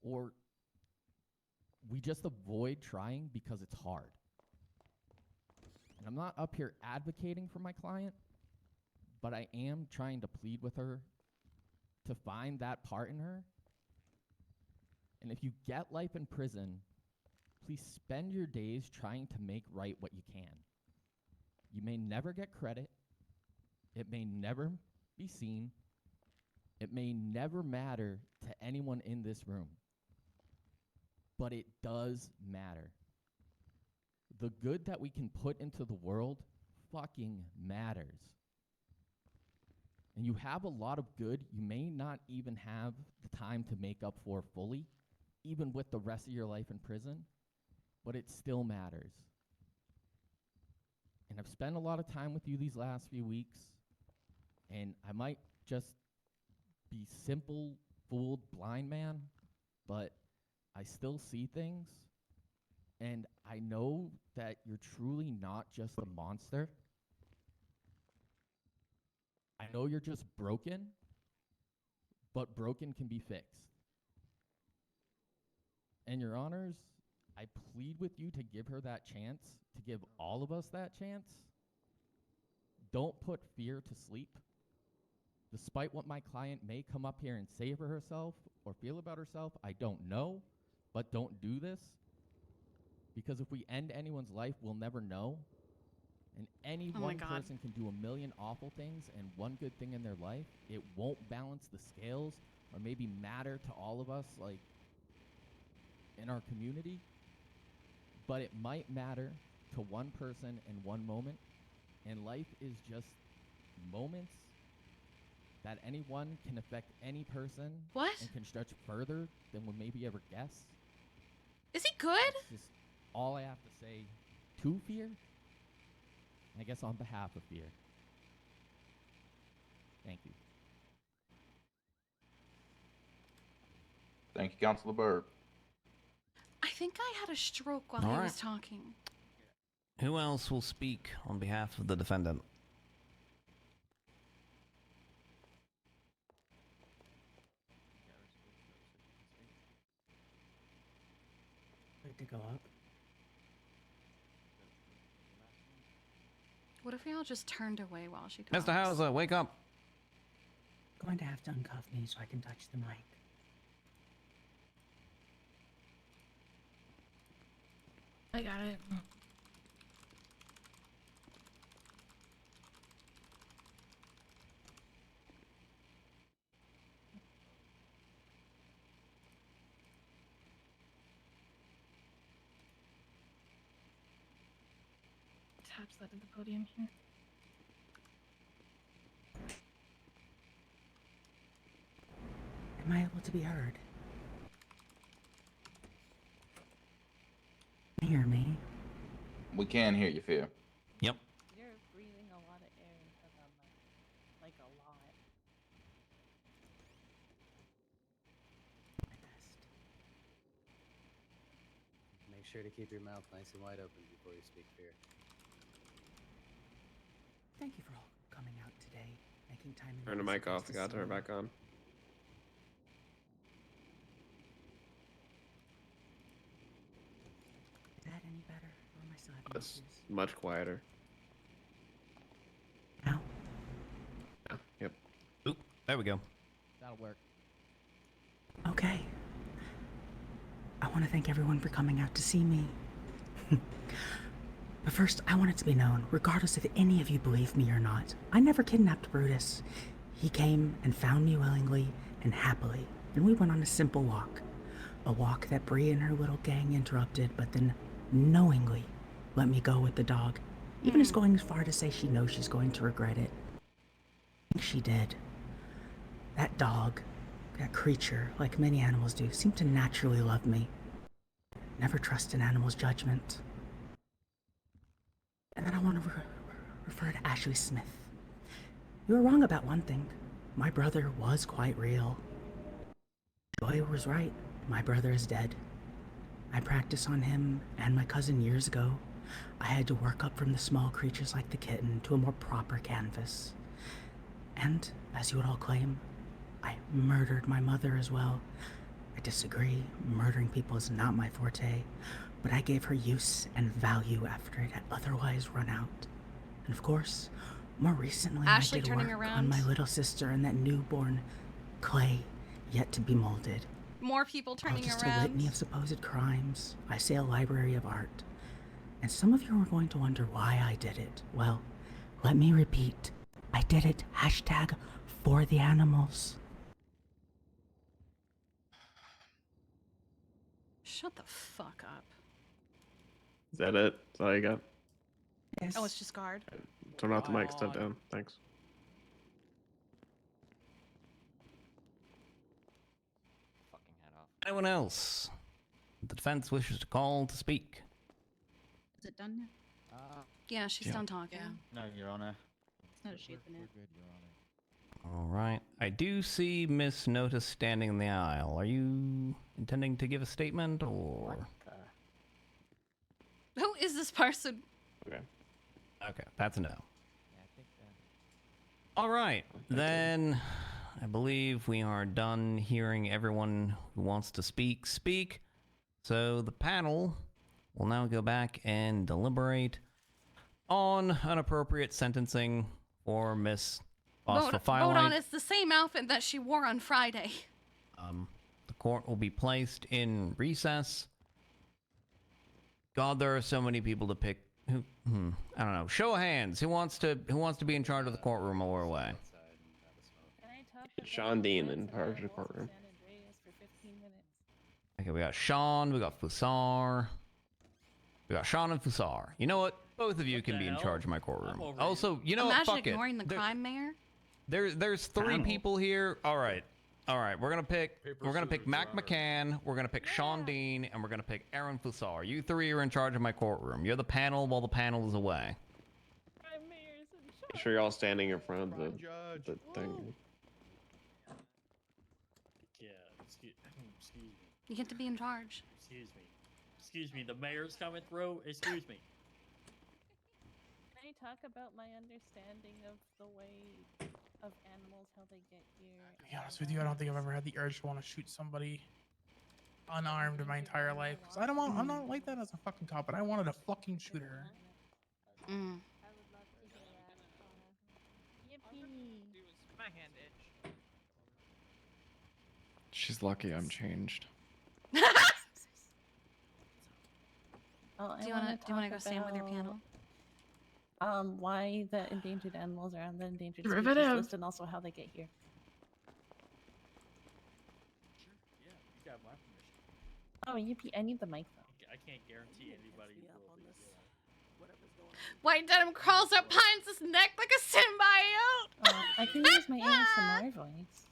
Or we just avoid trying because it's hard. And I'm not up here advocating for my client, but I am trying to plead with her to find that part in her. And if you get life in prison, please spend your days trying to make right what you can. You may never get credit. It may never be seen. It may never matter to anyone in this room. But it does matter. The good that we can put into the world fucking matters. And you have a lot of good you may not even have the time to make up for fully, even with the rest of your life in prison, but it still matters. And I've spent a lot of time with you these last few weeks, and I might just be simple, fooled, blind man, but I still see things, and I know that you're truly not just a monster. I know you're just broken, but broken can be fixed. And your honors, I plead with you to give her that chance, to give all of us that chance. Don't put fear to sleep. Despite what my client may come up here and say for herself or feel about herself, I don't know, but don't do this. Because if we end anyone's life, we'll never know. And any one person can do a million awful things and one good thing in their life. It won't balance the scales or maybe matter to all of us, like, in our community. But it might matter to one person in one moment. And life is just moments that anyone can affect any person. What? And can stretch further than we'll maybe ever guess. Is he good? That's just all I have to say to Fear. I guess on behalf of Fear. Thank you. Thank you, Councilor Byrd. I think I had a stroke while he was talking. Who else will speak on behalf of the defendant? Good to go up. What if we all just turned away while she talks? Mr. Hauser, wake up. Going to have to uncuff me so I can touch the mic. I got it. Tap that at the podium here. Am I able to be heard? Can you hear me? We can hear you, Fear. Yep. You're breathing a lot of air into the mic. Like a lot. Make sure to keep your mouth nice and wide open before you speak, Fear. Thank you for all coming out today, making time. Turn the mic off. I gotta turn it back on. Is that any better? Or am I still having That's issues? much quieter. Now? Yeah, yep. Oop, there we go. That'll work. Okay. I want to thank everyone for coming out to see me. But first, I want it to be known, regardless if any of you believe me or not, I never kidnapped Brutus. He came and found me willingly and happily, and we went on a simple walk. A walk that Bree and her little gang interrupted, but then knowingly let me go with the dog, even as going as far to say she knows she's going to regret it. I think she did. That dog, that creature, like many animals do, seemed to naturally love me. Never trust an animal's judgment. And then I want to refer to Ashley Smith. You were wrong about one thing. My brother was quite real. Joy was right. My brother is dead. I practiced on him and my cousin years ago. I had to work up from the small creatures like the kitten to a more proper canvas. And, as you would all claim, I murdered my mother as well. I disagree. Murdering people is not my forte. But I gave her use and value after it had otherwise run out. And of course, more recently Ashley I did turning work around. on my little sister and that newborn clay yet to be molded. More people turning Just around. a litany of supposed crimes. I say a library of art. And some of you are going to wonder why I did it. Well, let me repeat. I did it #for the animals. Shut the fuck up. Is that it? That's all you got? Yes. Oh, it's just guard. Turn off the mic, step down. Thanks. Anyone else? The defense wishes to call to speak. Is it done now? Yeah, she's done talking. No, Your Honor. It's not a shape in it. All right. I do see Miss Notice standing in the aisle. Are you intending to give a statement or? Who is this person? Okay. Okay, that's a no. All right, then I believe we are done hearing everyone who wants to speak. So the panel will now go back and deliberate on an appropriate sentencing for Miss Vote Firelight. on it's the same outfit that she wore on Friday. The court will be placed in recess. God, there are so many people to pick. I don't know. Show of hands. Who wants to be in charge of the courtroom while we're away? Sean Dean in charge of the courtroom. Okay, we got Sean. We got Fusar. We got Sean and Fusar. You know what? Both of you can be in charge of my courtroom. Also, you know what? Imagine Fuck it. ignoring the crime mayor. There's three people here. All right. We're gonna pick Mac McCann. We're gonna pick Sean Dean, and we're gonna pick Aaron Fusar. You three are in charge of my courtroom. You're the panel while the panel is away. Make sure you're all standing in front of the thing. Yeah, excuse me. You get to be in charge. Excuse me, the mayor's coming through. Excuse me. Can I talk about my understanding of the way of animals, how they get here? To be honest with you, I don't think I've ever had the urge to want to shoot somebody unarmed in my entire life. 'Cause I'm not like that as a fucking cop, but I wanted to fucking shoot her. Mm. My hand itch. She's lucky I'm changed. Oh, Do you want to go stand with your panel? Why the endangered animals are on the endangered species Derivative. list, and also how they get here. Yeah, you got my permission. Oh, yippee! I need the mic though. I can't guarantee anybody will be. White Denim crawls up behind his neck like a symbiote. I can use my ASMR voice.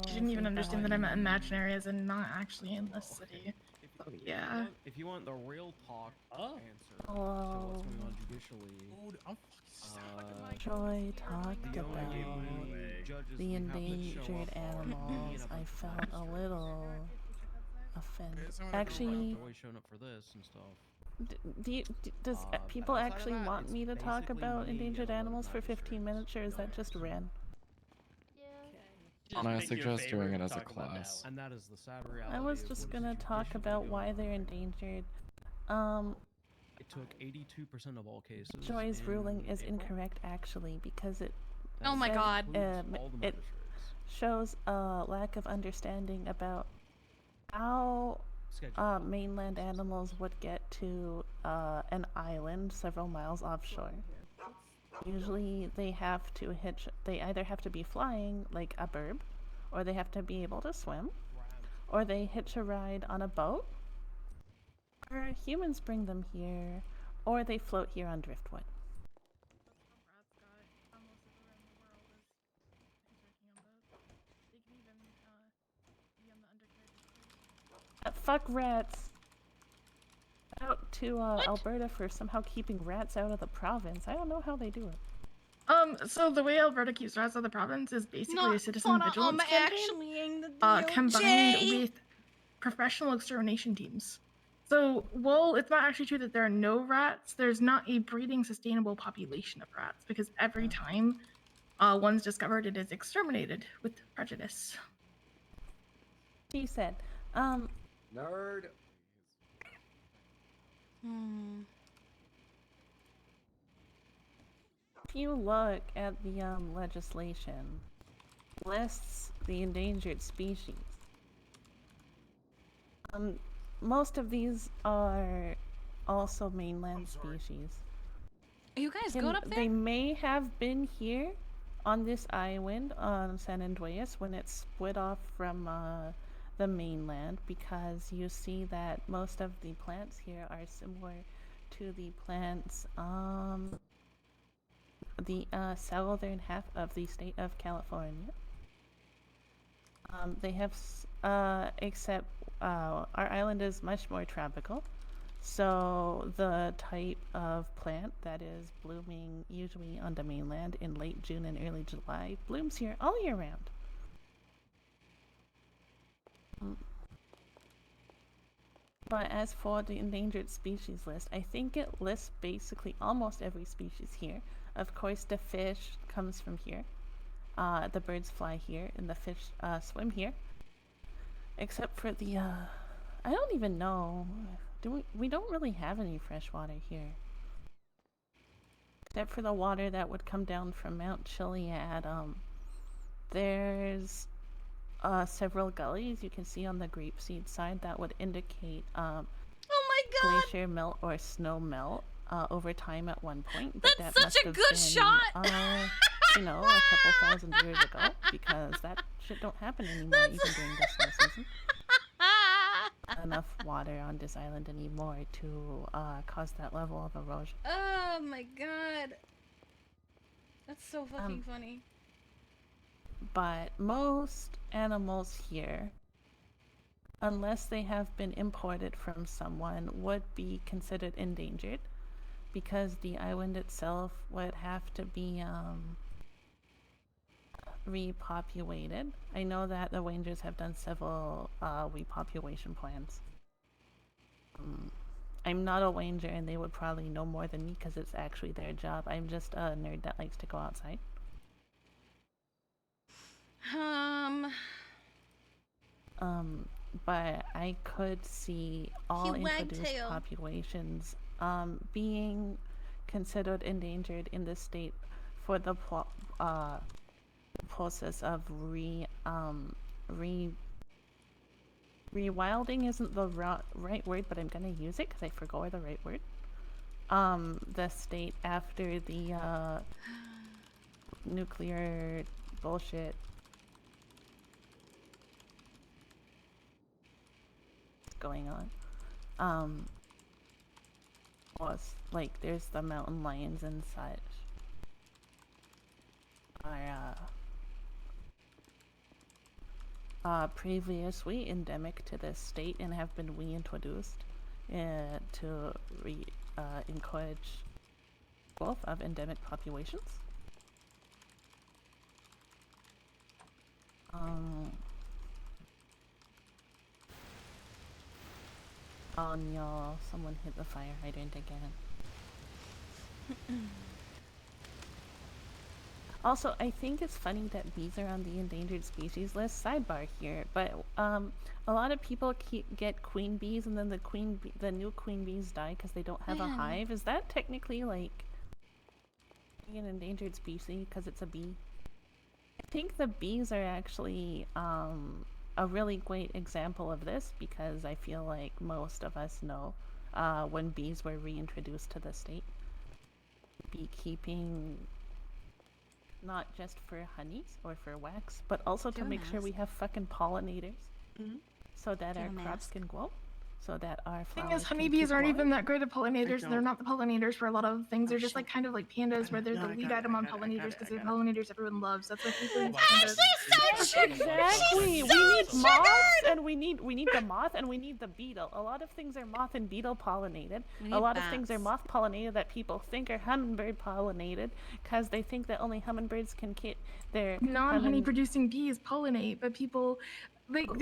She didn't even understand that I'm imaginary as in not actually in this city. Oh, yeah. If you want the real talk answer to Oh. what's going on judicially, Joy talked about the endangered animals. I felt a little offended. Actually, always showing up for this and stuff. does people actually want me to talk about endangered animals for 15 minutes, or is that just Ren? And I suggest doing it as a class. And that is the sad reality. I was just gonna talk about why they're endangered. It took 82% of all cases. Joy's ruling is incorrect actually because it. Oh my God. It shows a lack of understanding about how mainland animals would get to an island several miles offshore. Usually they have to they either have to be flying like a bird, or they have to be able to swim, or they hitch a ride on a boat, or humans bring them here, or they float here on driftwood. Fuck rats! Out to Alberta for somehow keeping rats out of the province. I don't know how they do it. So the way Alberta keeps rats out of the province is basically a citizen vigilance campaign, combined with professional extermination teams. So, while it's not actually true that there are no rats, there's not a breeding sustainable population of rats, because every time one's discovered, it is exterminated with prejudice. She said, Nerd. If you look at the legislation, lists the endangered species. Most of these are also mainland species. Are you guys good up there? They may have been here on this island on San Andreas when it split off from the mainland, because you see that most of the plants here are similar to the plants the southern half of the state of California. They have except our island is much more tropical, so the type of plant that is blooming usually on the mainland in late June and early July blooms here all year round. But as for the endangered species list, I think it lists basically almost every species here. Of course, the fish comes from here. The birds fly here, and the fish swim here. Except for the, I don't even know. We don't really have any fresh water here. Except for the water that would come down from Mount Chiliad. There's several gullies you can see on the grapeseed side that would indicate oh my god, glacier melt or snow melt over time at one point. But that's that such a good shot! You know, a couple thousand years ago, because that shit don't happen anymore even during the snow season. Enough water on this island anymore to cause that level of erosion. Oh my god. That's so fucking funny. But most animals here, unless they have been imported from someone, would be considered endangered, because the island itself would have to be repopulated. I know that the Rangers have done several repopulation plans. I'm not a ranger, and they would probably know more than me because it's actually their job. I'm just a nerd that likes to go outside. But I could see all introduced populations being considered endangered in the state for the process of rewilding isn't the right word, but I'm gonna use it because I forgot the right word. The state after the nuclear bullshit going on. Was like there's the mountain lions and such are previously endemic to this state and have been reintroduced to encourage growth of endemic populations. Oh no, someone hit the fire hydrant again. Also, I think it's funny that bees are on the endangered species list. Sidebar here, but a lot of people get queen bees, and then the new queen bees die because they don't have a hive. Is that technically like an endangered species because it's a bee? I think the bees are actually a really great example of this, because I feel like most of us know when bees were reintroduced to the state. Beekeeping, not just for honeys or for wax, but also to make sure we have fucking pollinators, so that our crops can grow, so that our flowers thing is, honeybees aren't even that great at pollinators. They're not the pollinators for a lot of things. They're just like kind of like pandas, where they're the lead item on pollinators because they're pollinators everyone loves. That's what people use pandas. Exactly. We need moths, and we need the moth, and we need the beetle. A lot of things are moth and beetle pollinated. A lot of things are moth pollinated that people think are hummingbird pollinated, because they think that only hummingbirds can get their non-honey producing bees pollinate, but people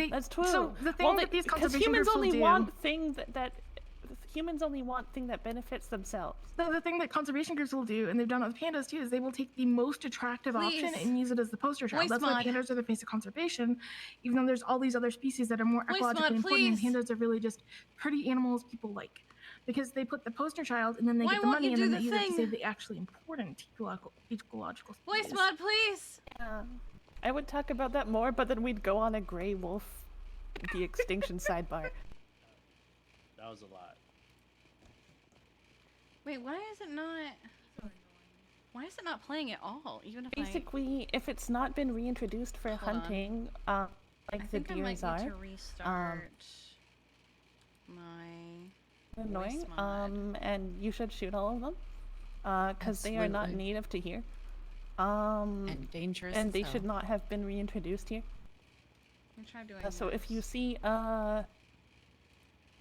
that's true. So the thing that these conservation groups will do, humans only want thing that benefits themselves. So the thing that conservation groups will do, and they've done it with pandas too, is they will take the most attractive option and use it as the poster child. That's why pandas are the face of conservation, even though there's all these other species that are more ecologically important, and pandas are really just pretty animals people like. Because they put the poster child, and then they get the money, and then they use it to say the actually important ecological species. Voice mod, please! I would talk about that more, but then we'd go on a gray wolf, the extinction sidebar. That was a lot. Wait, why is it not? Why is it not playing at all? Even if basically, if it's not been reintroduced for hunting, like the deers are, to restart my annoying. And you should shoot all of them, because they are not native to here. And dangerous. And they should not have been reintroduced here. Try doing so if you see, I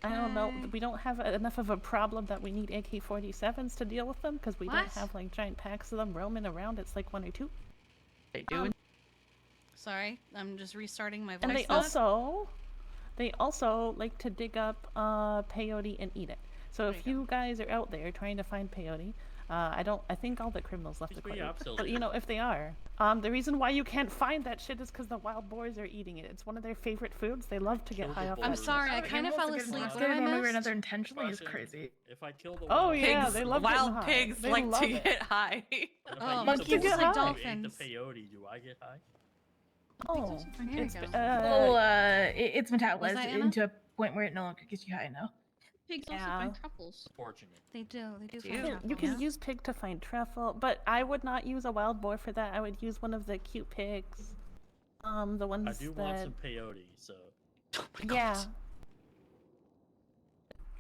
don't know, we don't have enough of a problem that we need AK-47s to deal with them, because we don't have like giant packs of them roaming around. It's like 1 or 2. They do. Sorry, I'm just restarting my voice. And they also like to dig up peyote and eat it. So if you guys are out there trying to find peyote, I think all the criminals left the courtroom. But you know, if they are, the reason why you can't find that shit is because the wild boars are eating it. It's one of their favorite foods. They love to get high off. I'm sorry, I kind of fell asleep. What did I miss? Another intentionally is crazy. If I kill the oh yeah, they love wild pigs like to get high. Monkeys like dolphins. The peyote, do I get high? Oh, it's metabolized into a point where it no longer gets you high now. Pigs also find truffles. Fortunate. They do. You can use pig to find truffle, but I would not use a wild boar for that. I would use one of the cute pigs. The ones I do want some peyote, so. Yeah.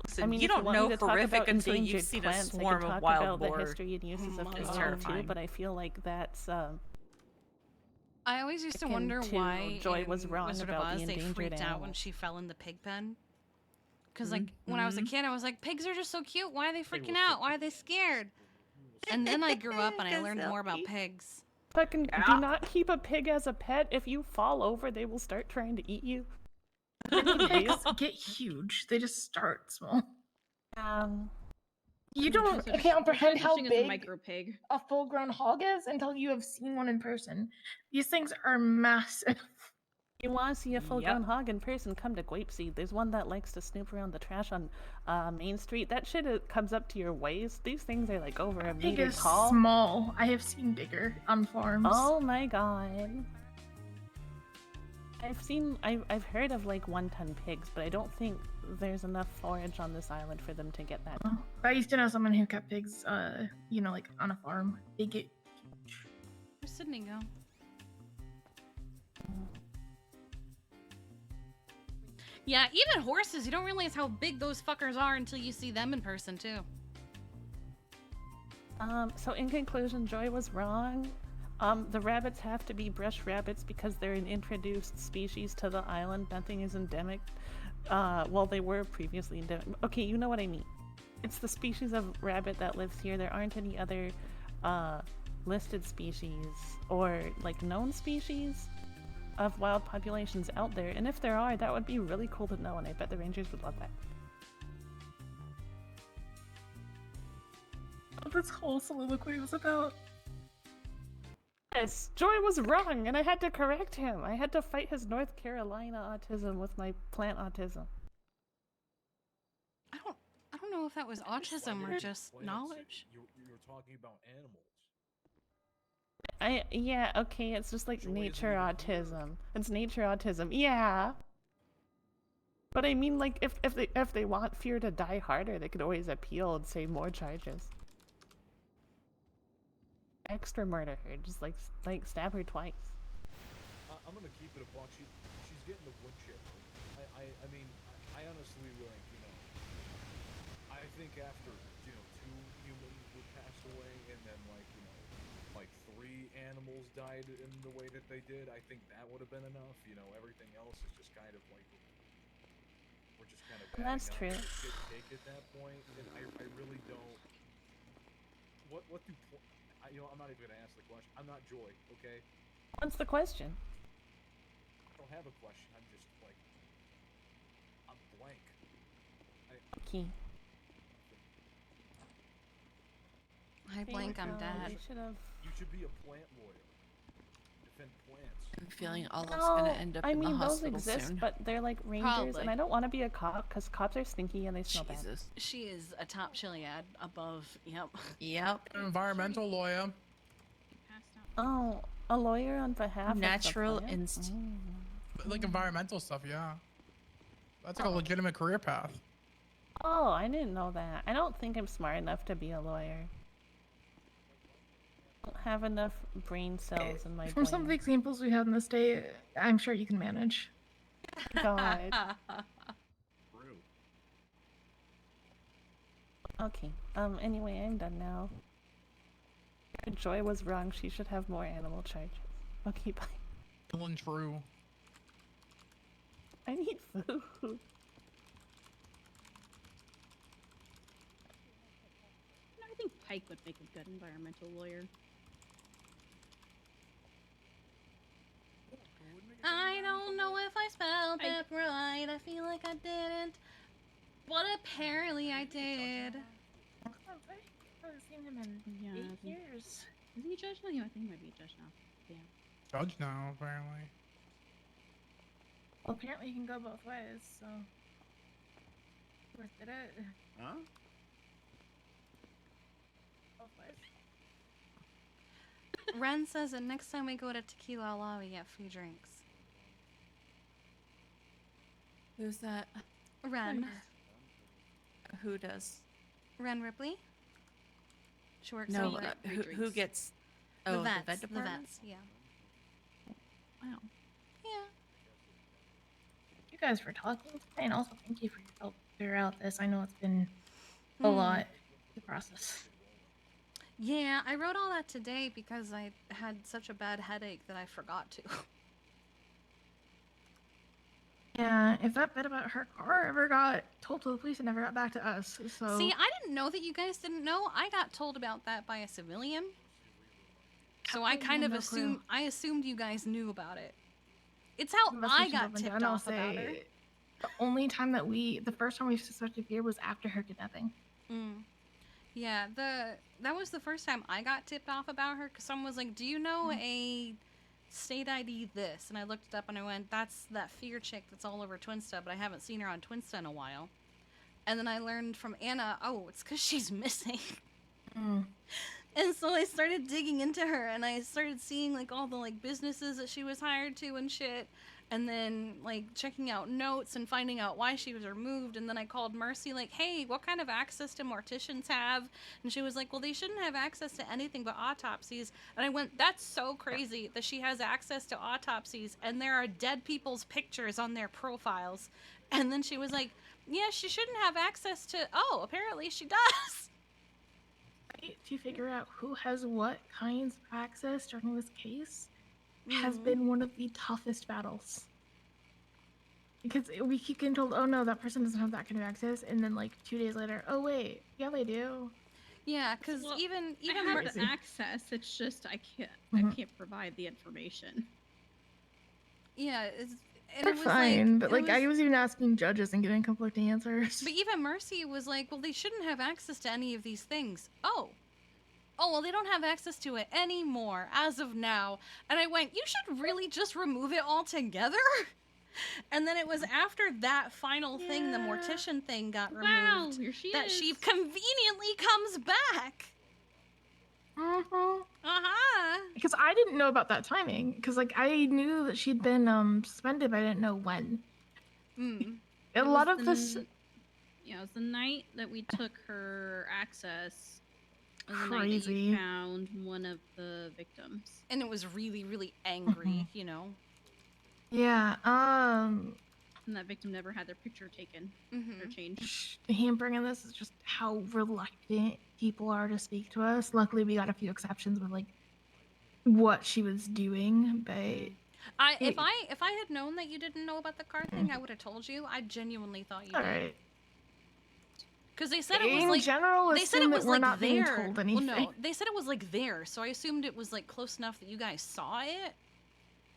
Listen, I mean, you don't know horrific until you've endangered seen a plants, swarm I could of talk wild about boar. the history and uses of It's PSO terrifying. too, but I feel like that's I always used to akin wonder to why Joy was wrong Wizard about of Oz the they endangered freaked out when animals. she fell in the pig pen. Because like when I was a kid, I was like, pigs are just so cute. Why are they freaking out? Why are they scared? And then I grew up and I learned more about pigs. Fucking do not keep a pig as a pet. If you fall over, they will start trying to eat you. Pigs get huge. They just start small. You don't comprehend how big micro pig. a full-grown hog is until you have seen one in person. These things are massive. You want to see a full-grown hog in person, come to Grapeseed. There's one that likes to snoop around the trash on Main Street. That shit comes up to your waist. These things are like over a Pig meter is tall. small. I have seen bigger on farms. Oh my god. I've heard of like 1-ton pigs, but I don't think there's enough forage on this island for them to get that. I used to know someone who kept pigs, you know, like on a farm. They get huge. Where's Sydney go? Yeah, even horses, you don't realize how big those fuckers are until you see them in person too. So in conclusion, Joy was wrong. The rabbits have to be brush rabbits because they're an introduced species to the island. Nothing is endemic. Well, they were previously endemic. Okay, you know what I mean. It's the species of rabbit that lives here. There aren't any other listed species or like known species of wild populations out there. And if there are, that would be really cool to know, and I bet the rangers would love that. What this whole soliloquy was about. Yes, Joy was wrong, and I had to correct him. I had to fight his North Carolina autism with my plant autism. I don't know if that was autism or just knowledge. You were talking about animals. Yeah, okay, it's just like nature autism. It's nature autism, yeah. But I mean, like, if they want Fear to die harder, they could always appeal and say more charges. Extra murder her, just like stab her twice. I'm gonna keep it a buck. She's getting the wood chip. I mean, I honestly, like, you know, I think after, you know, 2 humans would pass away and then, like, you know, like 3 animals died in the way that they did, I think that would have been enough. You know, everything else is just kind of like, we're just kind of That's true. Take at that point, and I really don't. What do you know? I'm not even gonna ask the question. I'm not Joy, okay? What's the question? I don't have a question. I'm just like, I'm blank. Okay. I blank, I'm dead. You should be a plant lawyer. Defend plants. I'm feeling all that's gonna end up in the hospital those exist, soon. but they're like rangers, Probably. and I don't want to be a cop because cops are stinky and they smell bad. She is a top chiliad above. Yep. Yep. Environmental lawyer. Oh, A lawyer on behalf Natural of the plant? instinct. Like environmental stuff, yeah. That's like a legitimate career path. Oh, I didn't know that. I don't think I'm smart enough to be a lawyer. I don't have enough brain cells in my From some of the brain. examples we have in the state, I'm sure you can manage. God. Okay. Anyway, I'm done now. Joy was wrong. She should have more animal charges. Okay, bye. Still and true. I need food. I think Pike would make a good environmental lawyer. I don't know if I spelled it right. I feel like I didn't. But apparently I did. I haven't seen him in 8 years. Is he a judge now? Yeah, I think he might be a judge now. Yeah. Judge now, apparently. Well, apparently he can go both ways, so. Worth it. Huh? Both ways. Ren says that next time we go to Tequila La, we get free drinks. Who's that? Ren. Who does? Ren Ripley. She works No, over who gets? the Oh, vets, the vet department. vets, yeah. Wow. Yeah. You guys for talking today, and also thank you for your help figure out this. I know it's been a lot to process. Yeah, I wrote all that today because I had such a bad headache that I forgot to. Yeah, if that bit about her car ever got told to the police, it never got back to us. So See, I didn't know that you guys didn't know. I got told about that by a civilian. So I kind of assumed you guys knew about it. It's how I got tipped off about her. The only time that the first time we suspected fear was after her kidnapping. Yeah, that was the first time I got tipped off about her because someone was like, "Do you know a state ID this?" And I looked it up and I went, "That's that fear chick that's all over Twinsta, but I haven't seen her on Twinsta in a while." And then I learned from Anna, oh, it's because she's missing. And so I started digging into her and I started seeing like all the like businesses that she was hired to and shit. And then like checking out notes and finding out why she was removed. And then I called Mercy like, hey, what kind of access do morticians have? And she was like, well, they shouldn't have access to anything but autopsies. And I went, that's so crazy that she has access to autopsies and there are dead people's pictures on their profiles. And then she was like, yeah, she shouldn't have access to, oh, apparently she does. To figure out who has what kinds of access during this case has been one of the toughest battles. Because we keep getting told, oh no, that person doesn't have that kind of access, and then like 2 days later, oh wait, yeah they do. Yeah, because even I have the access. It's just I can't provide the information. Yeah, and They're it was fine, like, but like I was even asking judges and getting conflicting answers. But even Mercy was like, well, they shouldn't have access to any of these things. Oh, well, they don't have access to it anymore as of now. And I went, you should really just remove it altogether. And then it was after that final thing, the mortician thing got removed, here she that is. she conveniently comes back. Because I didn't know about that timing. Because like I knew that she'd been suspended, but I didn't know when. A lot of this. Yeah, it was the night that we took her access. It was the night that Crazy. you found one of the victims. And it was really, really angry, you know. Yeah. And that victim never had their picture taken or changed. Him bringing this is just how reluctant people are to speak to us. Luckily, we got a few exceptions with like what she was doing, but If I had known that you didn't know about the car thing, I would have told you. I genuinely thought you did. Alright. Because they said it was In like general, they said it assume that was we're like not being there. told Well, anything. no, they said it was like there, so I assumed it was like close enough that you guys saw it.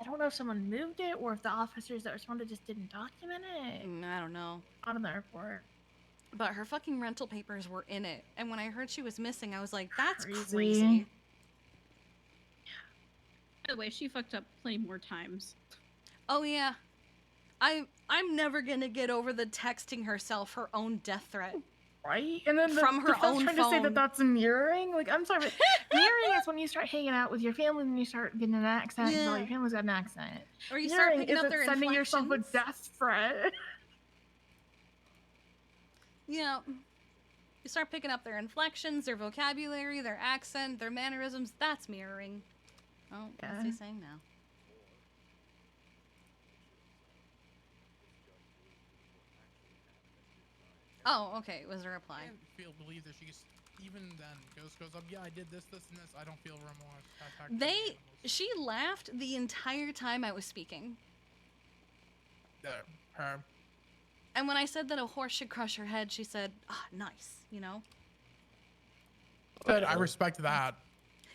I don't know if someone moved it or if the officers that responded just didn't document it. I don't know. On the report. But her fucking rental papers were in it, and when I heard she was missing, I was like, "That's Crazy. crazy." By the way, she fucked up plenty more times. Oh yeah, I'm never gonna get over the texting herself her own death threat. Right? And then from her defense own trying phone. to say that that's mirroring. Like, I'm sorry, but Mirroring is when you start hanging out with your family and you start getting an accent because all your family's got an accent. Or you start Mirroring picking up isn't their sending yourself a inflections. death threat. You know, you start picking up their inflections, their vocabulary, their accent, their mannerisms. That's mirroring. Oh, what's he saying now? Oh, okay. Was a reply. I can't believe that she's even then goes up. Yeah, I did this, and this. I don't feel remorse. She laughed the entire time I was speaking. Her. And when I said that a horse should crush her head, she said, "Ah, nice," you know. But I respect that.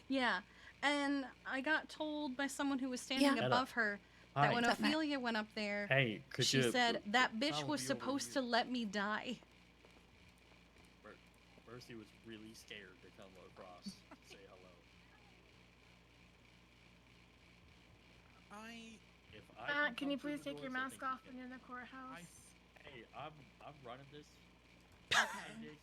Yeah, and I got told by someone who was standing above her that when Ophelia went up there, she said that bitch was supposed to let me die. Mercy was really scared to come across to say hello. Can you please take your mask off when you're in the courthouse? Hey, I'm running this. Okay.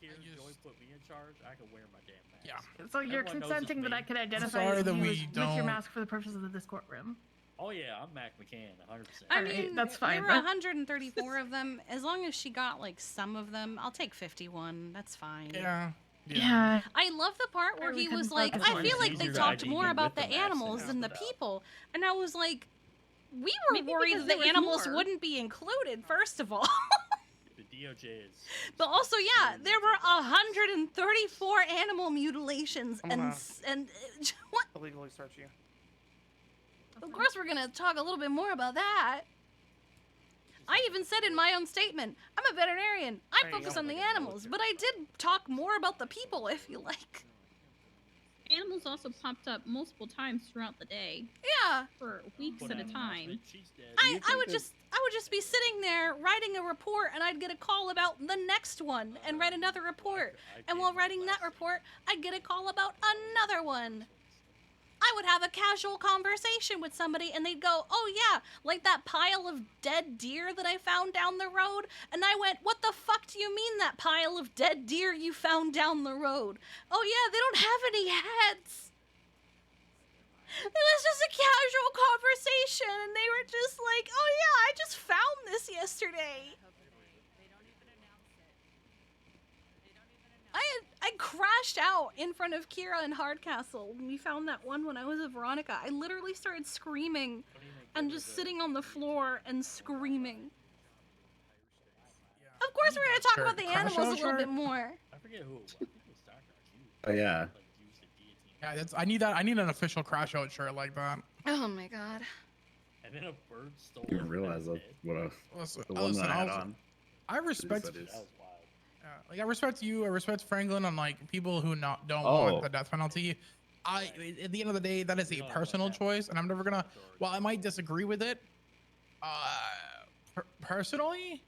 Here, Joey put me in charge. I can wear my damn mask. Yeah. So you're consenting that I can identify Sorry you that we with your mask for the purposes of this courtroom. Oh yeah, I'm Mac McCann, 100%. I mean, that's fine. There were 134 of them. As long as she got like some of them, I'll take 51. That's fine. Yeah. I love the part where he was like, I feel like they talked more about the animals than the people. And I was like, we were worried that the animals wouldn't be included, first of all. The DOJ is... But also, yeah, there were 134 animal mutilations and what? Illegally search you. Of course we're gonna talk a little bit more about that. I even said in my own statement, I'm a veterinarian. I focus on the animals, but I did talk more about the people, if you like. Animals also popped up multiple times throughout the day. Yeah. For weeks at a time. I would just be sitting there writing a report, and I'd get a call about the next one, and write another report. And while writing that report, I'd get a call about another one. I would have a casual conversation with somebody and they'd go, oh yeah, like that pile of dead deer that I found down the road. And I went, what the fuck do you mean that pile of dead deer you found down the road? Oh yeah, they don't have any heads. It was just a casual conversation and they were just like, oh yeah, I just found this yesterday. I crashed out in front of Kira and Hardcastle when we found that one when I was with Veronica. I literally started screaming and just sitting on the floor and screaming. Of course we're going to talk about the animals a little bit more. I forget who it was. Oh yeah. Yeah, I need that. I need an official crash out shirt like that. Oh my god. And then a bird stole I didn't realize what the one that I had on. I respect. That is- Like I respect you, I respect Franklin on like people who don't want the death penalty. At the end of the day, that is a personal choice, and I'm never gonna. While I might disagree with it, personally,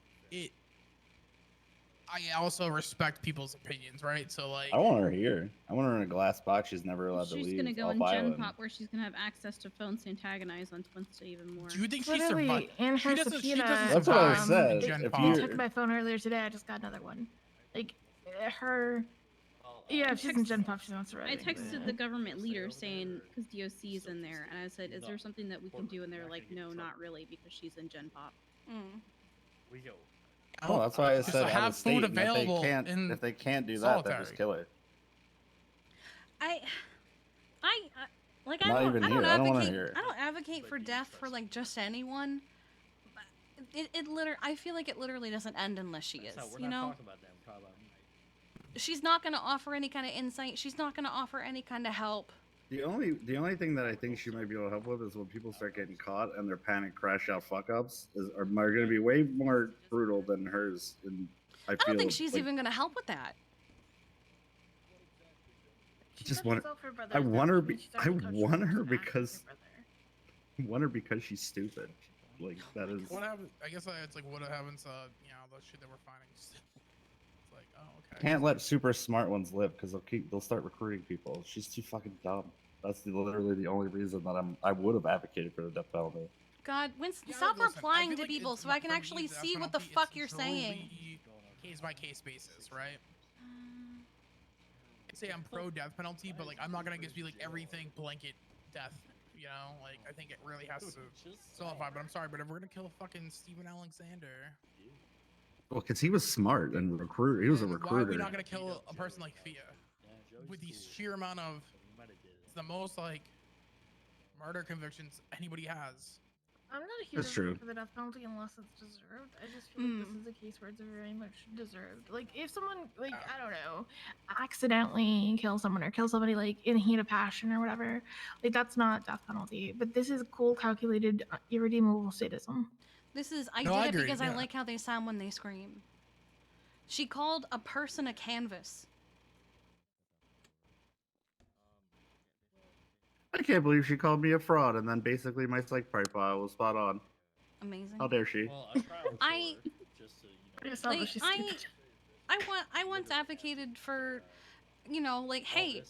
I also respect people's opinions, right? So like, I want her here. I want her in a glass box. She's never allowed to leave. She's gonna go off in Gen island. Pop where she's gonna have access to phones to antagonize on Twinsta even more. Do you think she Literally, survived? in her subpoena, That's what I said. If I you took my phone earlier today. I just got another one. Like her. Yeah, if she's in Gen Pop, she wants to I write. texted the government leader saying, because DOC is in there, and I said, is there something that we can do? And they're like, no, not really, because she's in Gen Pop. We go. Oh, that's why I Just said to out have of state. food And available if they can't do that, then just solitary. kill her. I Not even here. I don't wanna hear it. I don't advocate for death for like just anyone. It literally, I feel like it literally doesn't end unless she is, We're you not know? talking about them. We're talking about me. She's not going to offer any kind of insight. She's not going to offer any kind of help. The only thing that I think she might be able to help with is when people start getting caught and their panic crash out fuck ups are going to be way more brutal than hers. And I don't think she's even going to help with that. Just want I want her because she's stupid. Like that is. What happens? I guess it's like what happens. You know, the shit that we're finding. It's like, oh, okay. Can't let super smart ones live because they'll start recruiting people. She's too fucking dumb. That's literally the only reason that I would have advocated for the death penalty. God, Winston, stop replying to people so I can actually see what the fuck you're saying. Case by case basis, right? say I'm pro death penalty, but like I'm not gonna just be like everything blanket death. You know, like I think it really has to solidify. But I'm sorry, but if we're gonna kill fucking Steven Alexander, Well, because he was smart and recruit. He was a recruiter. why are we not gonna kill a person like Fia with the sheer amount of it's the most like murder convictions anybody has? I'm not a huge That's true. for the death penalty unless it's deserved. I just feel like this is a case where it's very much deserved. Like if someone, like I don't know, accidentally kills someone or kills somebody like in heat of passion or whatever, like that's not death penalty. But this is cold, calculated, irredeemable sadism. This is I No, did I it agree, because yeah. I like how they sound when they scream. She called a person a canvas. I can't believe she called me a fraud, and then basically my psych profile was spot on. Amazing. How dare she? Well, I'm proud of I her, just so you know. Just thought like that she's stupid. I once advocated for, you know, like, hey,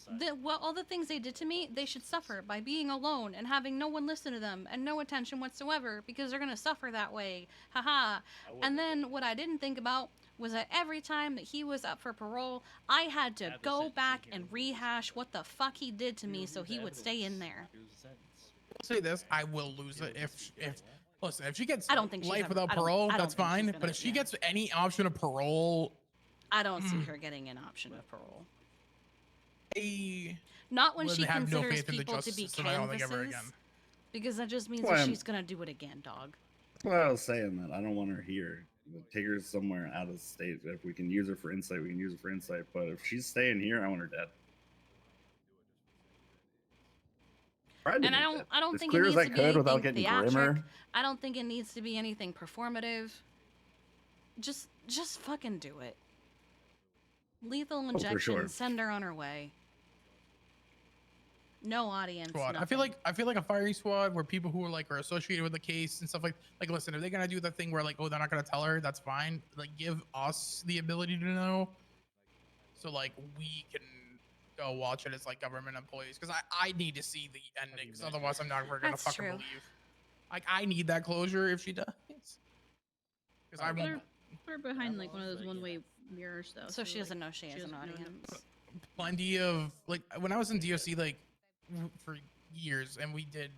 all the things they did to me, they should suffer by being alone and having no one listen to them and no attention whatsoever because they're gonna suffer that way. Haha. And then what I didn't think about was that every time that he was up for parole, I had to go back and rehash what the fuck he did to me so he would stay in there. I'll say this: I will lose it if listen, if she gets I don't think she's life ever- without I don't- parole, I don't that's think she's fine. gonna- But if she yeah. gets any option of parole, I don't see her getting an option of parole. I Not when would she have no considers faith in the people to justice be system, I don't think, ever canvases, again. because that just means Well, that I'm- she's gonna do it again, dog. That's why I was saying that. I don't want her here. Take her somewhere out of state. If we can use her for insight, we can use her for insight. But if she's staying here, I want her dead. And I don't as think clear it as needs I to be could without anything getting theatric. grimmer. I don't think it needs to be anything performative. Just fucking do it. Lethal for injection, sure. send her on her way. No audience. Squad. I nothing. feel like a firing squad where people who are like are associated with the case and stuff like listen, if they're gonna do that thing where like, oh, they're not gonna tell her, that's fine. Like give us the ability to know. So like we can go watch it as like government employees. Because I need to see the ending, because otherwise I'm never gonna That's fucking true. believe. Like I need that closure if she does. Because I won't. Put her behind like one of those one-way mirrors though. So she like, doesn't know she has an doesn't know audience. Plenty of like when I was in DOC like for years and we did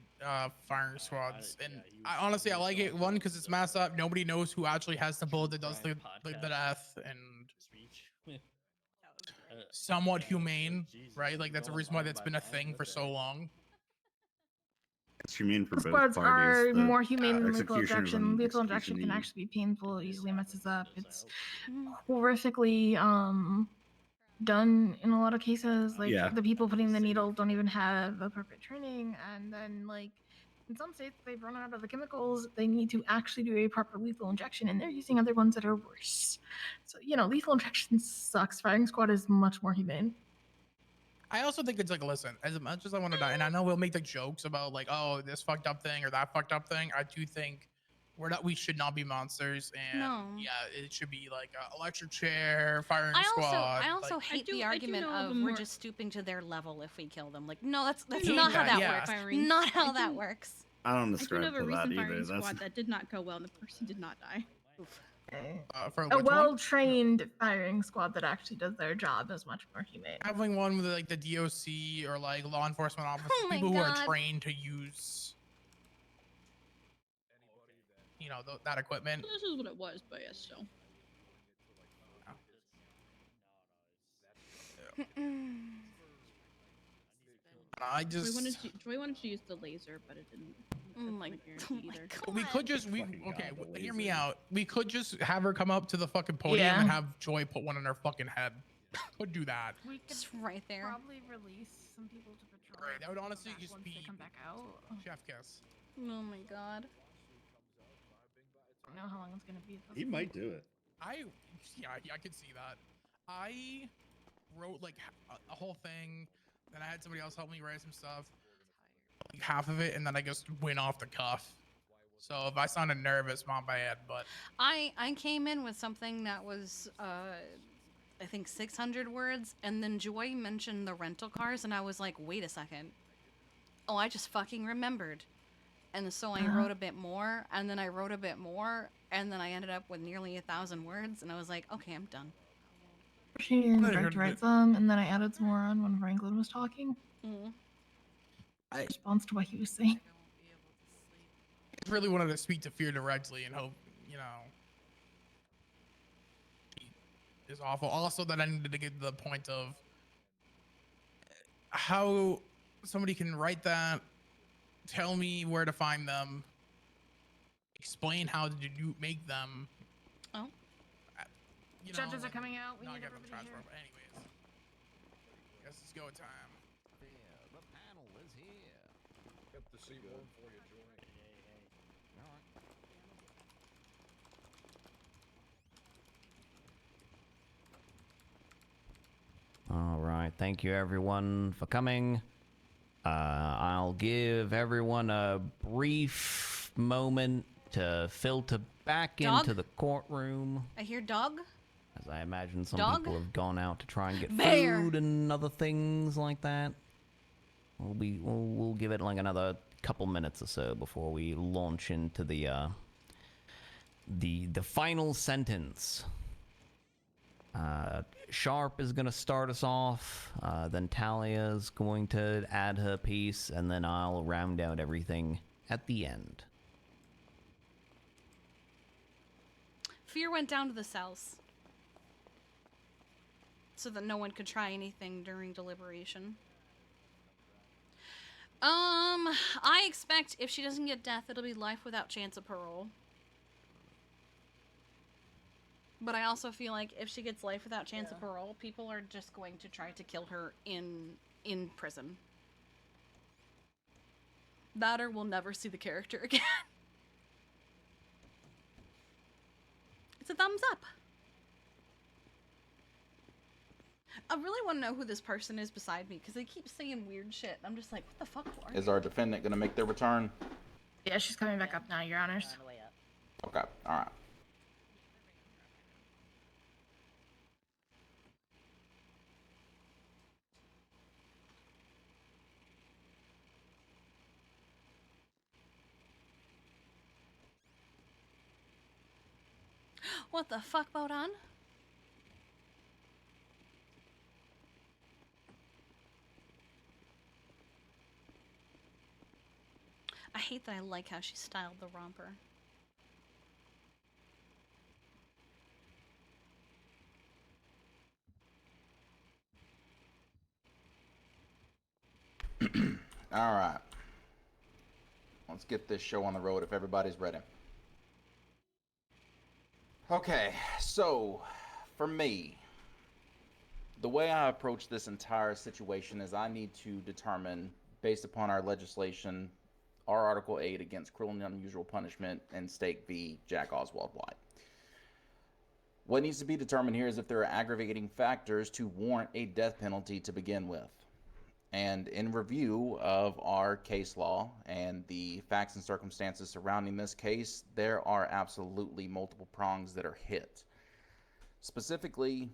firing squads and I honestly I like it, one because it's mass up, nobody knows who actually has the bullet that does the death, and somewhat humane, right? Like that's the reason why that's been a thing for so long. It's humane for both Squads parties. are the more humane than lethal executioners injection. and Lethal injection can executionee. actually be painful, easily messes up. It's horrifically done in a lot of cases. Like Yeah. the people putting the needle don't even have appropriate training, and then like in some states they've run out of the chemicals. They need to actually do a proper lethal injection, and they're using other ones that are worse. So you know, lethal injection sucks. Firing squad is much more humane. I also think it's like, listen, as much as I want to die, and I know we'll make the jokes about like, oh, this fucked up thing or that fucked up thing. I do think we should not be monsters, and yeah, it should be like a electric chair, firing squad. I also like, hate the argument of we're just stooping to their level if we kill them. Like, no, that's hate not how that, that yeah. works. Not how that works. I don't I do describe know of a to that recent either. firing That's squad that did not go well, and the person did not die. for A which one? well-trained firing squad that actually does their job is much more humane. Having one with like the DOC or like law enforcement officers, Oh my people who are God. trained to use, you know, that equipment. This is what it was, but yes, so. I just Joy wanted to use the laser, but it didn't. Oh my either. we could just hear me out. We could just have her come up to the fucking podium and have Joy put one in her fucking head. Could do that. We could Just right there. probably release some people to patrol. Right, that would honestly just once be they come back out. chef kiss. Oh my god. I don't know how long it's gonna be. He might do it. I could see that. I wrote like a whole thing, then I had somebody else help me write some stuff, like half of it, and then I just went off the cuff. So if I sounded nervous, my bad. But I came in with something that was I think 600 words, and then Joy mentioned the rental cars, and I was like, wait a second. Oh, I just fucking remembered. And so I wrote a bit more, and then I wrote a bit more, and then I ended up with nearly 1,000 words, and I was like, okay, I'm done. She needed a break to write some, and then I added some more on when Franklin was talking. Mm. In response to what he was saying. I really wanted to speak to Fear directly and hope, you know, is awful. Also, that I needed to get to the point of how somebody can write that, tell me where to find them, explain how to make them. Oh. You know, Judges are coming out. We not need get them everybody transferred, here. but anyways. Guess it's go time. The panel is here. Got the seat warm for you, Joy. All right. Thank you, everyone, for coming. I'll give everyone a brief moment to filter back Dog? into the courtroom, I hear dog. as I imagine some Dog? people have gone out to try and get Bear. food and other things like that. We'll give it like another couple minutes or so before we launch into the final sentence. Sharp is going to start us off, then Talia's going to add her piece, and then I'll round out everything at the end. Fear went down to the cells so that no one could try anything during deliberation. I expect if she doesn't get death, it'll be life without chance of parole. But I also feel like if she gets life without chance of parole, people are just going to try to kill her in prison. That or we'll never see the character again. It's a thumbs up. I really want to know who this person is beside me, because they keep saying weird shit. I'm just like, what the fuck, Lord? Is our defendant going to make their return? Yeah, she's coming back up now, Your Honors. Okay, all right. What the fuck, Bodan? I hate that I like how she styled the romper. All right. Let's get this show on the road if everybody's ready. Okay, so for me, the way I approach this entire situation is I need to determine, based upon our legislation, our Article 8 against cruel and unusual punishment and Stake v. Jack Oswald White. What needs to be determined here is if there are aggravating factors to warrant a death penalty to begin with. And in review of our case law and the facts and circumstances surrounding this case, there are absolutely multiple prongs that are hit. Specifically,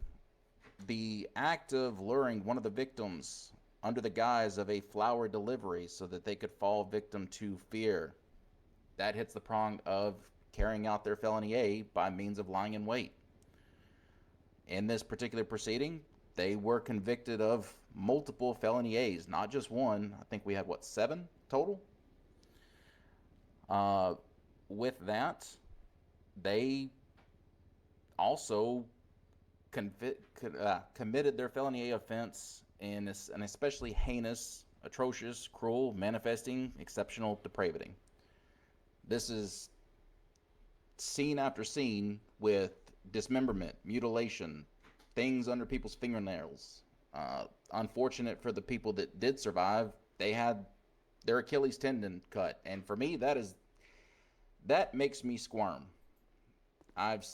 the act of luring one of the victims under the guise of a flower delivery so that they could fall victim to fear, that hits the prong of carrying out their felony A by means of lying in wait. In this particular proceeding, they were convicted of multiple felony A's, not just one. I think we had, 7 total? With that, they also committed their felony A offense in an especially heinous, atrocious, cruel, manifesting exceptional depravity. This is scene after scene with dismemberment, mutilation, things under people's fingernails. Unfortunate for the people that did survive, they had their Achilles tendon cut, and for me, that makes me squirm. I've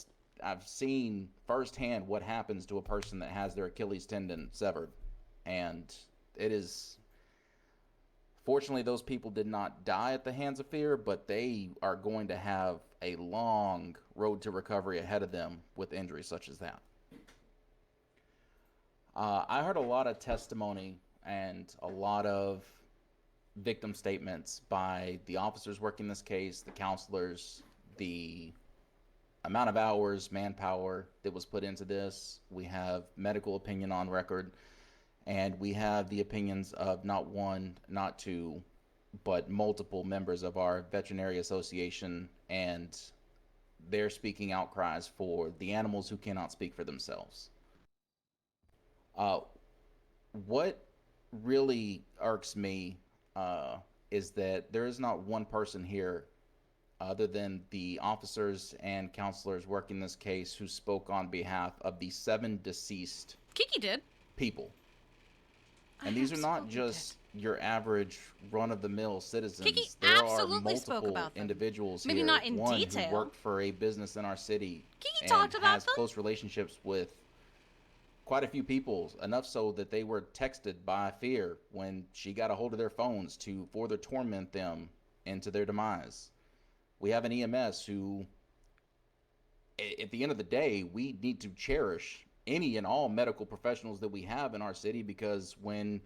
seen firsthand what happens to a person that has their Achilles tendon severed, and it is. Fortunately, those people did not die at the hands of fear, but they are going to have a long road to recovery ahead of them with injuries such as that. I heard a lot of testimony and a lot of victim statements by the officers working this case, the counselors, the amount of hours, manpower that was put into this. We have medical opinion on record, and we have the opinions of not one, not two, but multiple members of our veterinary association, and they're speaking outcries for the animals who cannot speak for themselves. What really irks me is that there is not one person here other than the officers and counselors working this case who spoke on behalf of the 7 deceased Kiki did. people. And these are not just your average run-of-the-mill citizens. Kiki there are absolutely spoke multiple about them. individuals Maybe here. not in One detail. who worked for a business in our city Kiki and talked about has them. close relationships with quite a few people, enough so that they were texted by Fear when she got a hold of their phones to further torment them into their demise. We have an EMS who, at the end of the day, we need to cherish any and all medical professionals that we have in our city, because when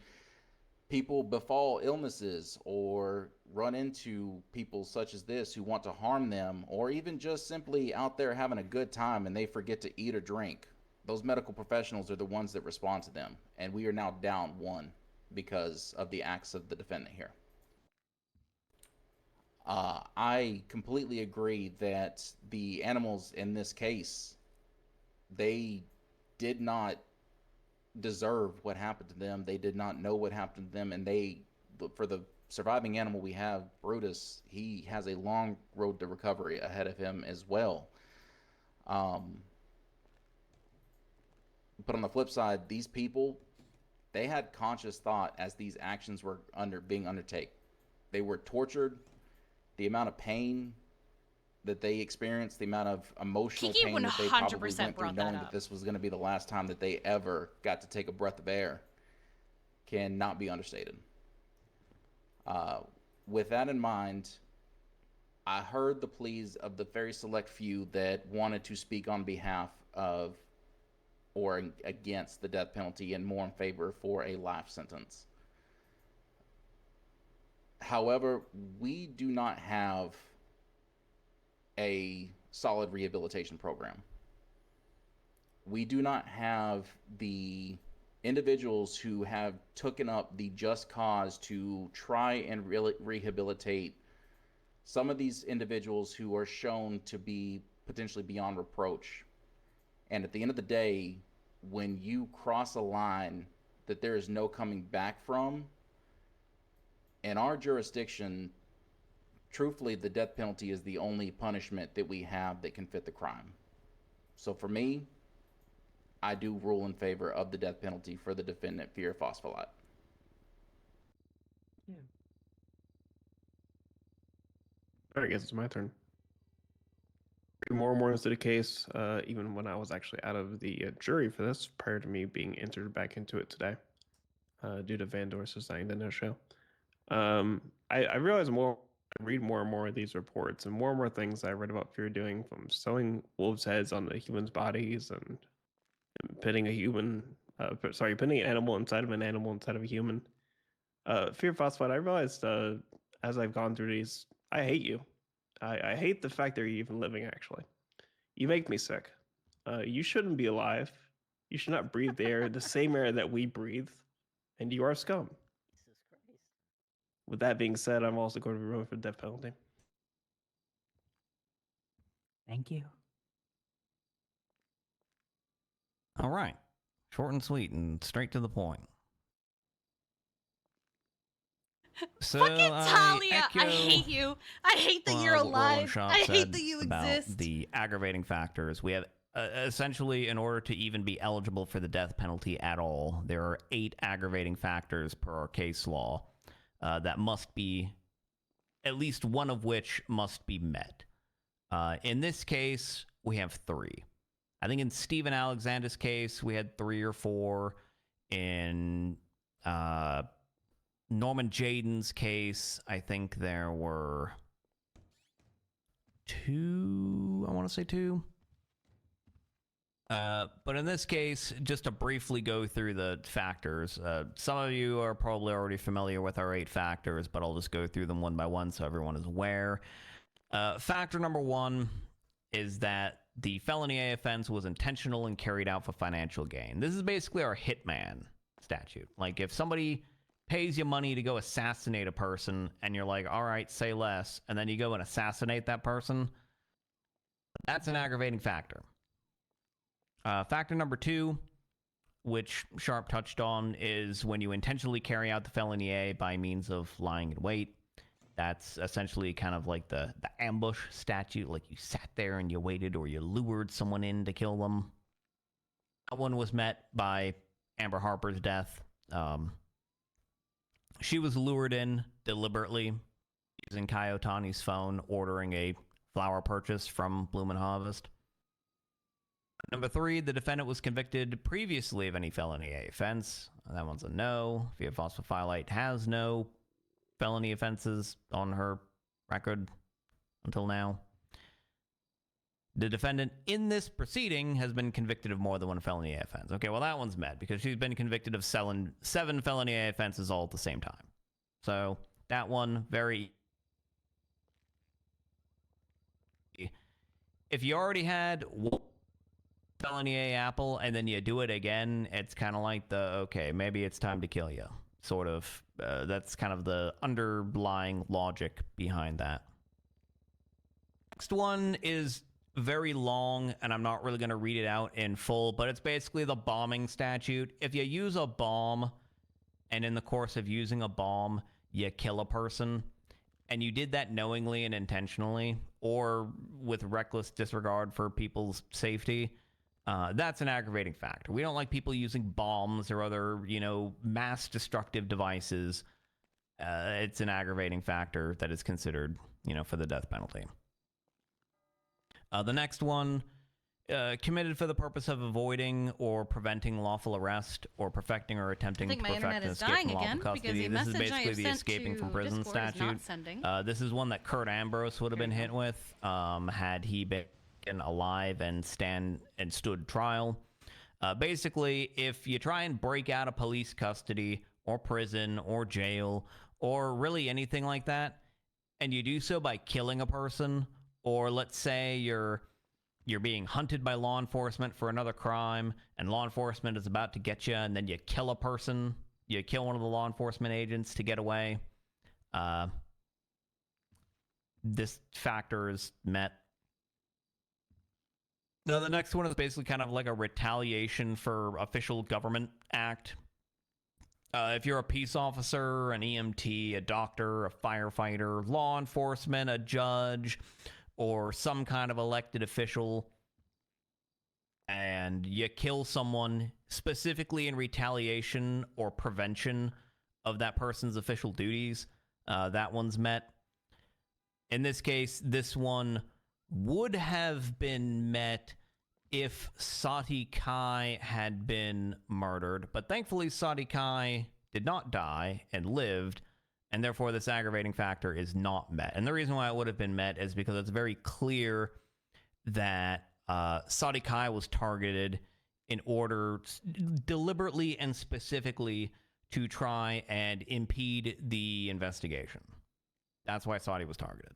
people befall illnesses or run into people such as this who want to harm them, or even just simply out there having a good time and they forget to eat or drink, those medical professionals are the ones that respond to them. And we are now down 1 because of the acts of the defendant here. I completely agree that the animals in this case, they did not deserve what happened to them. They did not know what happened to them, and for the surviving animal we have, Brutus, he has a long road to recovery ahead of him as well. But on the flip side, these people, they had conscious thought as these actions were being undertaken. They were tortured. The amount of pain that they experienced, the amount of emotional Kiki pain that they probably 100% went through, brought that knowing up. that this was going to be the last time that they ever got to take a breath of air, cannot be understated. With that in mind, I heard the pleas of the very select few that wanted to speak on behalf of or against the death penalty and more in favor for a life sentence. However, we do not have a solid rehabilitation program. We do not have the individuals who have taken up the just cause to try and rehabilitate some of these individuals who are shown to be potentially beyond reproach. And at the end of the day, when you cross a line that there is no coming back from, in our jurisdiction, truthfully, the death penalty is the only punishment that we have that can fit the crime. So for me, I do rule in favor of the death penalty for the defendant, Fear Phospholite. Yeah. I guess it's my turn. More and more into the case, even when I was actually out of the jury for this, prior to me being entered back into it today, due to Van Dor's deciding to no-show. I realize I read more and more of these reports, and more things I read about Fear doing, from sewing wolves' heads on the humans' bodies and putting putting an animal inside of an animal inside of a human. Fear Phosphate, I realized as I've gone through these, I hate you. I hate the fact that you're even living, actually. You make me sick. You shouldn't be alive. You should not breathe the air, the same air that we breathe, and you are scum. With that being said, I'm also going to be running for the death penalty. Thank you. All right. Short and sweet and straight to the point. So Fucking Talia, I hate you. I hate that you're alive. I hate that you exist. About the aggravating factors. We have essentially, in order to even be eligible for the death penalty at all, there are 8 aggravating factors per our case law that must be, at least one of which must be met. In this case, we have 3. I think in Stephen Alexander's case, we had 3 or 4. In Norman Jaden's case, I think there were 2. I want to say 2. But in this case, just to briefly go through the factors, some of you are probably already familiar with our 8 factors, but I'll just go through them one by one so everyone is aware. Factor number 1 is that the felony A offense was intentional and carried out for financial gain. This is basically our hitman statute. Like, if somebody pays you money to go assassinate a person, and you're like, all right, say less, and then you go and assassinate that person, that's an aggravating factor. Factor number 2, which Sharp touched on, is when you intentionally carry out the felony A by means of lying in wait. That's essentially kind of like the ambush statute, like you sat there and you waited or you lured someone in to kill them. That one was met by Amber Harper's death. She was lured in deliberately using Kai Otani's phone, ordering a flower purchase from Bloom and Harvest. Number 3, the defendant was convicted previously of any felony A offense. That one's a no. Via Phosphophylite has no felony offenses on her record until now. The defendant in this proceeding has been convicted of more than one felony A offense. Okay, well, that one's met because she's been convicted of 7 felony A offenses all at the same time. So that one, very... If you already had one felony A apple and then you do it again, it's kind of like okay, maybe it's time to kill you. Sort of, that's kind of the underlying logic behind that. Next one is very long, and I'm not really going to read it out in full, but it's basically the bombing statute. If you use a bomb, and in the course of using a bomb, you kill a person, and you did that knowingly and intentionally, or with reckless disregard for people's safety, that's an aggravating factor. We don't like people using bombs or other, mass destructive devices. It's an aggravating factor that is considered, for the death penalty. The next one, committed for the purpose of avoiding or preventing lawful arrest or perfecting or attempting to perfect an escape from lawful custody. This is basically the escaping from prison statute. This is one that Kurt Ambrose would have been hit with had he been alive and stood trial. Basically, if you try and break out of police custody or prison or jail or really anything like that, and you do so by killing a person, or let's say you're being hunted by law enforcement for another crime and law enforcement is about to get you, and then you kill a person, you kill one of the law enforcement agents to get away, this factor is met. Now, the next one is basically kind of like a retaliation for official government act. If you're a peace officer, an EMT, a doctor, a firefighter, law enforcement, a judge, or some kind of elected official, and you kill someone specifically in retaliation or prevention of that person's official duties, that one's met. In this case, this one would have been met if Sati Kai had been murdered, but thankfully Sati Kai did not die and lived, and therefore this aggravating factor is not met. And the reason why it would have been met is because it's very clear that Sati Kai was targeted in order deliberately and specifically to try and impede the investigation. That's why Sati was targeted.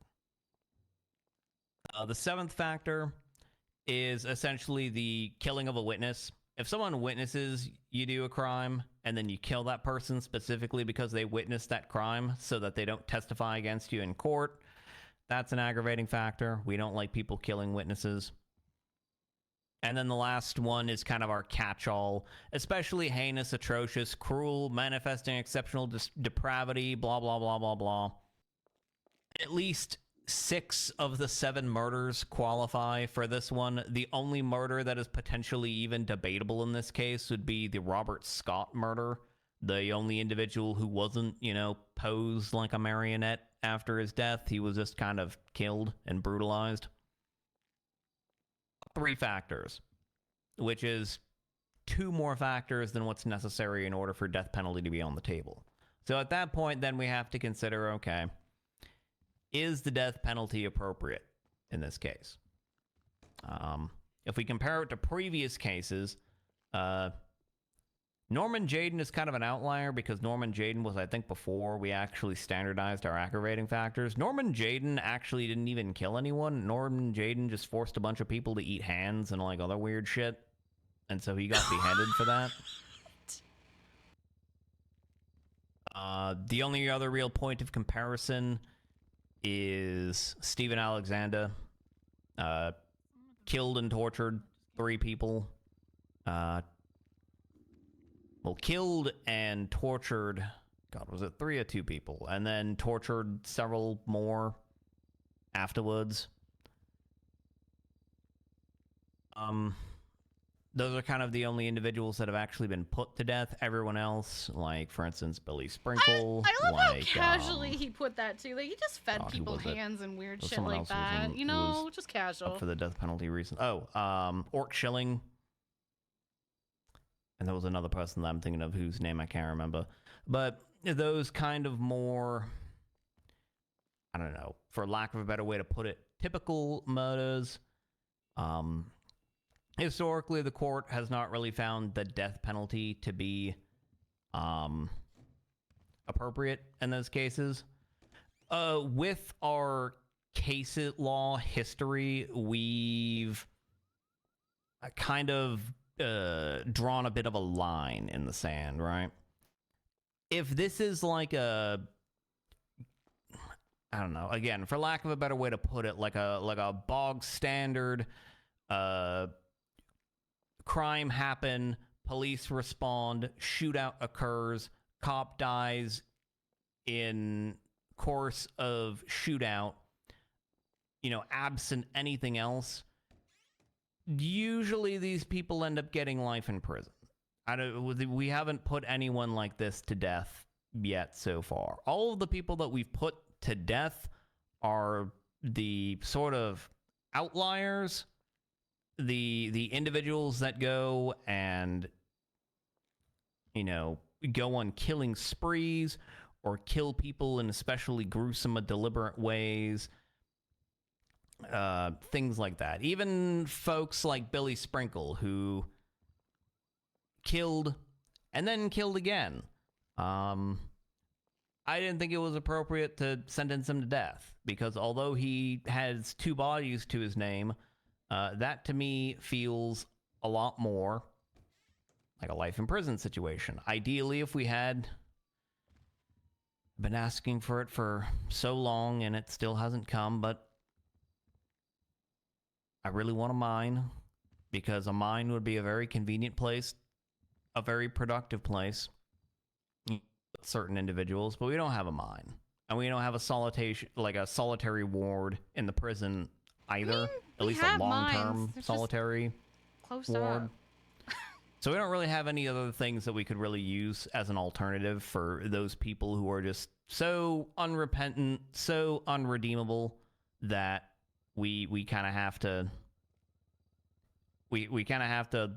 The 7th factor is essentially the killing of a witness. If someone witnesses you do a crime and then you kill that person specifically because they witnessed that crime so that they don't testify against you in court, that's an aggravating factor. We don't like people killing witnesses. And then the last one is kind of our catch-all, especially heinous, atrocious, cruel, manifesting exceptional depravity, blah, blah, blah, blah, blah. At least 6 of the 7 murders qualify for this one. The only murder that is potentially even debatable in this case would be the Robert Scott murder. The only individual who wasn't, posed like a marionette after his death. He was just kind of killed and brutalized. 3 factors, which is 2 more factors than what's necessary in order for death penalty to be on the table. So at that point, then we have to consider, okay, is the death penalty appropriate in this case? If we compare it to previous cases, Norman Jaden is kind of an outlier because Norman Jaden was, I think, before we actually standardized our aggravating factors. Norman Jaden actually didn't even kill anyone. Norman Jaden just forced a bunch of people to eat hands and like other weird shit. And so he got beheaded for that. The only other real point of comparison is Stephen Alexander. Killed and tortured 3 people. Well, killed and tortured, God, was it 3 or 2 people? And then tortured several more afterwards. Those are kind of the only individuals that have actually been put to death. Everyone else, like, for instance, Billy Sprinkle. I love how casually he put that, too. Like, he just fed people hands and weird shit like that. You know, just casual. Up for the death penalty recent. Oh, Orc Schilling. And there was another person that I'm thinking of whose name I can't remember. But those kind of more, I don't know, for lack of a better way to put it, typical murders. Historically, the court has not really found the death penalty to be appropriate in those cases. With our case law history, we've kind of drawn a bit of a line in the sand, right? If this is like a, I don't know, again, for lack of a better way to put it, like a bog standard crime happen, police respond, shootout occurs, cop dies in course of shootout, you know, absent anything else, usually these people end up getting life in prison. We haven't put anyone like this to death yet so far. All of the people that we've put to death are the sort of outliers, the individuals that go and, you know, go on killing sprees or kill people in especially gruesome and deliberate ways. Things like that. Even folks like Billy Sprinkle, who killed and then killed again. I didn't think it was appropriate to sentence him to death, because although he has 2 bodies to his name, that to me feels a lot more like a life in prison situation. Ideally, if we had been asking for it for so long and it still hasn't come, but I really want a mine, because a mine would be a very convenient place, a very productive place, certain individuals, but we don't have a mine. And we don't have a solitary ward in the prison either. At least a long-term solitary ward. So we don't really have any other things that we could really use as an alternative for those people who are just so unrepentant, so unredeemable that we kind of have to we kind of have to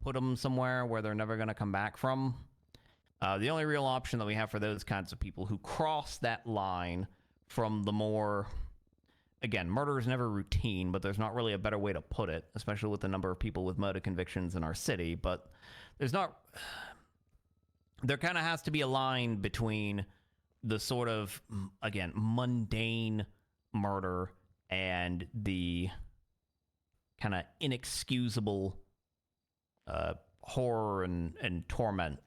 put them somewhere where they're never going to come back from. The only real option that we have for those kinds of people who cross that line from the more, again, murder is never routine, but there's not really a better way to put it, especially with the number of people with murder convictions in our city. But there kind of has to be a line between the sort of, again, mundane murder and the kind of inexcusable horror and torment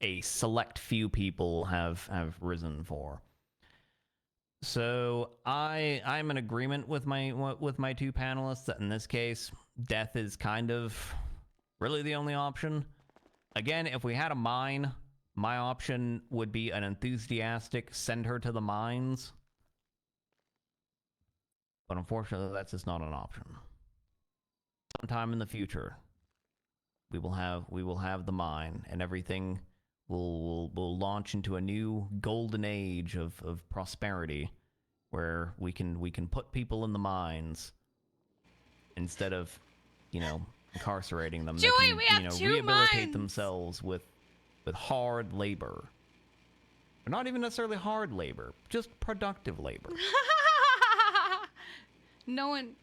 a select few people have risen for. So I'm in agreement with my 2 panelists that in this case, death is kind of really the only option. Again, if we had a mine, my option would be an enthusiastic send her to the mines. But unfortunately, that's just not an option. Sometime in the future, we will have the mine, and everything will launch into a new golden age of prosperity, where we can put people in the mines instead of, you know, incarcerating them. Joey, they can, we have you know, 2 rehabilitate mines! themselves with hard labor. Or not even necessarily hard labor, just productive labor. No one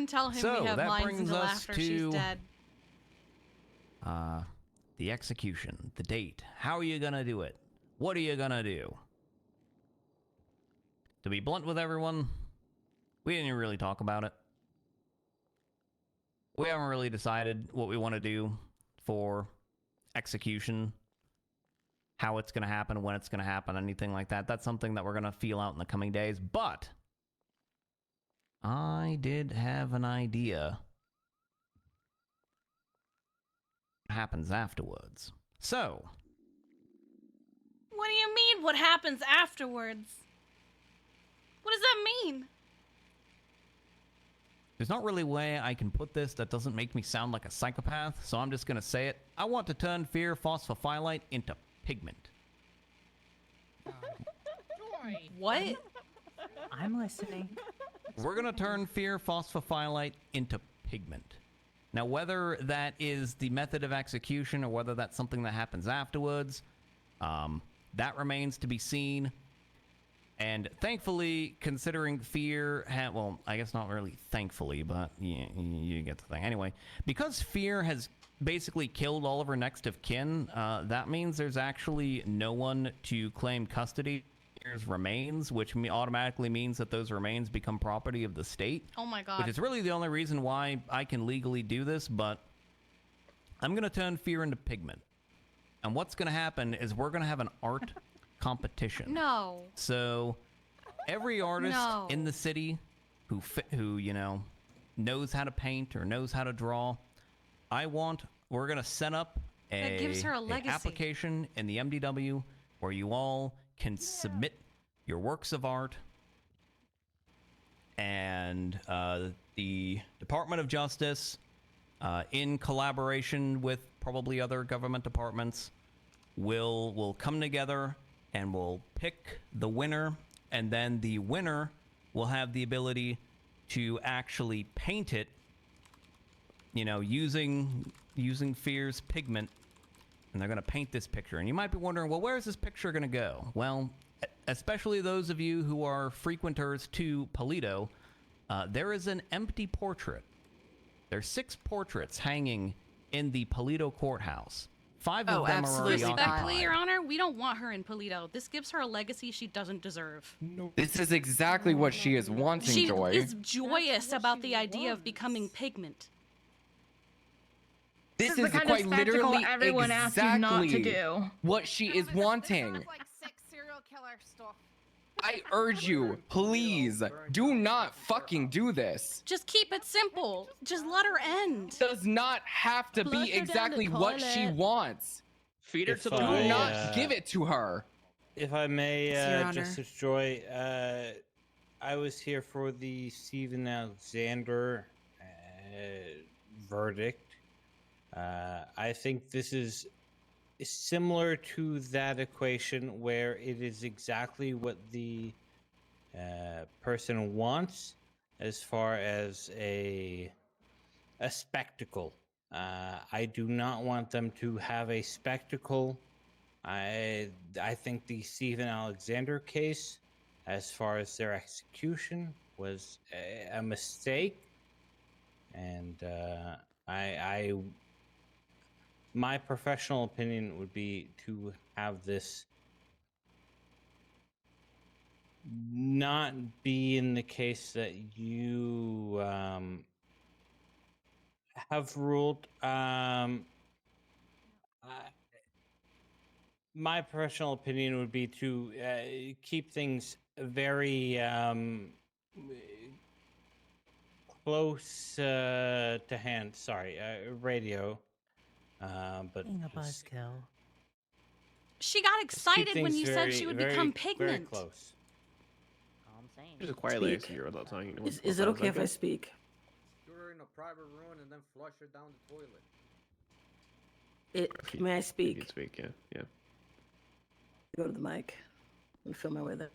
tell him we have that mines brings until us after to she's dead. the execution, the date. How are you gonna do it? What are you gonna do? To be blunt with everyone, we didn't even really talk about it. We haven't really decided what we want to do for execution, how it's going to happen, when it's going to happen, anything like that. That's something that we're going to feel out in the coming days. But I did have an idea what happens afterwards. So, What do you mean, what happens afterwards? What does that mean? there's not really a way I can put this that doesn't make me sound like a psychopath, so I'm just going to say it. I want to turn fear phosphophyllite into pigment. What? I'm listening. We're going to turn fear phosphophyllite into pigment. Now, whether that is the method of execution or whether that's something that happens afterwards, that remains to be seen. And thankfully, considering fear, well, I guess not really thankfully, but you get the thing. Anyway, because fear has basically killed all of her next of kin, that means there's actually no one to claim custody of Fear's remains, which automatically means that those remains become property of the state. Oh my god. Which is really the only reason why I can legally do this, but I'm going to turn fear into pigment. And what's going to happen is we're going to have an art competition. No. So every artist in the city who you know knows how to paint or knows how to draw, we're gonna set up that gives her a an legacy. application in the MDW where you all can submit your works of art, and the Department of Justice, in collaboration with probably other government departments, will come together and we'll pick the winner, and then the winner will have the ability to actually paint it, you know, using Fear's pigment, and they're going to paint this picture. And you might be wondering, well, where is this picture going to go? Well, especially those of you who are frequenters to Polito, there is an empty portrait. There's 6 portraits hanging in the Polito courthouse. 5 of them are already occupied. Respectfully, Your Honor, we don't want her in Polito. This gives her a legacy she doesn't deserve. No. This is exactly what she is wanting, Joy. She is joyous about the idea of becoming pigment. This is the kind quite of spectacle literally everyone asked you not to exactly do. what she is wanting. Like sick serial killer stuff. I urge you, please, do not fucking do this. Just keep it simple. Just let her end. Does not have to be exactly what she wants. Feed her to the Do not give it to her. If I may, Yes, Your Honor. Justice Joy, I was here for the Stephen Alexander verdict. I think this is similar to that equation where it is exactly what the person wants as far as a spectacle. I do not want them to have a spectacle. I think the Stephen Alexander case, as far as their execution, was a mistake, and my professional opinion would be to have this not be in the case that you have ruled. My professional opinion would be to keep things very close to hand. Sorry, radio. But Being a buzzkill. She got excited when you said she would become pigment. Very close. Just quietly exit your without talking. Is it okay if I speak? Put her in a private room and then flush her down the toilet. May I speak? You can speak, yeah, yeah. Go to the mic. Let me feel my way there.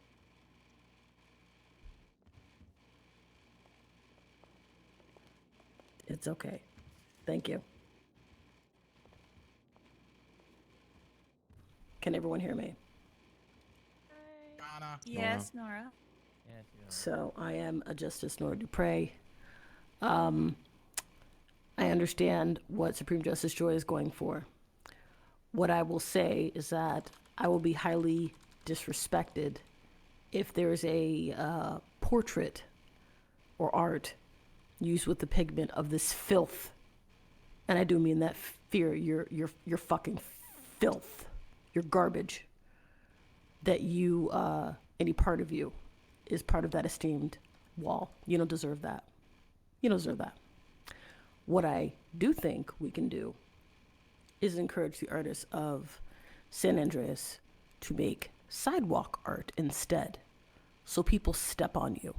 It's okay. Thank you. Can everyone hear me? Yes, Nora. So I am a Justice Nora Dupre. I understand what Supreme Justice Joy is going for. What I will say is that I will be highly disrespected if there's a portrait or art used with the pigment of this filth, and I do mean that fear. You're fucking filth. You're garbage. That you, any part of you, is part of that esteemed wall. You don't deserve that. You don't deserve that. What I do think we can do is encourage the artists of San Andreas to make sidewalk art instead, so people step on you,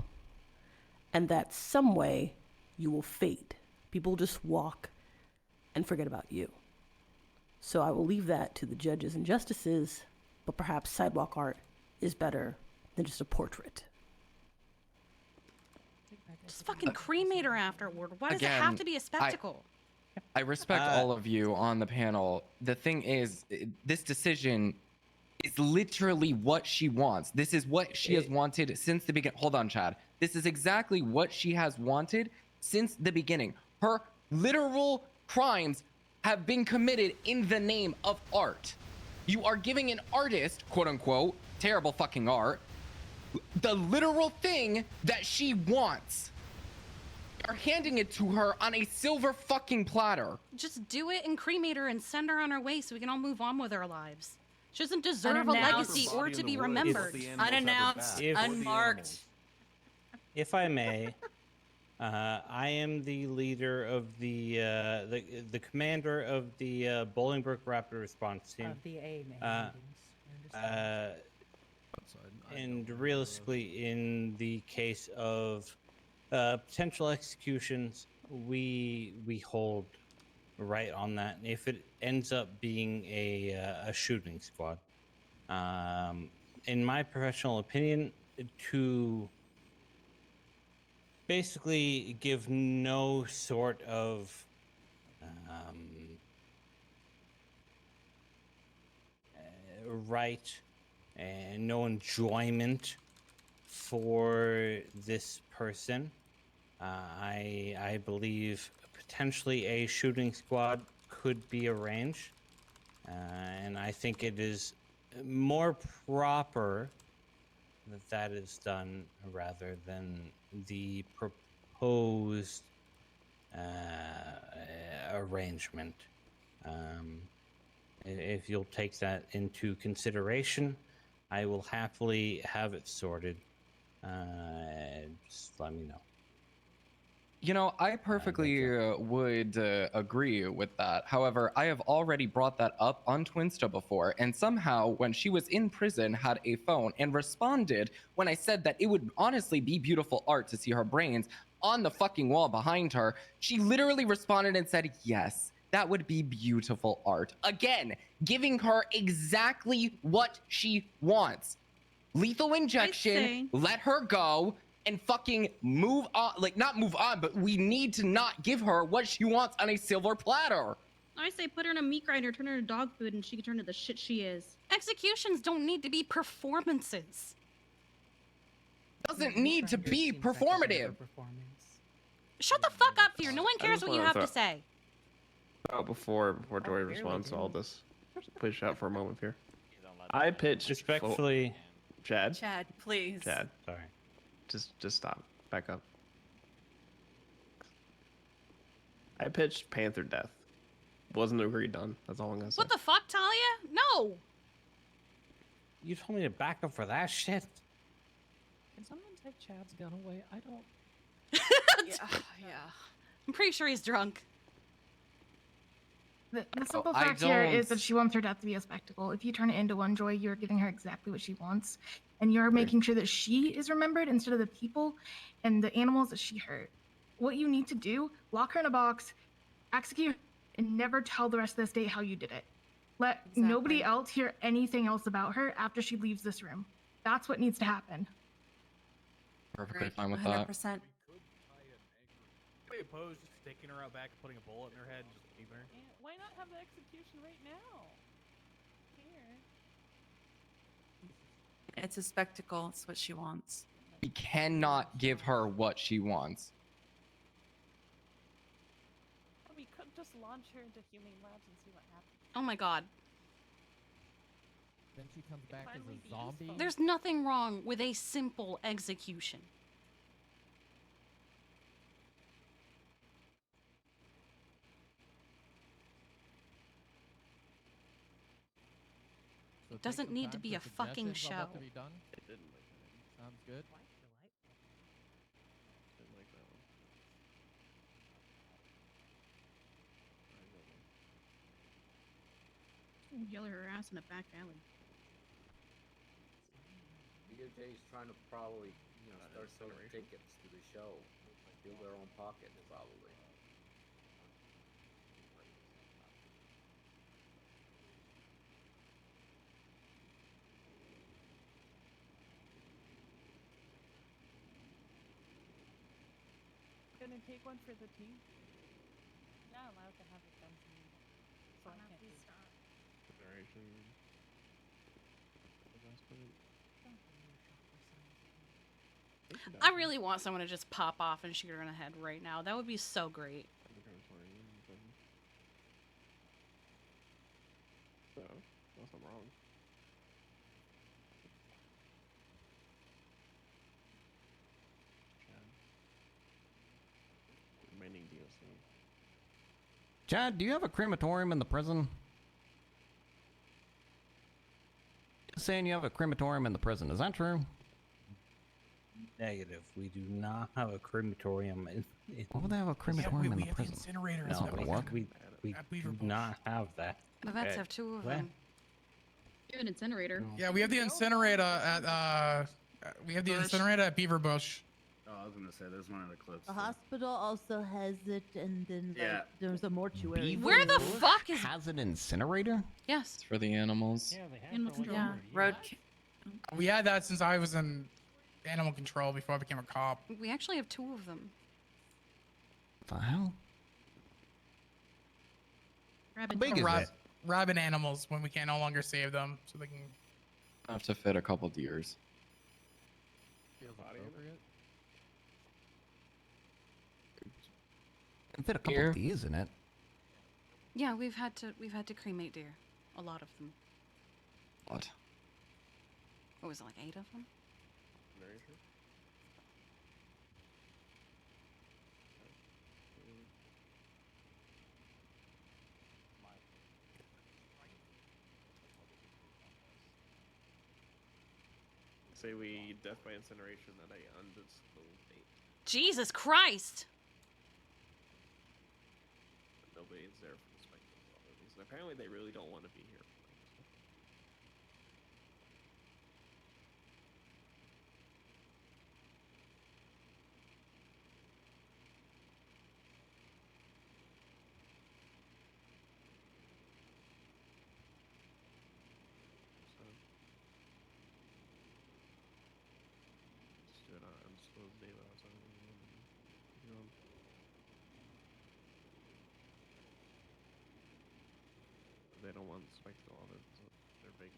and that some way you will fade. People just walk and forget about you. So I will leave that to the judges and justices, but perhaps sidewalk art is better than just a portrait. Just fucking cremate her afterward. Why does it have to be a spectacle? I respect all of you on the panel. The thing is, this decision is literally what she wants. This is what she has wanted since the beginning. Hold on, Chad. This is exactly what she has wanted since the beginning. Her literal crimes have been committed in the name of art. You are giving an artist, quote unquote, terrible fucking art, the literal thing that she wants. You're handing it to her on a silver fucking platter. Just do it and cremate her and send her on her way so we can all move on with our lives. She doesn't deserve a legacy or to be remembered. Unannounced, unmarked. If I may, I am the leader of the commander of the Bolingbrook Raptor response team. The A and realistically, in the case of potential executions, we hold right on that. If it ends up being a shooting squad, in my professional opinion, to basically give no sort of right and no enjoyment for this person, I believe potentially a shooting squad could be arranged, and I think it is more proper that is done rather than the proposed arrangement. If you'll take that into consideration, I will happily have it sorted. Just let me know. You know, I perfectly would agree with that. However, I have already brought that up on Twinsta before, and somehow when she was in prison had a phone and responded when I said that it would honestly be beautiful art to see her brains on the fucking wall behind her. She literally responded and said, yes, that would be beautiful art. Again, giving her exactly what she wants. Lethal injection, let her go, and fucking move on. Like, not move on, but we need to not give her what she wants on a silver platter. I say put her in a meat grinder, turn her to dog food, and she can turn to the shit she is. Executions don't need to be performances. Doesn't need to be performative. Shut the fuck up, Fear. No one cares what you have to say. Oh, before Joy responds to all this, push out for a moment here. I pitched respectfully, Chad. Chad, please. Chad, sorry. Just stop. Back up. I pitched Panther Death. Wasn't agreed on. That's all I'm gonna say. What the fuck, Talia? No. You told me to back up for that shit. Can someone take Chad's gun away? I don't. Yeah. I'm pretty sure he's drunk. The simple fact here is that she wants her death to be a spectacle. If you turn it into one joy, you're giving her exactly what she wants. And you're making sure that she is remembered instead of the people and the animals that she hurt. What you need to do, lock her in a box, execute, and never tell the rest of the state how you did it. Let nobody else hear anything else about her after she leaves this room. That's what needs to happen. Perfectly fine with that. 100%. We opposed just taking her out back and putting a bullet in her head and just leaving her. Why not have the execution right now? Here. It's a spectacle. It's what she wants. We cannot give her what she wants. We could just launch her into human labs and see what happens. Oh my god. then she comes back as a zombie. There's nothing wrong with a simple execution. So It doesn't need to be a fucking show. It didn't like that. Sounds good. Didn't like that one. Yell her ass in a back alley. DOJ is trying to probably, start selling tickets to the show. Fill their own pocket, probably. Gonna take one for the team? Not allowed to have a gun to me. So I can't do that. Generation. I really want someone to just pop off and shoot her in the head right now. That would be so great. So, nothing wrong. Remaining DLC. Chad, do you have a crematorium in the prison? Just saying you have a crematorium in the prison. Is that true? Negative. We do not have a crematorium in Why would they have a crematorium in the have prison? The incinerator. That's not gonna work. We do not have that. The vets have two of them. You have an incinerator. Yeah, we have the incinerator at incinerator at Beaver Bush. Oh, I was gonna say there's one in Eclipse. The hospital also has it, and then Yeah. there's a mortuary. Where the fuck is... Has an incinerator? Yes. It's for the animals. Yeah, they have. Animal control. Yeah. Road. We had that since I was in animal control before I became a cop. We actually have two of them. The hell? Rabbit big is it? Rabid animals when we can no longer save them, so they can. Have to fit a couple deers. Can fit a couple D's in it. Yeah, we've had to cremate deer. A lot of them. What? What was it, like 8 of them? Very true. Say we death by incineration at a undisclosed date. Jesus Christ! Nobody's there for the spectacle of all of these. And apparently they really don't want to be here. Just do it on an undisclosed date without telling anyone. They don't want the spectacle of it, so they're big.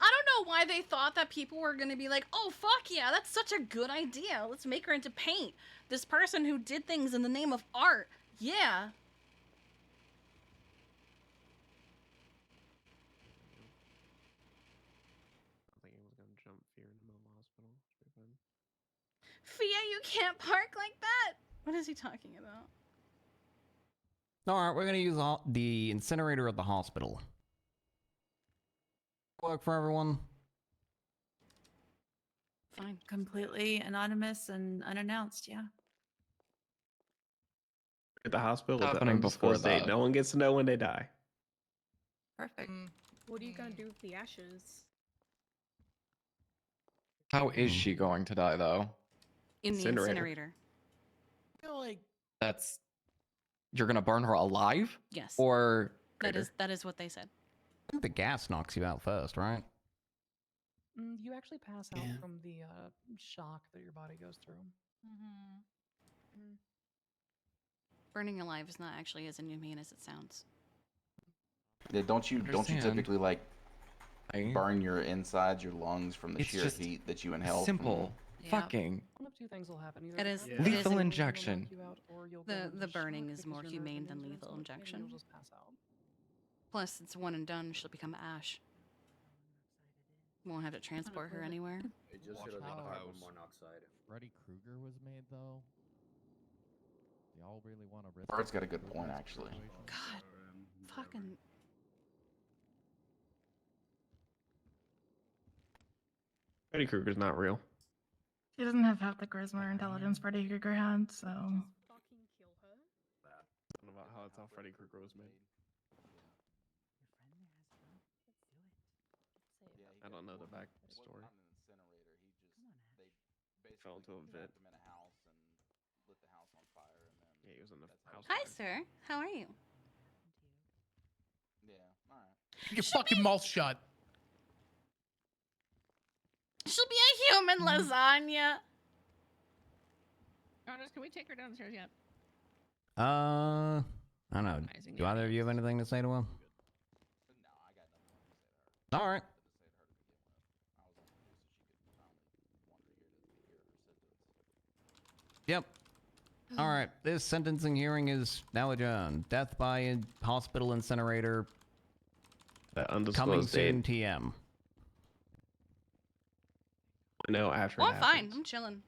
I don't know why they thought that people were gonna be like, oh fuck yeah, that's such a good idea. Let's make her into paint. This person who did things in the name of art. Yeah. I think he was gonna jump fear in the middle of the hospital. It's pretty fun. Fia, you can't park like that. What is he talking about? Alright, we're gonna use the incinerator at the hospital. Work for everyone. Fine. Completely anonymous and unannounced. Yeah. At the hospital, with the Happening before undisclosed date. that. No one gets to know when they die. Perfect. What are you gonna do with the ashes? How is she going to die though? In the incinerator. I feel like That's you're gonna burn her alive? Yes. Or That is what they said. I think the gas knocks you out first, right? You actually pass out Yeah. from the shock that your body goes through. Burning alive is not actually as inhumane as it sounds. Yeah, don't you Understand. typically like I- burn your insides, your lungs from the It's sheer just heat that you inhale? simple. Yeah. Fucking One of two things will happen. Either It is the it burning is lethal in- injection. will knock you out, or you'll go The into burning shock is because more your nerve humane than endings are lethal insulated and injection. You'll just pass out. Plus, it's one and done. She'll become ash. Won't have to transport her anywhere. It just Watch hit a how carbon monoxide. Freddy Krueger was made, though. Do y'all really want to risk? Bart's got a good point, actually. God, fucking. Freddy Krueger's not real. She doesn't have half the charisma or intelligence Freddy Krueger had, so. Fucking kill her. I don't know about how that's how Freddy Krueger was made. I don't know the backstory. Fell into a vet. Yeah, he was in the house. Hi, sir. How are you? Yeah, alright. Keep your fucking mouth shut. She'll be a human lasagna. Honest, can we take her downstairs yet? I don't know. Do either of you have anything to say to him? All right. Yep. All right. This sentencing hearing is now adjourned. Death by hospital incinerator. Coming soon, TM. I know after. Well, I'm fine. I'm chilling.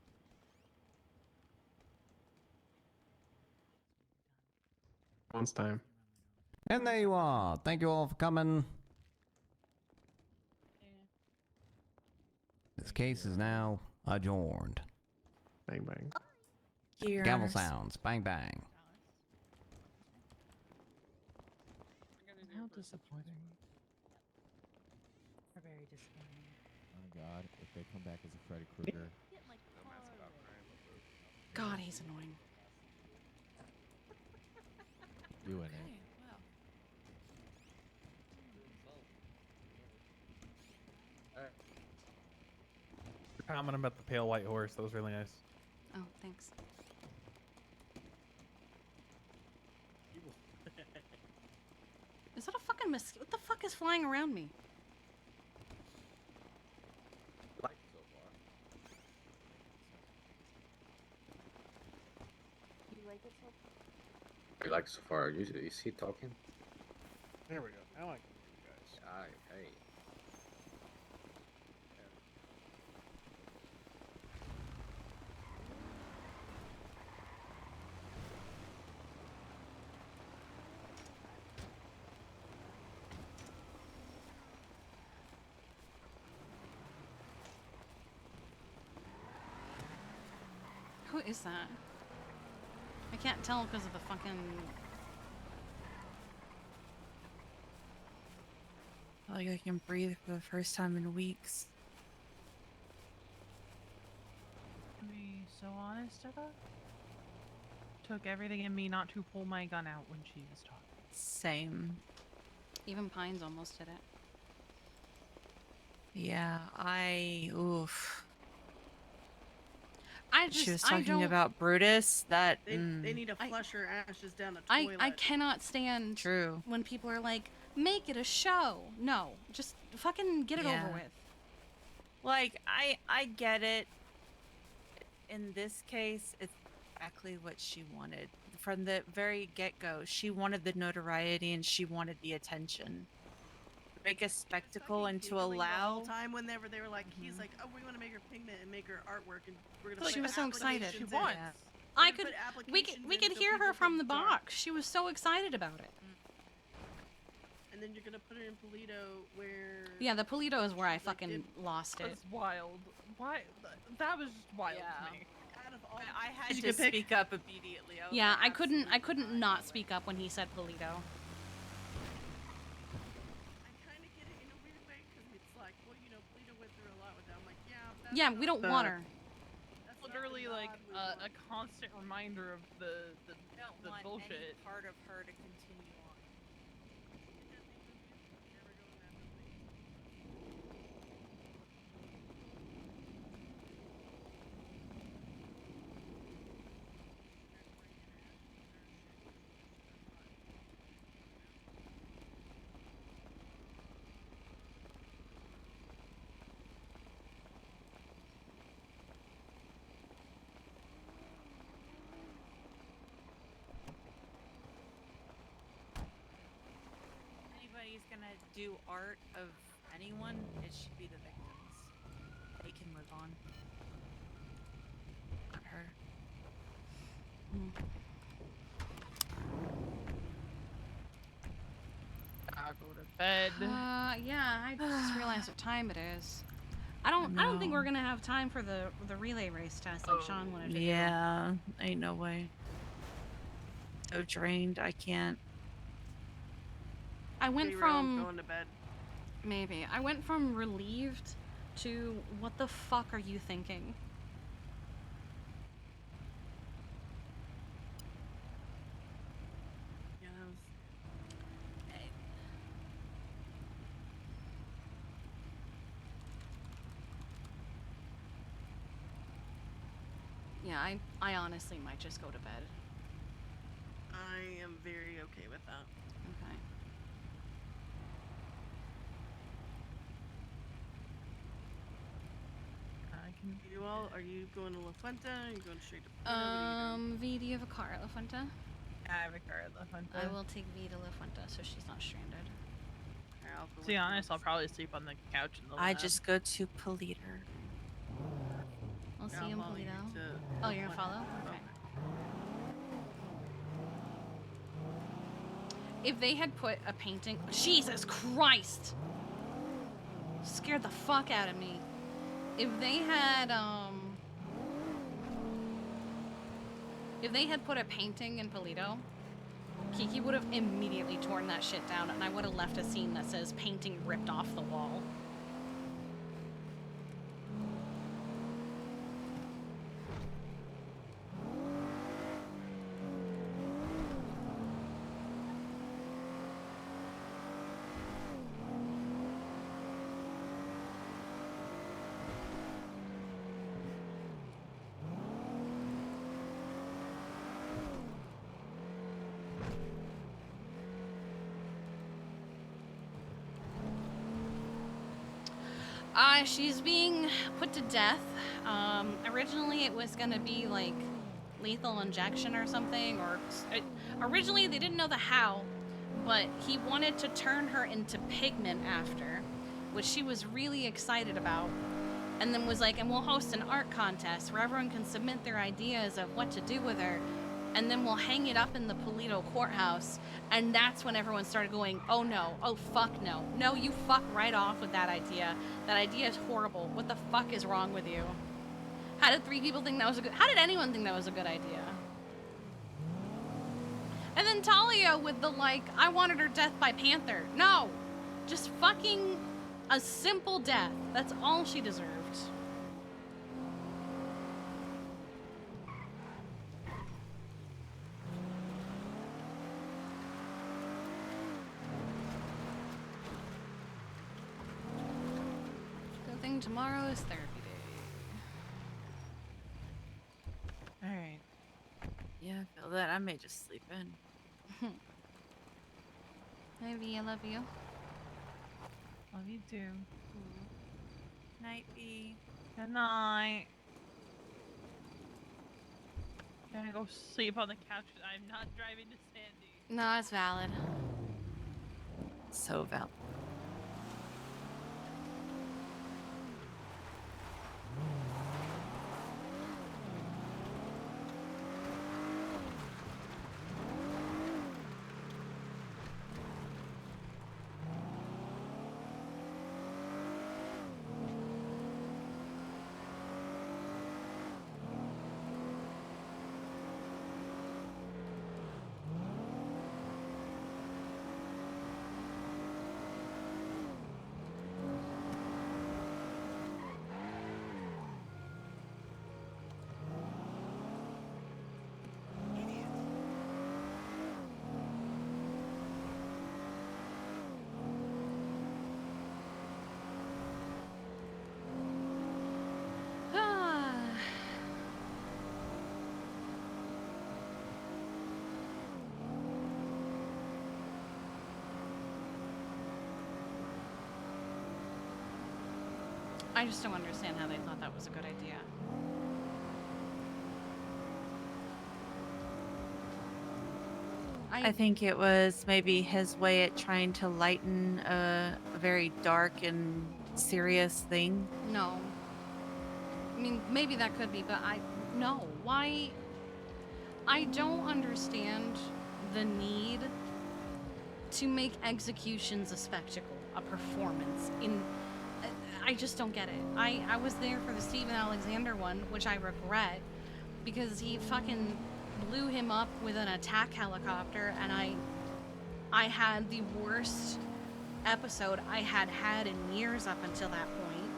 Once time. And there you are. Thank you all for coming. This case is now adjourned. Bang bang. Cheers. Gavel sounds. Bang bang. How disappointing. They're very disappointing. Oh God, if they come back as a Freddy Krueger. God, he's annoying. Doing it. Comment about the pale white horse. That was really nice. Oh, thanks. Is that a fucking mosquito? What the fuck is flying around me? You like it so far? I like so far. Is he talking? There we go. Now I can hear you guys. Hey. Who is that? I can't tell because of the fucking. I feel like I can breathe for the first time in weeks. To be so honest, Etta, took everything in me not to pull my gun out when she was talking. Same. Even Pines almost did it. Yeah, oof. She was talking about Brutus. That They need to flush her ashes down the toilet. I cannot stand when people are like, make it a show. No, just fucking get it over with. Like, I get it. In this case, it's exactly what she wanted. From the very get-go, she wanted the notoriety and she wanted the attention. Make a spectacle and to Giggling the allow... whole time whenever they were like, he's like, oh, we want to make her pigment and make her artwork, and we're gonna. She put was so excited. applications She in. wants. We're I gonna could. put We could applications in hear so her people from can the start. box. She was so excited about it. And then you're gonna put her in Polito, where. Yeah, the Polito is where I fucking lost it. That's wild. Why? That was just wild to me. Out of all, I had to speak up immediately. Yeah, I couldn't not speak up when he said Polito. Yeah, we don't want her. That's literally like a constant reminder of the bullshit. Any part of her to continue on. gonna do art of anyone, it should be the victims. They can live on. Not her. I'll go to bed. Yeah, I just realized what time it is. I don't think we're gonna have time for the relay race test like Sean wanted to do. Yeah, ain't no way. So drained, I can't. I went Be real, from I'm going to bed. maybe. I went from relieved to what the fuck are you thinking? Yeah, that was. Yeah, I honestly might just go to bed. I am very okay with that. Okay. You all, are you going to La Fuente? Are you going straight to Puerto? V, do you have a car at La Fuente? I have a car at La Fuente. I will take V to La Fuente so she's not stranded. To be honest, I'll probably sleep on the couch in the lab. I just go to Politer. I'll see I'll you in follow you Polito. to Oh, you're gonna follow? Okay. If they had put a painting, Jesus Christ! Scared the fuck out of me. If they had put a painting in Polito, Kiki would have immediately torn that shit down, and I would have left a scene that says painting ripped off the wall. She's being put to death. Originally it was gonna be like lethal injection or something, or originally they didn't know the how, but he wanted to turn her into pigment after, which she was really excited about, and then was like, and we'll host an art contest where everyone can submit their ideas of what to do with her, and then we'll hang it up in the Polito courthouse. And that's when everyone started going, oh no, oh fuck no. No, you fuck right off with that idea. That idea is horrible. What the fuck is wrong with you? How did 3 people think that was a good, how did anyone think that was a good idea? And then Talia with the like, I wanted her death by Panther. No, just fucking a simple death. That's all she deserved. Tomorrow is therapy day. Alright. Yeah, I feel that. I may just sleep in. Hi, V, I love you. Love you too. Night, B. Good night. Gonna go sleep on the couch. I'm not driving to Sandy. No, it's valid. So valid. I just don't understand how they thought that was a good idea. I think it was maybe his way at trying to lighten a very dark and serious thing. No. I mean, maybe that could be, but no. Why? I don't understand the need to make executions a spectacle, a performance. I just don't get it. I was there for the Stephen Alexander one, which I regret, because he fucking blew him up with an attack helicopter, and I had the worst episode I had in years up until that point.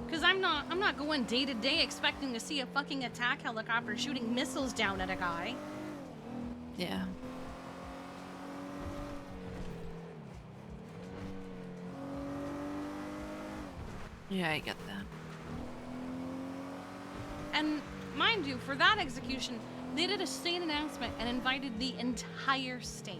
Because I'm not going day to day expecting to see a fucking attack helicopter shooting missiles down at a guy. Yeah. Yeah, I get that. And mind you, for that execution, they did a state announcement and invited the entire state.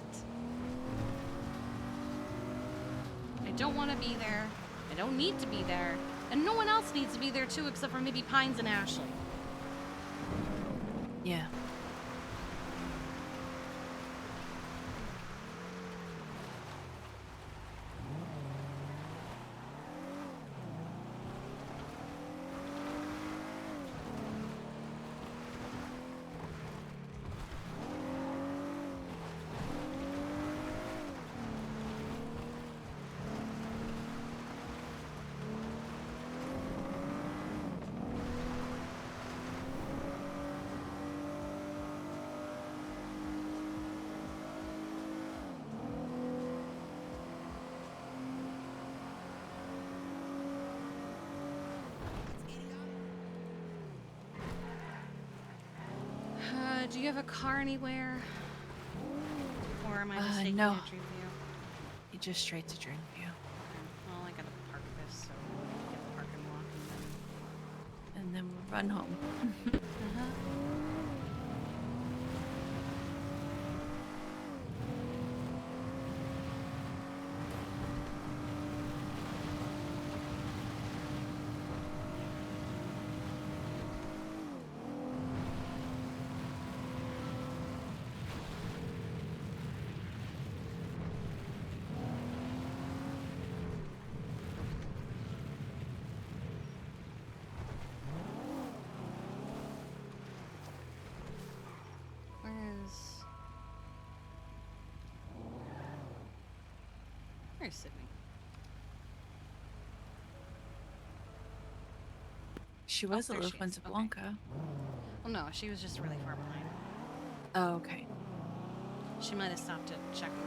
I don't want to be there. I don't need to be there. And no one else needs to be there too, except for maybe Pines and Ashley. Yeah. Do you have a car anywhere? Or am I just taking no. a Dreamview? You just straight to Dreamview. Well, I gotta park this, so we get the parking lot. And then we'll run home. Where's Sydney? She was there at she La is. Fuente Blanca. Well, no, she was just really far behind. Oh, okay. She might have stopped at checking there.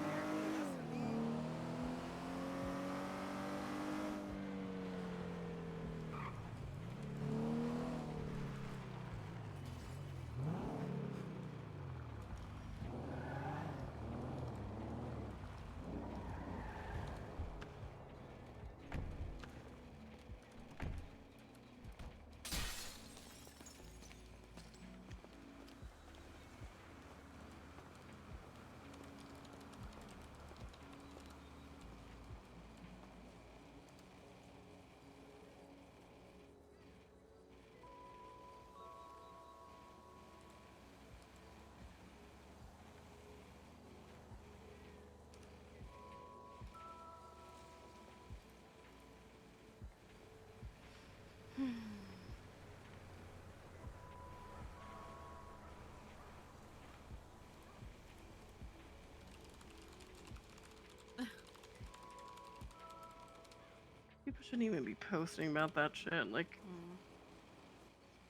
People shouldn't even be posting about that shit. Like,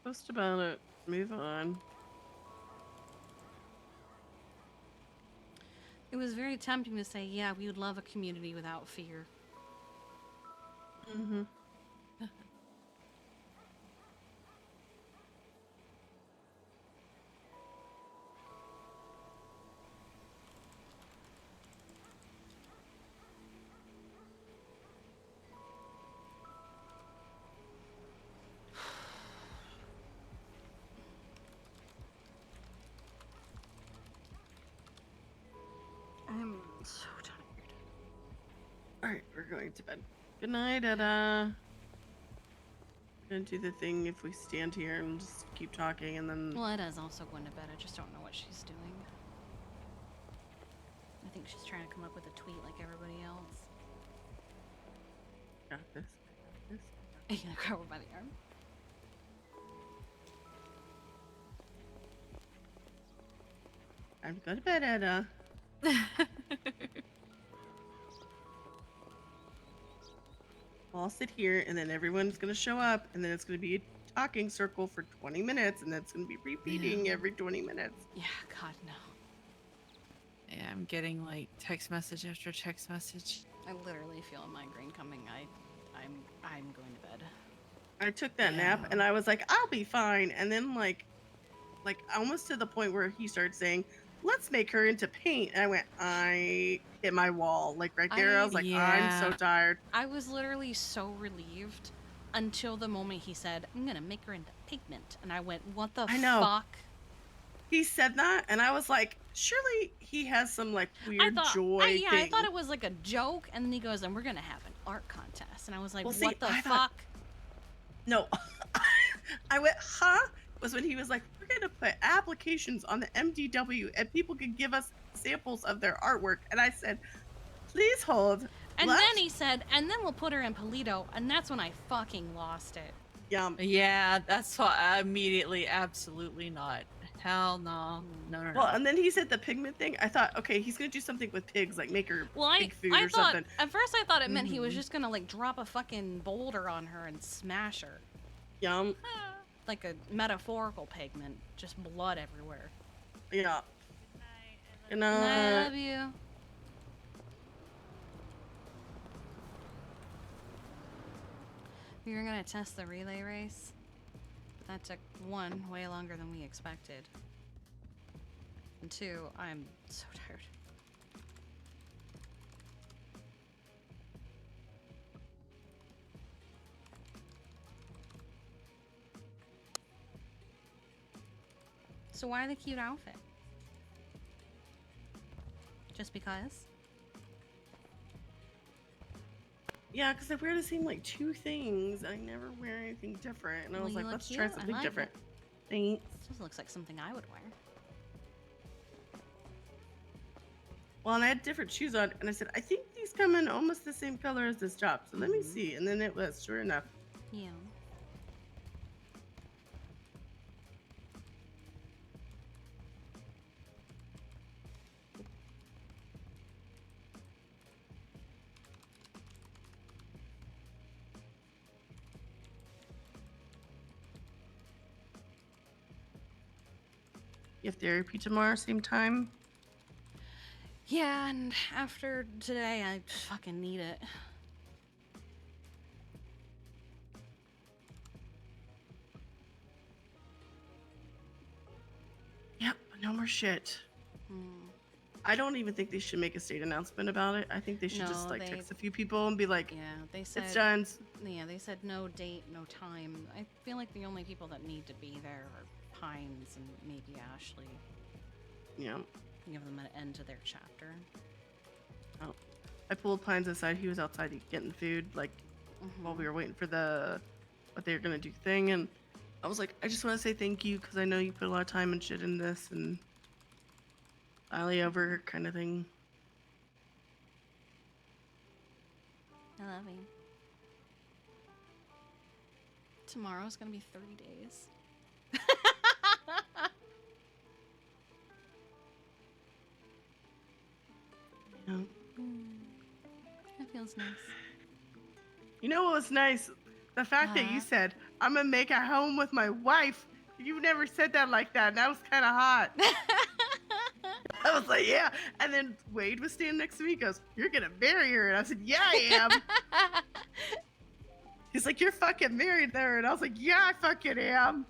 post about it. Move on. It was very tempting to say, yeah, we would love a community without fear. Mm-hmm. I'm so tired. Alright, we're going to bed. Good night, Etta. gonna do the thing if we stand here and just keep talking and then. Well, Edda's also going to bed. I just don't know what she's doing. I think she's trying to come up with a tweet like everybody else. Got this. I got this. You gonna grab her by the arm? Time to go to bed, Edda. I'll sit here, and then everyone's gonna show up, and then it's gonna be a talking circle for 20 minutes, and that's gonna be repeating every 20 minutes. Yeah, God, no. Yeah, I'm getting like text message after text message. I literally feel a migraine coming. I'm going to bed. I took that nap, and I was like, I'll be fine, and then like almost to the point where he started saying, let's make her into paint, and I went, I hit my wall, like right there. I was like, I'm so tired. I was literally so relieved until the moment he said, I'm gonna make her into pigment, and I went, what the fuck? He said that, and I was like, surely he has some like weird joy thing. I thought it was like a joke, and then he goes, and we're gonna have an art contest, and I was like, Well, what see, the I fuck? thought- No, I went, huh? Was when he was like, we're gonna put applications on the MDW, and people can give us samples of their artwork, and I said, please hold. And what? then he said, and then we'll put her in Polito, and that's when I fucking lost it. Yeah, that's why I immediately, absolutely not. Hell no. No. Well, and then he said the pigment thing. I thought, okay, he's gonna do something with pigs, like make her pig food I or thought, something. at first I thought it meant he was just gonna like drop a fucking boulder on her and smash her. Yum. Like a metaphorical pigment, just blood everywhere. Yeah. And I love you. We were gonna test the relay race. That took one, way longer than we expected. And two, I'm so tired. So why the cute outfit? Just because? Yeah, because I wear the same like two things. I never wear anything different, and I Well, was you like, look let's cute. try I something like different. it. Thanks. This looks like something I would wear. Well, and I had different shoes on, and I said, I think these come in almost the same color as this top, so let me see. And then it was, sure enough. Yeah. You have therapy tomorrow, same time? Yeah, and after today, I fucking need it. Yep, no more shit. I don't even think they should make a state announcement about it. I think they should just like text a few people and be like, yeah, they said it's done. Yeah, they said no date, no time. I feel like the only people that need to be there are Pines and maybe Ashley. Yeah. Give them an end to their chapter. Oh, I pulled Pines aside. He was outside getting food, like while we were waiting for what they were gonna do thing, and I was like, I just want to say thank you because I know you put a lot of time and shit in this, and Ollie over kind of thing. I love you. Tomorrow's gonna be 30 days. Yeah. That feels nice. You know what was nice? The fact that you said, I'm gonna make a home with my wife. You never said that like that, and that was kind of hot. I was like, yeah. And then Wade was standing next to me. He goes, you're gonna marry her. And I said, yeah, I am. He's like, you're fucking married there. And I was like, yeah, I fucking am.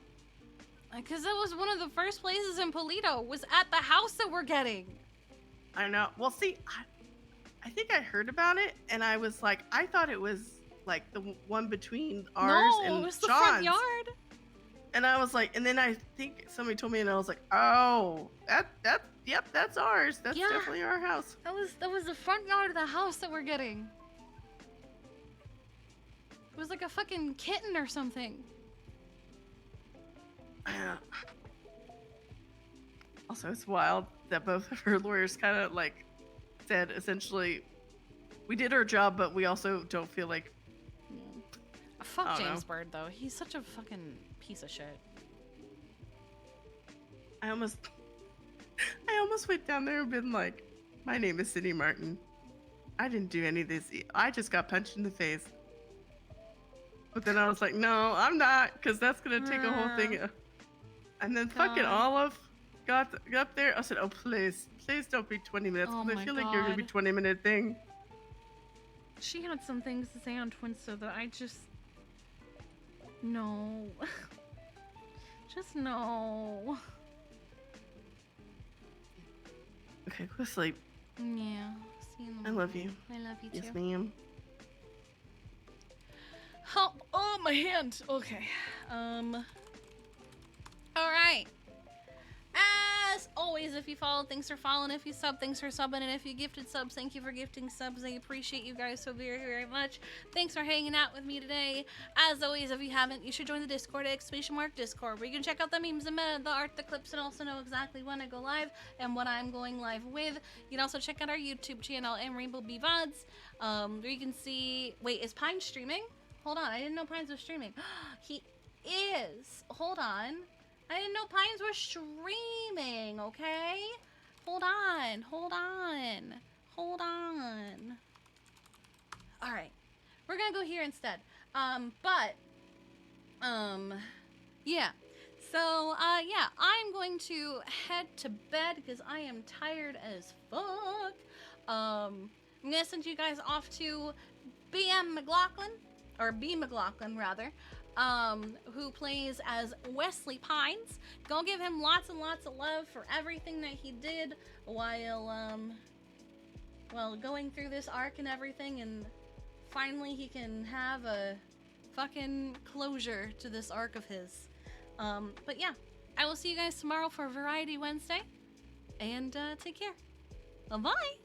Because that was one of the first places in Polito, was at the house that we're getting. I know. Well, see, I think I heard about it, and I was like, I thought it was like the one between ours and it was the Sean's. front yard. And I was like, and then I think somebody told me, and I was like, oh, yep, that's ours. That's definitely our house. That was the front yard of the house that we're getting. It was like a fucking kitten or something. Yeah. Also, it's wild that both of her lawyers kind of like said essentially, we did our job, but we also don't feel like. Fuck James Bird though. He's such a fucking piece of shit. I almost went down there and been like, my name is Sydney Martin. I didn't do any of this. I just got punched in the face. But then I was like, no, I'm not, because that's going to take a whole thing. And then fucking Olive got up there. I said, oh, please don't be 20 minutes, because I feel like you're going to be 20-minute thing. She had some things to say on Twinsta that I just... No. Just no. Okay, go to sleep. Yeah. See you in the I love you. I love you too. Yes, ma'am. Oh, my hand. Okay. All right. As always, if you follow, thanks for following. If you sub, thanks for subbing. And if you gifted subs, thank you for gifting subs. I appreciate you guys so very, very much. Thanks for hanging out with me today. As always, if you haven't, you should join the Discord, !Discord, where you can check out the memes, the meta, the art, the clips, and also know exactly when I go live and what I'm going live with. You can also check out our YouTube channel and Rainbow Bee VODs, where you can see... Wait, is Pine streaming? Hold on, I didn't know Pines was streaming. He is. Hold on. I didn't know Pines were streaming, okay? Hold on. Alright. We're gonna go here instead. Yeah. So, yeah, I'm going to head to bed because I am tired as fuck. I'm gonna send you guys off to B McLaughlin, rather. Who plays as Wesley Pines. Go give him lots and lots of love for everything that he did while going through this arc and everything, and finally he can have a fucking closure to this arc of his. But yeah, I will see you guys tomorrow for Variety Wednesday, and take care. Bye-bye!